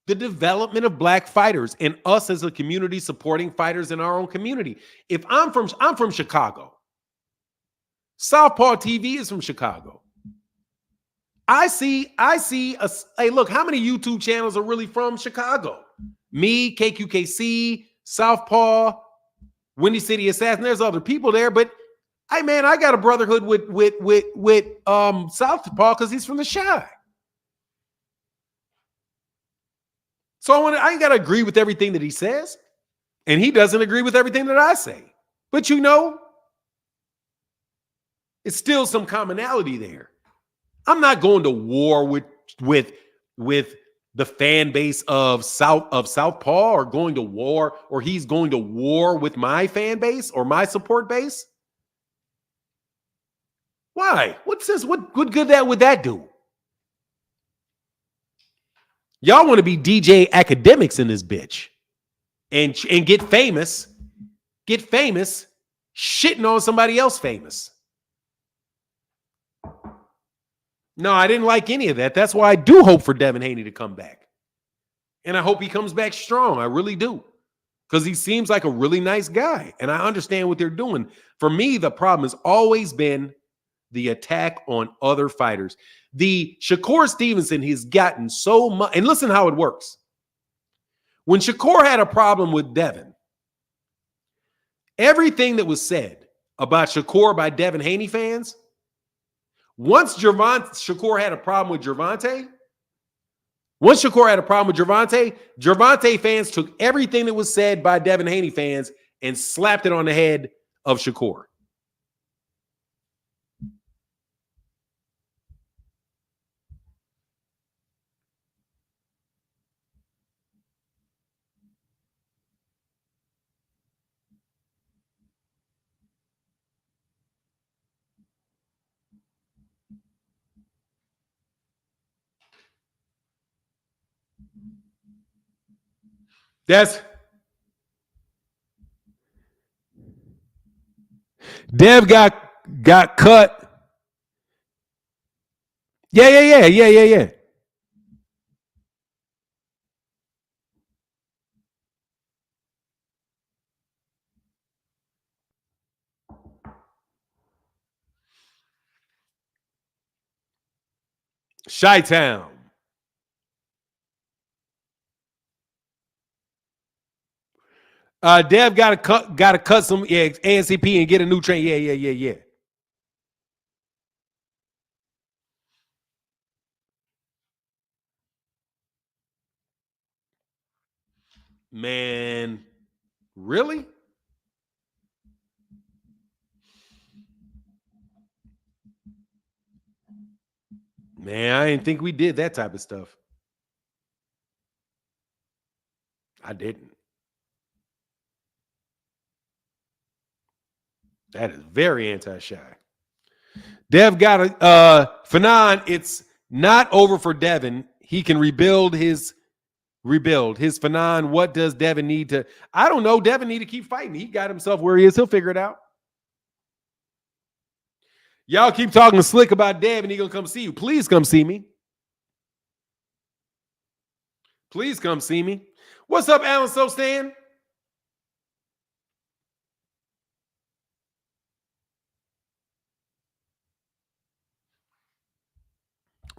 the development of black fighters and us as a community supporting fighters in our own community. If I'm from Chicago. Southpaw TV is from Chicago. I see hey, look, how many YouTube channels are really from Chicago? Me, KQKC, Southpaw, Windy City Assassin. There's other people there, but hey man, I got a brotherhood with Southpaw because he's from the Chi. So I ain't got to agree with everything that he says, and he doesn't agree with everything that I say. But you know, it's still some commonality there. I'm not going to war with the fan base of Southpaw, or going to war, or he's going to war with my fan base or my support base. Why? What good would that do? Y'all want to be DJ academics in this bitch and get famous shitting on somebody else famous. No, I didn't like any of that. That's why I do hope for Devin Haney to come back. And I hope he comes back strong. I really do. Because he seems like a really nice guy. And I understand what they're doing. For me, the problem has always been the attack on other fighters. The Shakur Stevenson has gotten so much. And listen how it works. When Shakur had a problem with Devin, everything that was said about Shakur by Devin Haney fans, once Shakur had a problem with Gervonta, Gervonta fans took everything that was said by Devin Haney fans and slapped it on the head of Shakur. Dev got cut. Yeah. Chi-Town. Dev got to cut some ASCP and get a new train. Yeah. Man, really? Man, I didn't think we did that type of stuff. I didn't. That is very anti-shy. Dev got a Fanon. It's not over for Devin. He can rebuild his Fanon. What does Devin need to? I don't know. Devin need to keep fighting. He got himself where he is. He'll figure it out. Y'all keep talking slick about Devin. He gonna come see you. Please come see me. Please come see me. What's up, Alan Sostan?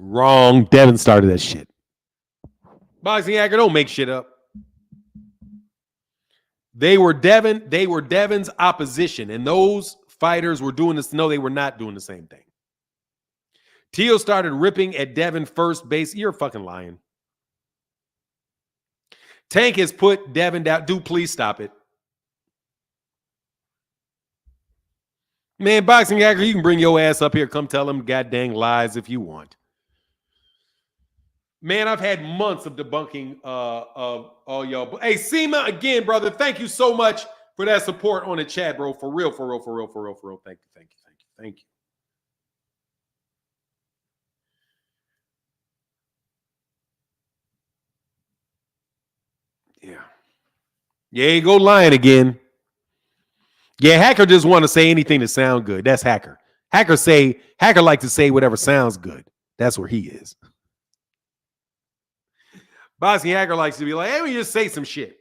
Wrong. Devin started that shit. Boxing Hacker, don't make shit up. They were Devin's opposition, and those fighters were doing this. No, they were not doing the same thing. Teo started ripping at Devin first base. You're fucking lying. Tank has put Devin down. Dude, please stop it. Man, Boxing Hacker, you can bring your ass up here. Come tell them goddamn lies if you want. Man, I've had months of debunking of all y'all. Hey, Seema, again, brother, thank you so much for that support on the chat, bro. For real. Thank you. Yeah. Yeah, you go lying again. Yeah, Hacker just want to say anything to sound good. That's Hacker. Hacker like to say whatever sounds good. That's where he is. Boxing Hacker likes to be like, hey, we just say some shit.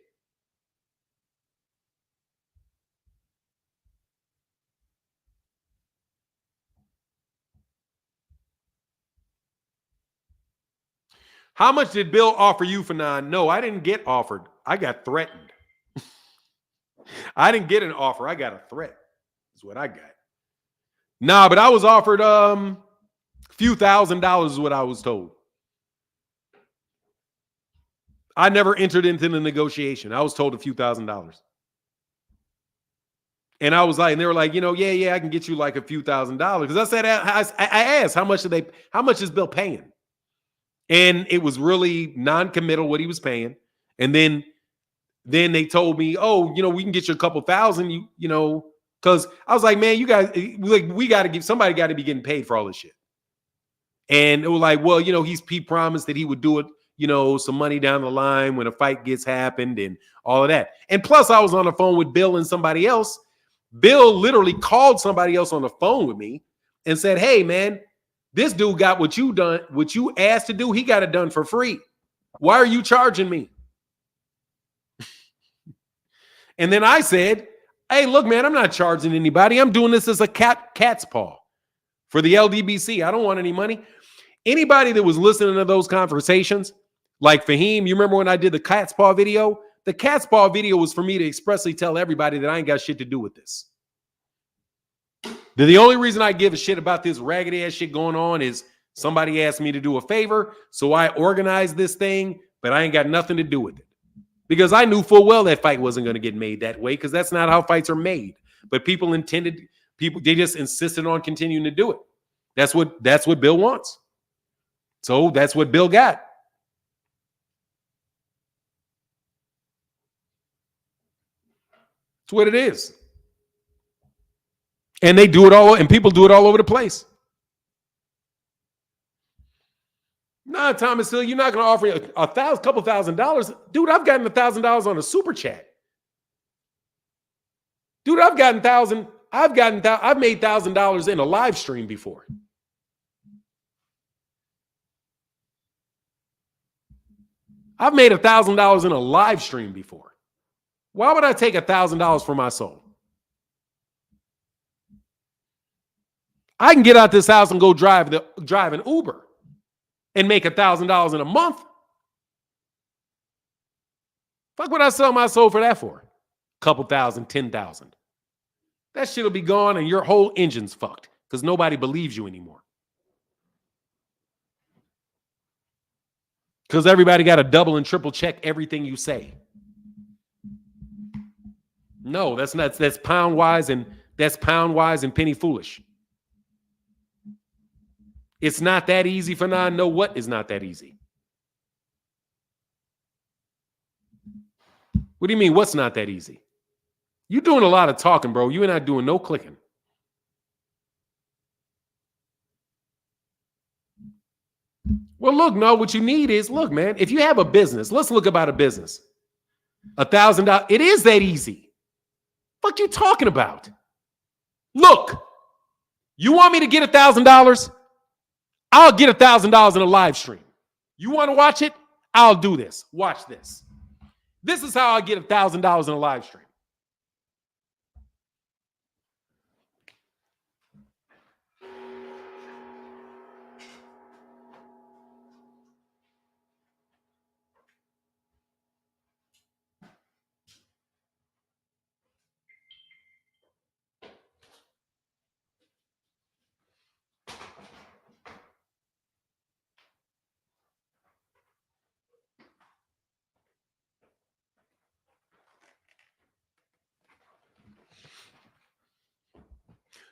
How much did Bill offer you for nine? No, I didn't get offered. I got threatened. I didn't get an offer. I got a threat. Is what I got. Nah, but I was offered a few $1,000s is what I was told. I never entered into the negotiation. I was told a few $1,000s. And I was like, and they were like, yeah, I can get you like a few $1,000s. Because I said, I asked, how much is Bill paying? And it was really non-committal what he was paying. And then they told me, oh, we can get you a couple thousand, because I was like, man, you guys, we got to somebody got to be getting paid for all this shit. And it was like, well, he promised that he would do it, some money down the line when a fight gets happened and all of that. And plus I was on the phone with Bill and somebody else. Bill literally called somebody else on the phone with me and said, hey, man, this dude got what you asked to do. He got it done for free. Why are you charging me? And then I said, hey, look, man, I'm not charging anybody. I'm doing this as a cat's paw for the LDBC. I don't want any money. Anybody that was listening to those conversations, like Fahim, you remember when I did the cat's paw video? The cat's paw video was for me to expressly tell everybody that I ain't got shit to do with this. The only reason I give a shit about this raggedy ass shit going on is somebody asked me to do a favor, so I organized this thing, but I ain't got nothing to do with it. Because I knew full well that fight wasn't going to get made that way, because that's not how fights are made. But they just insisted on continuing to do it. That's what Bill wants. So that's what Bill got. That's what it is. And they do it all, and people do it all over the place. Nah, Thomas Hill, you're not going to offer me a couple $1,000. Dude, I've gotten $1,000 on a super chat. Dude, I've made $1,000 in a live stream before. I've made $1,000 in a live stream before. Why would I take $1,000 for my soul? I can get out this house and go drive an Uber and make $1,000 in a month. Fuck would I sell my soul for that for? Couple thousand, 10,000. That shit'll be gone and your whole engine's fucked because nobody believes you anymore. Because everybody got to double and triple check everything you say. No, that's pound wise and penny foolish. It's not that easy for now. Know what is not that easy? What do you mean, what's not that easy? You're doing a lot of talking, bro. You're not doing no clicking. Well, look, no, what you need is, look, man, if you have a business, let's look about a business. $1,000, it is that easy. What you talking about? Look, you want me to get $1,000? I'll get $1,000 in a live stream. You want to watch it? I'll do this. Watch this. This is how I get $1,000 in a live stream.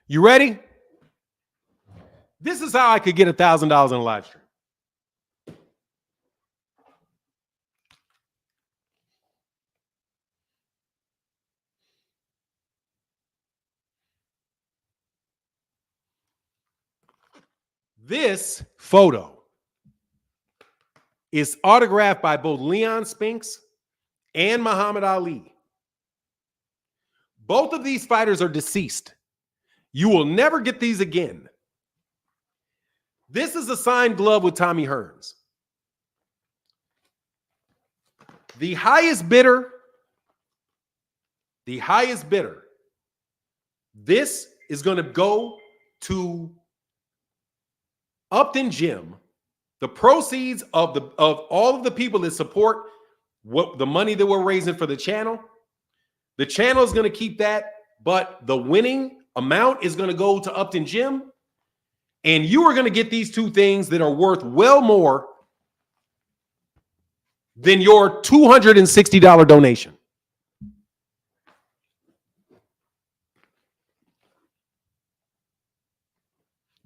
You ready? This is how I could get $1,000 in a live stream. This photo is autographed by both Leon Spinks and Muhammad Ali. Both of these fighters are deceased. You will never get these again. This is a signed glove with Tommy Hearns. The highest bidder, this is going to go to Upton Gym. The proceeds of all of the people that support the money that we're raising for the channel is going to keep that, but the winning amount is going to go to Upton Gym, and you are going to get these two things that are worth well more than your $260 donation.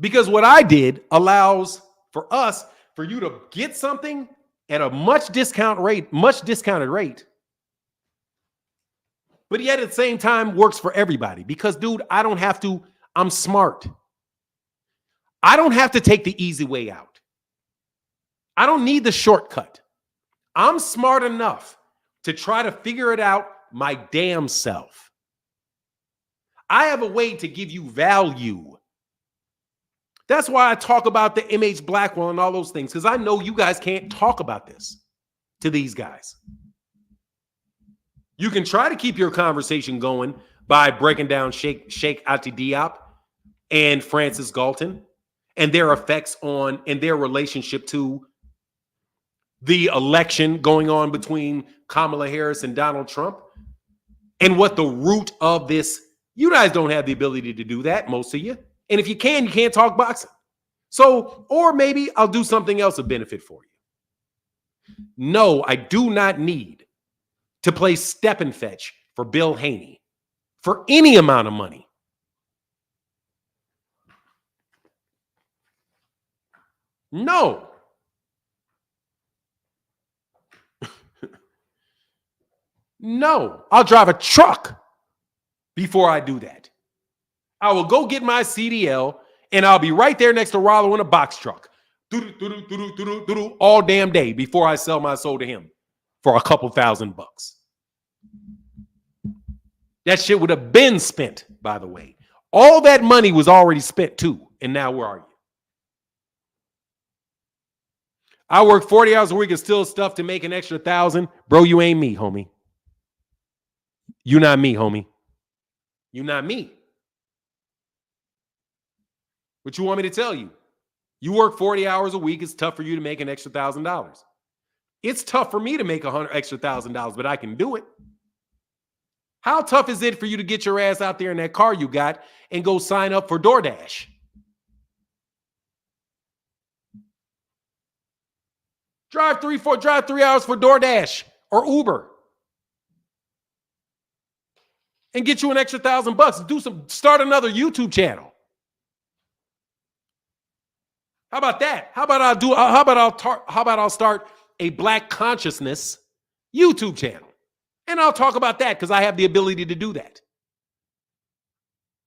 Because what I did allows for you to get something at a much discounted rate, but yet at the same time works for everybody. Because, dude, I'm smart. I don't have to take the easy way out. I don't need the shortcut. I'm smart enough to try to figure it out my damn self. I have a way to give you value. That's why I talk about the MH Blackwell and all those things, because I know you guys can't talk about this to these guys. You can try to keep your conversation going by breaking down Sheikh Ati Diop and Francis Galton and their effects on and their relationship to the election going on between Kamala Harris and Donald Trump and what the root of this. You guys don't have the ability to do that, most of you. And if you can't talk boxing. So, or maybe I'll do something else of benefit for you. No, I do not need to play step and fetch for Bill Haney for any amount of money. No. No, I'll drive a truck before I do that. I will go get my CDL and I'll be right there next to Rollo in a box truck all damn day before I sell my soul to him for a couple $1,000. That shit would have been spent, by the way. All that money was already spent too. And now where are you? I work 40 hours a week and still stuff to make an extra 1,000. Bro, you ain't me, homie. You not me, homie. You not me. What you want me to tell you? You work 40 hours a week. It's tough for you to make an extra $1,000. It's tough for me to make extra $1,000, but I can do it. How tough is it for you to get your ass out there in that car you got and go sign up for DoorDash? Drive 3 hours for DoorDash or Uber. And get you an extra $1,000. Start another YouTube channel. How about that? How about I'll start a Black Consciousness YouTube channel. And I'll talk about that because I have the ability to do that.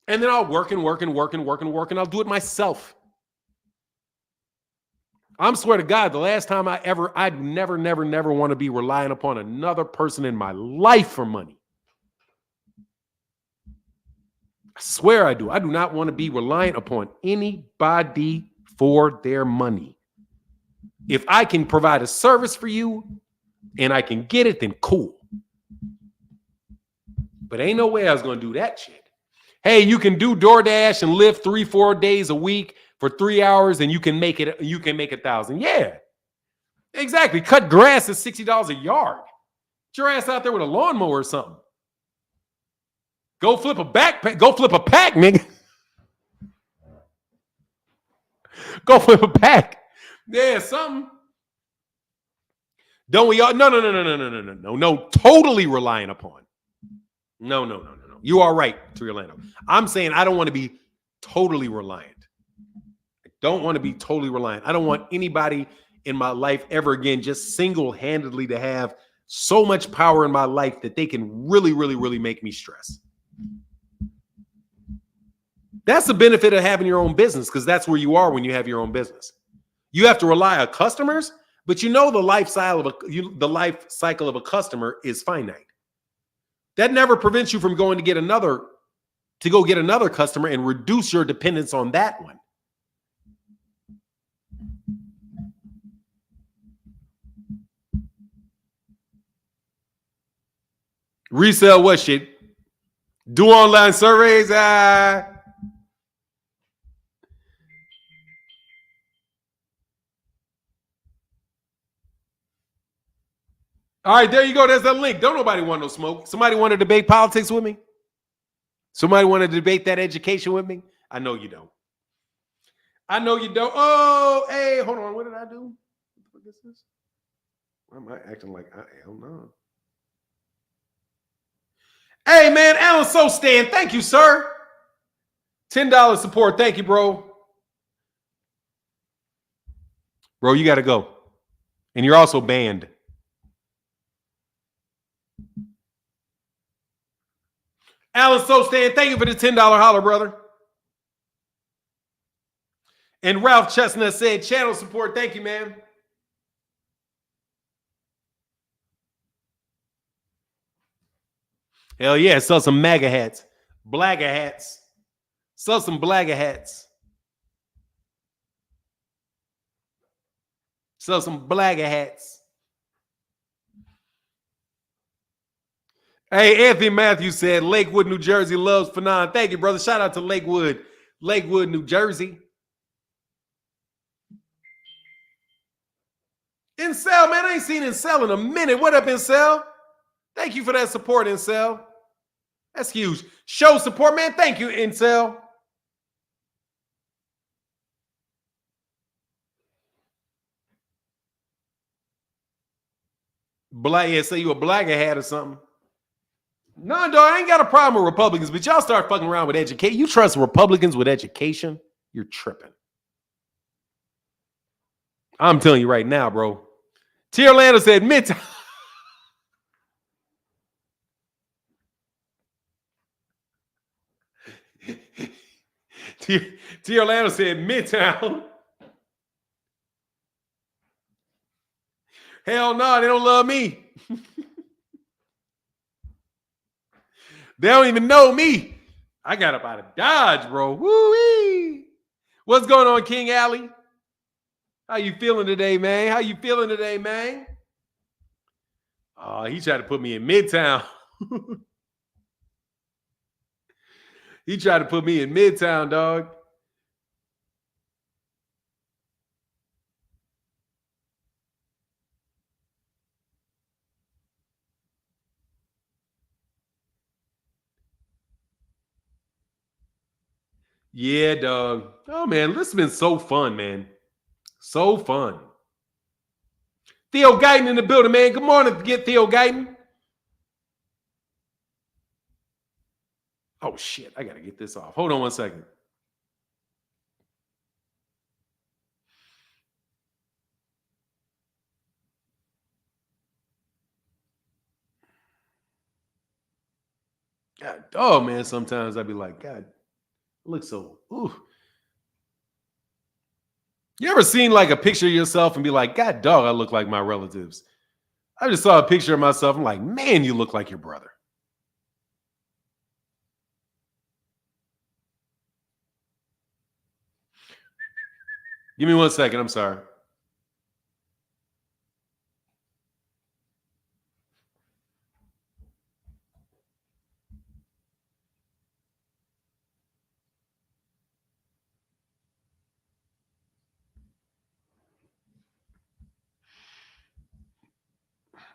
And then I'll work and I'll do it myself. I swear to God, the last time I'd never want to be relying upon another person in my life for money. I swear I do. I do not want to be reliant upon anybody for their money. If I can provide a service for you and I can get it, then cool. But ain't no way I was going to do that shit. Hey, you can do DoorDash and live 3-4 days a week for 3 hours and you can make 1,000. Yeah, exactly. Cut grass is $60 a yard. Get your ass out there with a lawnmower or something. Go flip a pack, nigga. Go flip a pack. Yeah, something. Don't we all? No. Totally relying upon. No. You are right, to Orlando. I'm saying I don't want to be totally reliant. I don't want to be totally reliant. I don't want anybody in my life ever again just single-handedly to have so much power in my life that they can really, really, really make me stress. That's the benefit of having your own business, because that's where you are when you have your own business. You have to rely on customers, but you know the life cycle of a customer is finite. That never prevents you from going to get another customer and reduce your dependence on that one. Resell what shit? Do online surveys? All right, there you go. There's that link. Don't nobody want no smoke. Somebody want to debate politics with me? Somebody want to debate that education with me? I know you don't. I know you don't. Oh, hey, hold on. What did I do? What is this? Why am I acting like I am not? Hey, man, Alan Sostan, thank you, sir. $10 support. Thank you, bro. Bro, you got to go. And you're also banned. Alan Sostan, thank you for the $10 holler, brother. And Ralph Chestnut said, channel support. Thank you, man. Hell yeah, sell some MAGA hats. Blagger hats. Sell some blagger hats. Sell some blagger hats. Hey, Anthony Matthews said, Lakewood, New Jersey loves Fanon. Thank you, brother. Shout out to Lakewood, New Jersey. Incel, man, I ain't seen Incel in a minute. What up, Incel? Thank you for that support, Incel. That's huge. Show support, man. Thank you, Incel. Yeah, say you a blagger hat or something. No, dog, I ain't got a problem with Republicans, but y'all start fucking around with education. You trust Republicans with education? You're tripping. I'm telling you right now, bro. T. Orlando said Midtown. T. Orlando said Midtown. Hell no, they don't love me. They don't even know me. I got up out of Dodge, bro. Woo-wee. What's going on, King Alley? How you feeling today, man? How you feeling today, man? Oh, he tried to put me in Midtown. He tried to put me in Midtown, dog. Yeah, dog. Oh, man, this has been so fun, man. So fun. Theo Guyton in the building, man. Good morning, Theo Guyton. Oh, shit. I got to get this off. Hold on one second. God, oh, man, sometimes I'd be like, God, it looks so, ooh. You ever seen like a picture of yourself and be like, God, dog, I look like my relatives? I just saw a picture of myself. I'm like, man, you look like your brother. Give me 1 second. I'm sorry.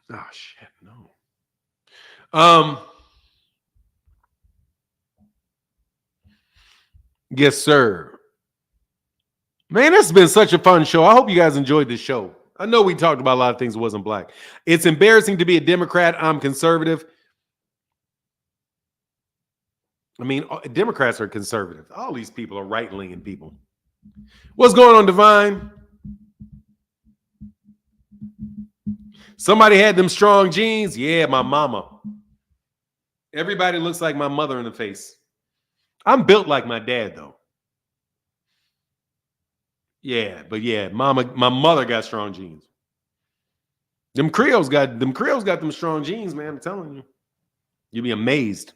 Oh, shit, no. Yes, sir. Man, this has been such a fun show. I hope you guys enjoyed this show. I know we talked about a lot of things that wasn't black. It's embarrassing to be a Democrat. I'm conservative. I mean, Democrats are conservative. All these people are right-leaning people. What's going on, Divine? Somebody had them strong genes. Yeah, my mama. Everybody looks like my mother in the face. I'm built like my dad, though. Yeah, but yeah, my mother got strong genes. Them Creoles got them strong genes, man. I'm telling you. You'd be amazed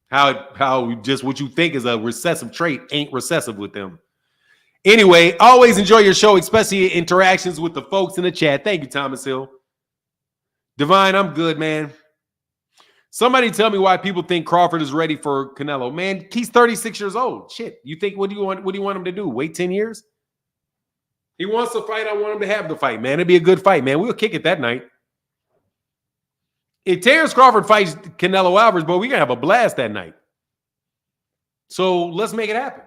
how just what you think is a recessive trait ain't recessive with them. Anyway, always enjoy your show, especially interactions with the folks in the chat. Thank you, Thomas Hill. Divine, I'm good, man. Somebody tell me why people think Crawford is ready for Canelo. Man, he's 36 years old. Shit. You think what do you want him to do? Wait 10 years? He wants to fight. I want him to have the fight, man. It'd be a good fight, man. We'll kick it that night. If Terrence Crawford fights Canelo Alvarez, bro, we're gonna have a blast that night. So let's make it happen.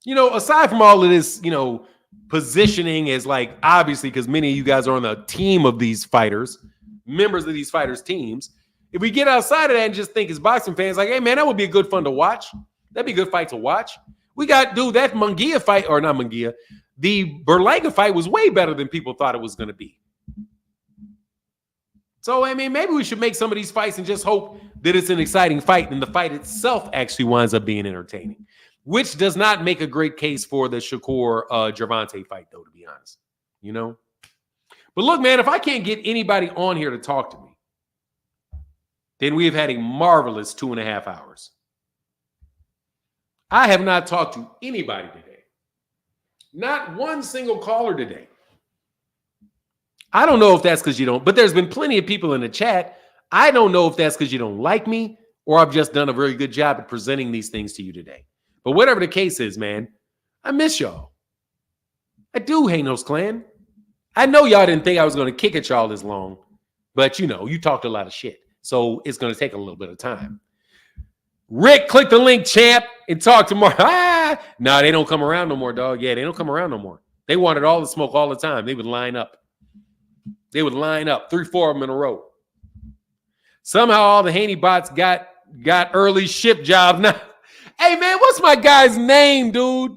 You know, aside from all of this, you know, positioning as like obviously because many of you guys are on the team of these fighters, members of these fighters' teams. If we get outside of that and just think as boxing fans, like, hey, man, that would be a good fun to watch. That'd be a good fight to watch. We got, dude, that Munguia fight, or not Munguia, the Berlanga fight was way better than people thought it was going to be. So, I mean, maybe we should make some of these fights and just hope that it's an exciting fight and the fight itself actually winds up being entertaining, which does not make a great case for the Shakur Gervonta fight, though, to be honest. You know? But look, man, if I can't get anybody on here to talk to me, then we have had a marvelous 2.5 hours. I have not talked to anybody today. Not one single caller today. I don't know if that's because you don't, but there's been plenty of people in the chat. I don't know if that's because you don't like me or I've just done a very good job at presenting these things to you today. But whatever the case is, man, I miss y'all. I do, Hanos Clan. I know y'all didn't think I was going to kick at y'all this long, but you know, you talked a lot of shit. So it's going to take a little bit of time. Rick, click the link, champ, and talk tomorrow. No, they don't come around no more, dog. Yeah, they don't come around no more. They wanted all the smoke all the time. They would line up. They would line up 3-4 of them in a row. Somehow all the Haney bots got early ship jobs. Now, hey, man, what's my guy's name, dude?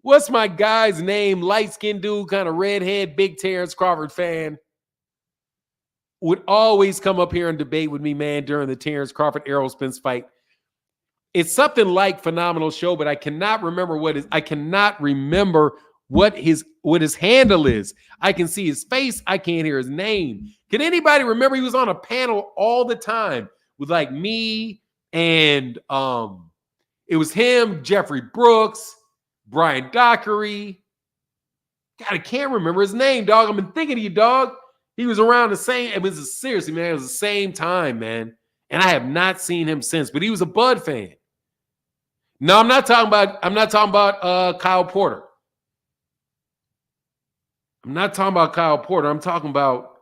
What's my guy's name? Light-skinned dude, kind of redhead, big Terrence Crawford fan. Would always come up here and debate with me, man, during the Terrence Crawford Errol Spence fight. It's something like Phenomenal Show, but I cannot remember what his handle is. I can see his face. I can't hear his name. Can anybody remember? He was on a panel all the time with like me and it was him, Jeffrey Brooks, Brian Dockery. God, I can't remember his name, dog. I've been thinking of you, dog. He was around the same, seriously, man, it was the same time, man. And I have not seen him since, but he was a Bud fan. No, I'm not talking about Kyle Porter. I'm not talking about Kyle Porter. I'm talking about,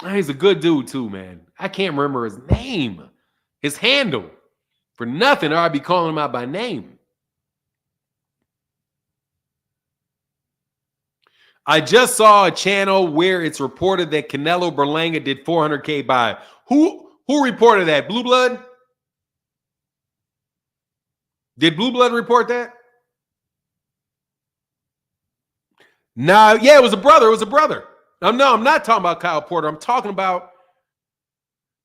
he's a good dude too, man. I can't remember his name, his handle. For nothing, or I'd be calling him out by name. I just saw a channel where it's reported that Canelo Berlanga did 400K buy. Who reported that? Blue Blood? Did Blue Blood report that? Nah, yeah, it was a brother. It was a brother. No, I'm not talking about Kyle Porter. I'm talking about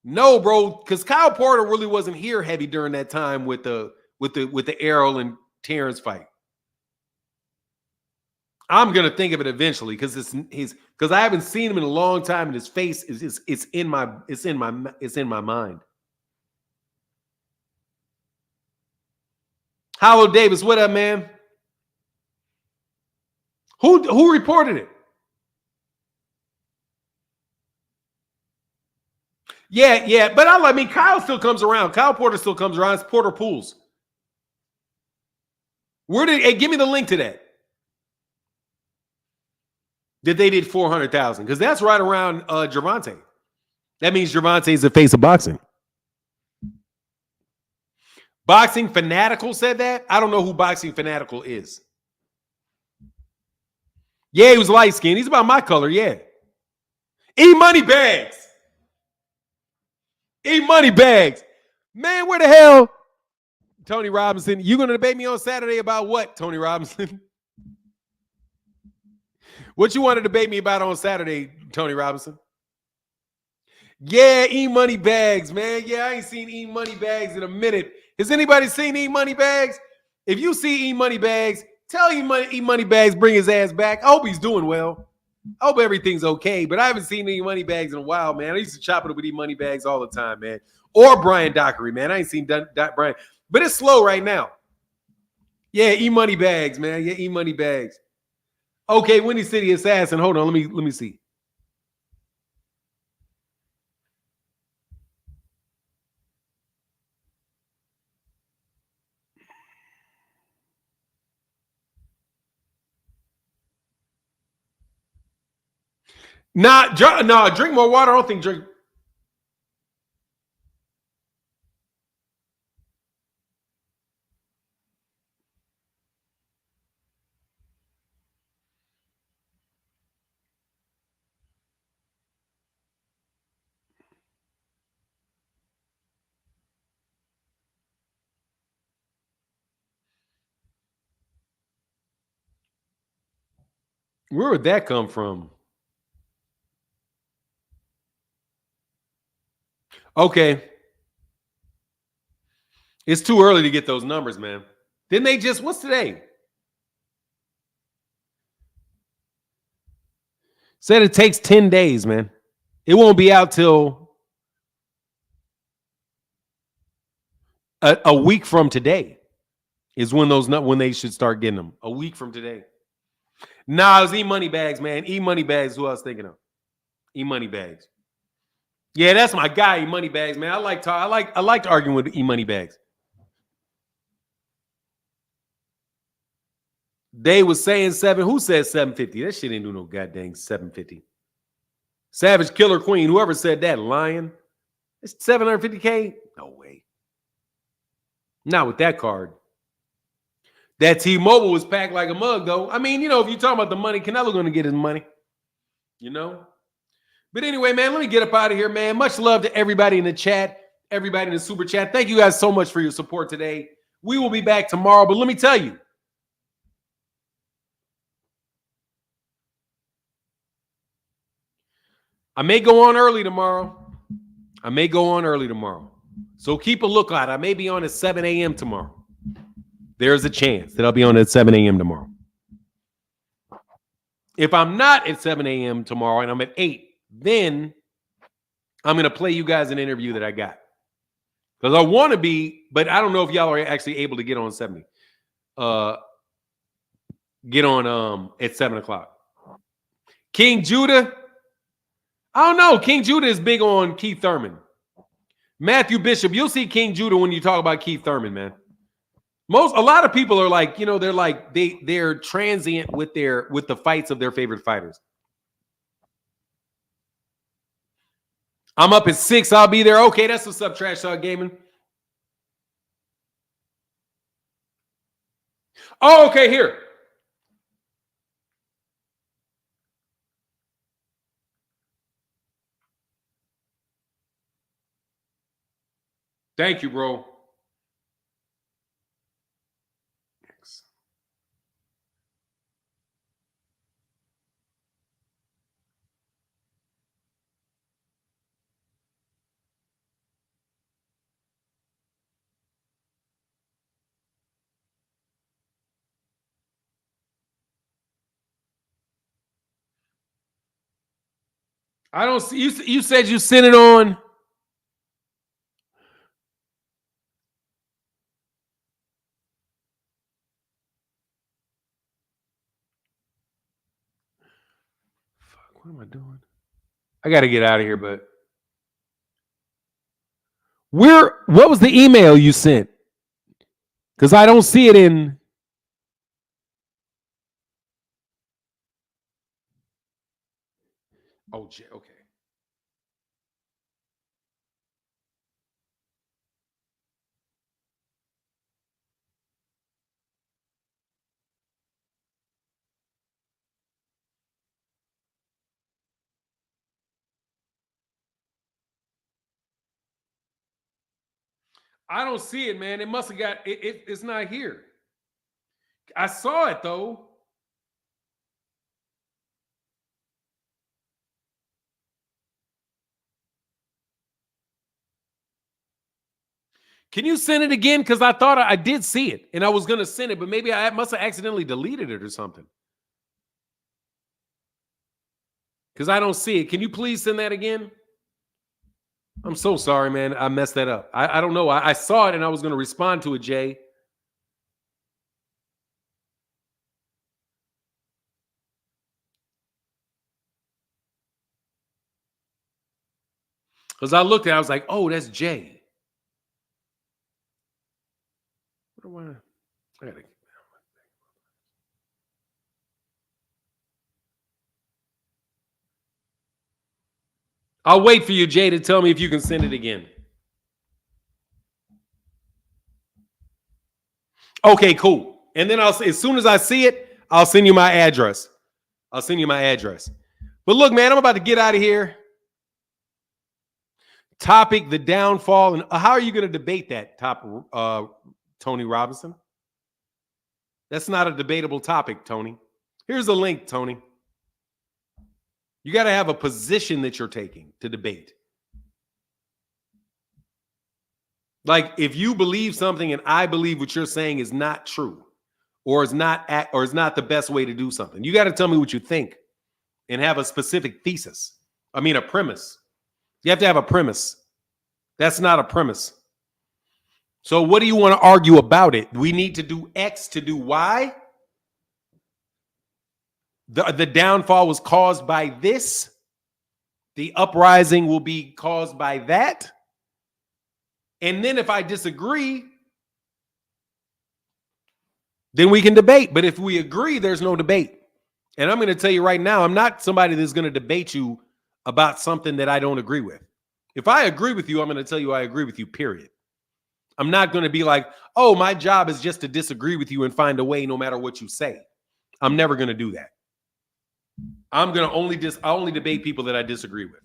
no, bro, because Kyle Porter really wasn't here heavy during that time with the Errol and Terrence fight. I'm gonna think of it eventually because I haven't seen him in a long time, and his face it's in my mind. Hollow Davis, what up, man? Who reported it? Yeah, but I mean, Kyle still comes around. Kyle Porter still comes around. It's Porter Pools. Give me the link to that. That they did 400,000 because that's right around Gervonta. That means Gervonta is the face of boxing. Boxing Fanatical said that. I don't know who Boxing Fanatical is. Yeah, he was light skinned. He's about my color. Yeah. E-money bags. E-money bags. Man, where the hell? Tony Robinson, you going to debate me on Saturday about what, Tony Robinson? What you want to debate me about on Saturday, Tony Robinson? Yeah, E-Money Bags, man. Yeah, I ain't seen E-Money Bags in a minute. Has anybody seen E-Money Bags? If you see E-Money Bags, tell E-Money Bags bring his ass back. I hope he's doing well. I hope everything's okay, but I haven't seen E-Money Bags in a while, man. I used to chop it up with E-Money Bags all the time, man. Or Brian Dockery, man. I ain't seen Brian, but it's slow right now. Yeah, E-Money Bags, man. Yeah, E-Money Bags. Okay, Windy City Assassin. Hold on, let me see. Nah, drink more water. I don't think drink. Where would that come from? Okay. It's too early to get those numbers, man. Didn't they just, what's today? Said it takes 10 days, man. It won't be out till a week from today is when they should start getting them. A week from today. Nah, it was E-Money Bags, man. E-Money Bags, who I was thinking of? E-Money Bags. Yeah, that's my guy, E-Money Bags, man. I liked arguing with E-Money Bags. They was saying who said 750? That shit ain't do no goddamn 750. Savage Killer Queen, whoever said that, lying. It's 750K? No way. Not with that card. That T-Mobile was packed like a mug, though. I mean, if you're talking about the money, Canelo going to get his money. But anyway, man, let me get up out of here, man. Much love to everybody in the chat, everybody in the super chat. Thank you guys so much for your support today. We will be back tomorrow, but let me tell you, I may go on early tomorrow. So keep a lookout. I may be on at 7 a.m. tomorrow. There's a chance that I'll be on at 7 a.m. tomorrow. If I'm not at 7 a.m. tomorrow and I'm at 8, then I'm going to play you guys an interview that I got. Because I want to be, but I don't know if y'all are actually able to get on 70. Get on at 7 o'clock. King Judah. I don't know. King Judah is big on Keith Thurman. Matthew Bishop, you'll see King Judah when you talk about Keith Thurman, man. A lot of people are like, they're like they're transient with the fights of their favorite fighters. I'm up at 6. I'll be there. Okay, that's what's up, Trash Talk Gaming. Oh, okay, here. Thank you, bro. I don't see you said you sent it on. Fuck, what am I doing? I got to get out of here, but what was the email you sent? Because I don't see it in. Oh, okay. I don't see it, man. It must have got it. It's not here. I saw it though. Can you send it again? Because I thought I did see it and I was going to send it, but maybe I must have accidentally deleted it or something. Because I don't see it. Can you please send that again? I'm so sorry, man. I messed that up. I don't know. I saw it and I was going to respond to it, Jay. Because I looked at it, I was like, oh, that's Jay. What do I gotta... I'll wait for you, Jay, to tell me if you can send it again. Okay, cool. And then as soon as I see it, I'll send you my address. I'll send you my address. But look, man, I'm about to get out of here. Topic, the downfall. And how are you going to debate that, Tony Robinson? That's not a debatable topic, Tony. Here's a link, Tony. You got to have a position that you're taking to debate. Like if you believe something and I believe what you're saying is not true or is not the best way to do something, you got to tell me what you think and have a specific thesis. I mean, a premise. You have to have a premise. That's not a premise. So what do you want to argue about it? We need to do X to do Y. The downfall was caused by this. The uprising will be caused by that. And then if I disagree, then we can debate. But if we agree, there's no debate. And I'm going to tell you right now, I'm not somebody that's going to debate you about something that I don't agree with. If I agree with you, I'm going to tell you I agree with you, period. I'm not going to be like, oh, my job is just to disagree with you and find a way no matter what you say. I'm never going to do that. I'm going to only debate people that I disagree with.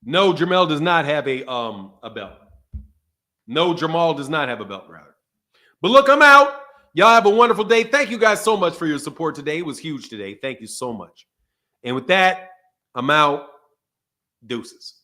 No, Jamel does not have a belt. No, Jamal does not have a belt, rather. But look, I'm out. Y'all have a wonderful day. Thank you guys so much for your support today. It was huge today. Thank you so much. And with that, I'm out. Deuces.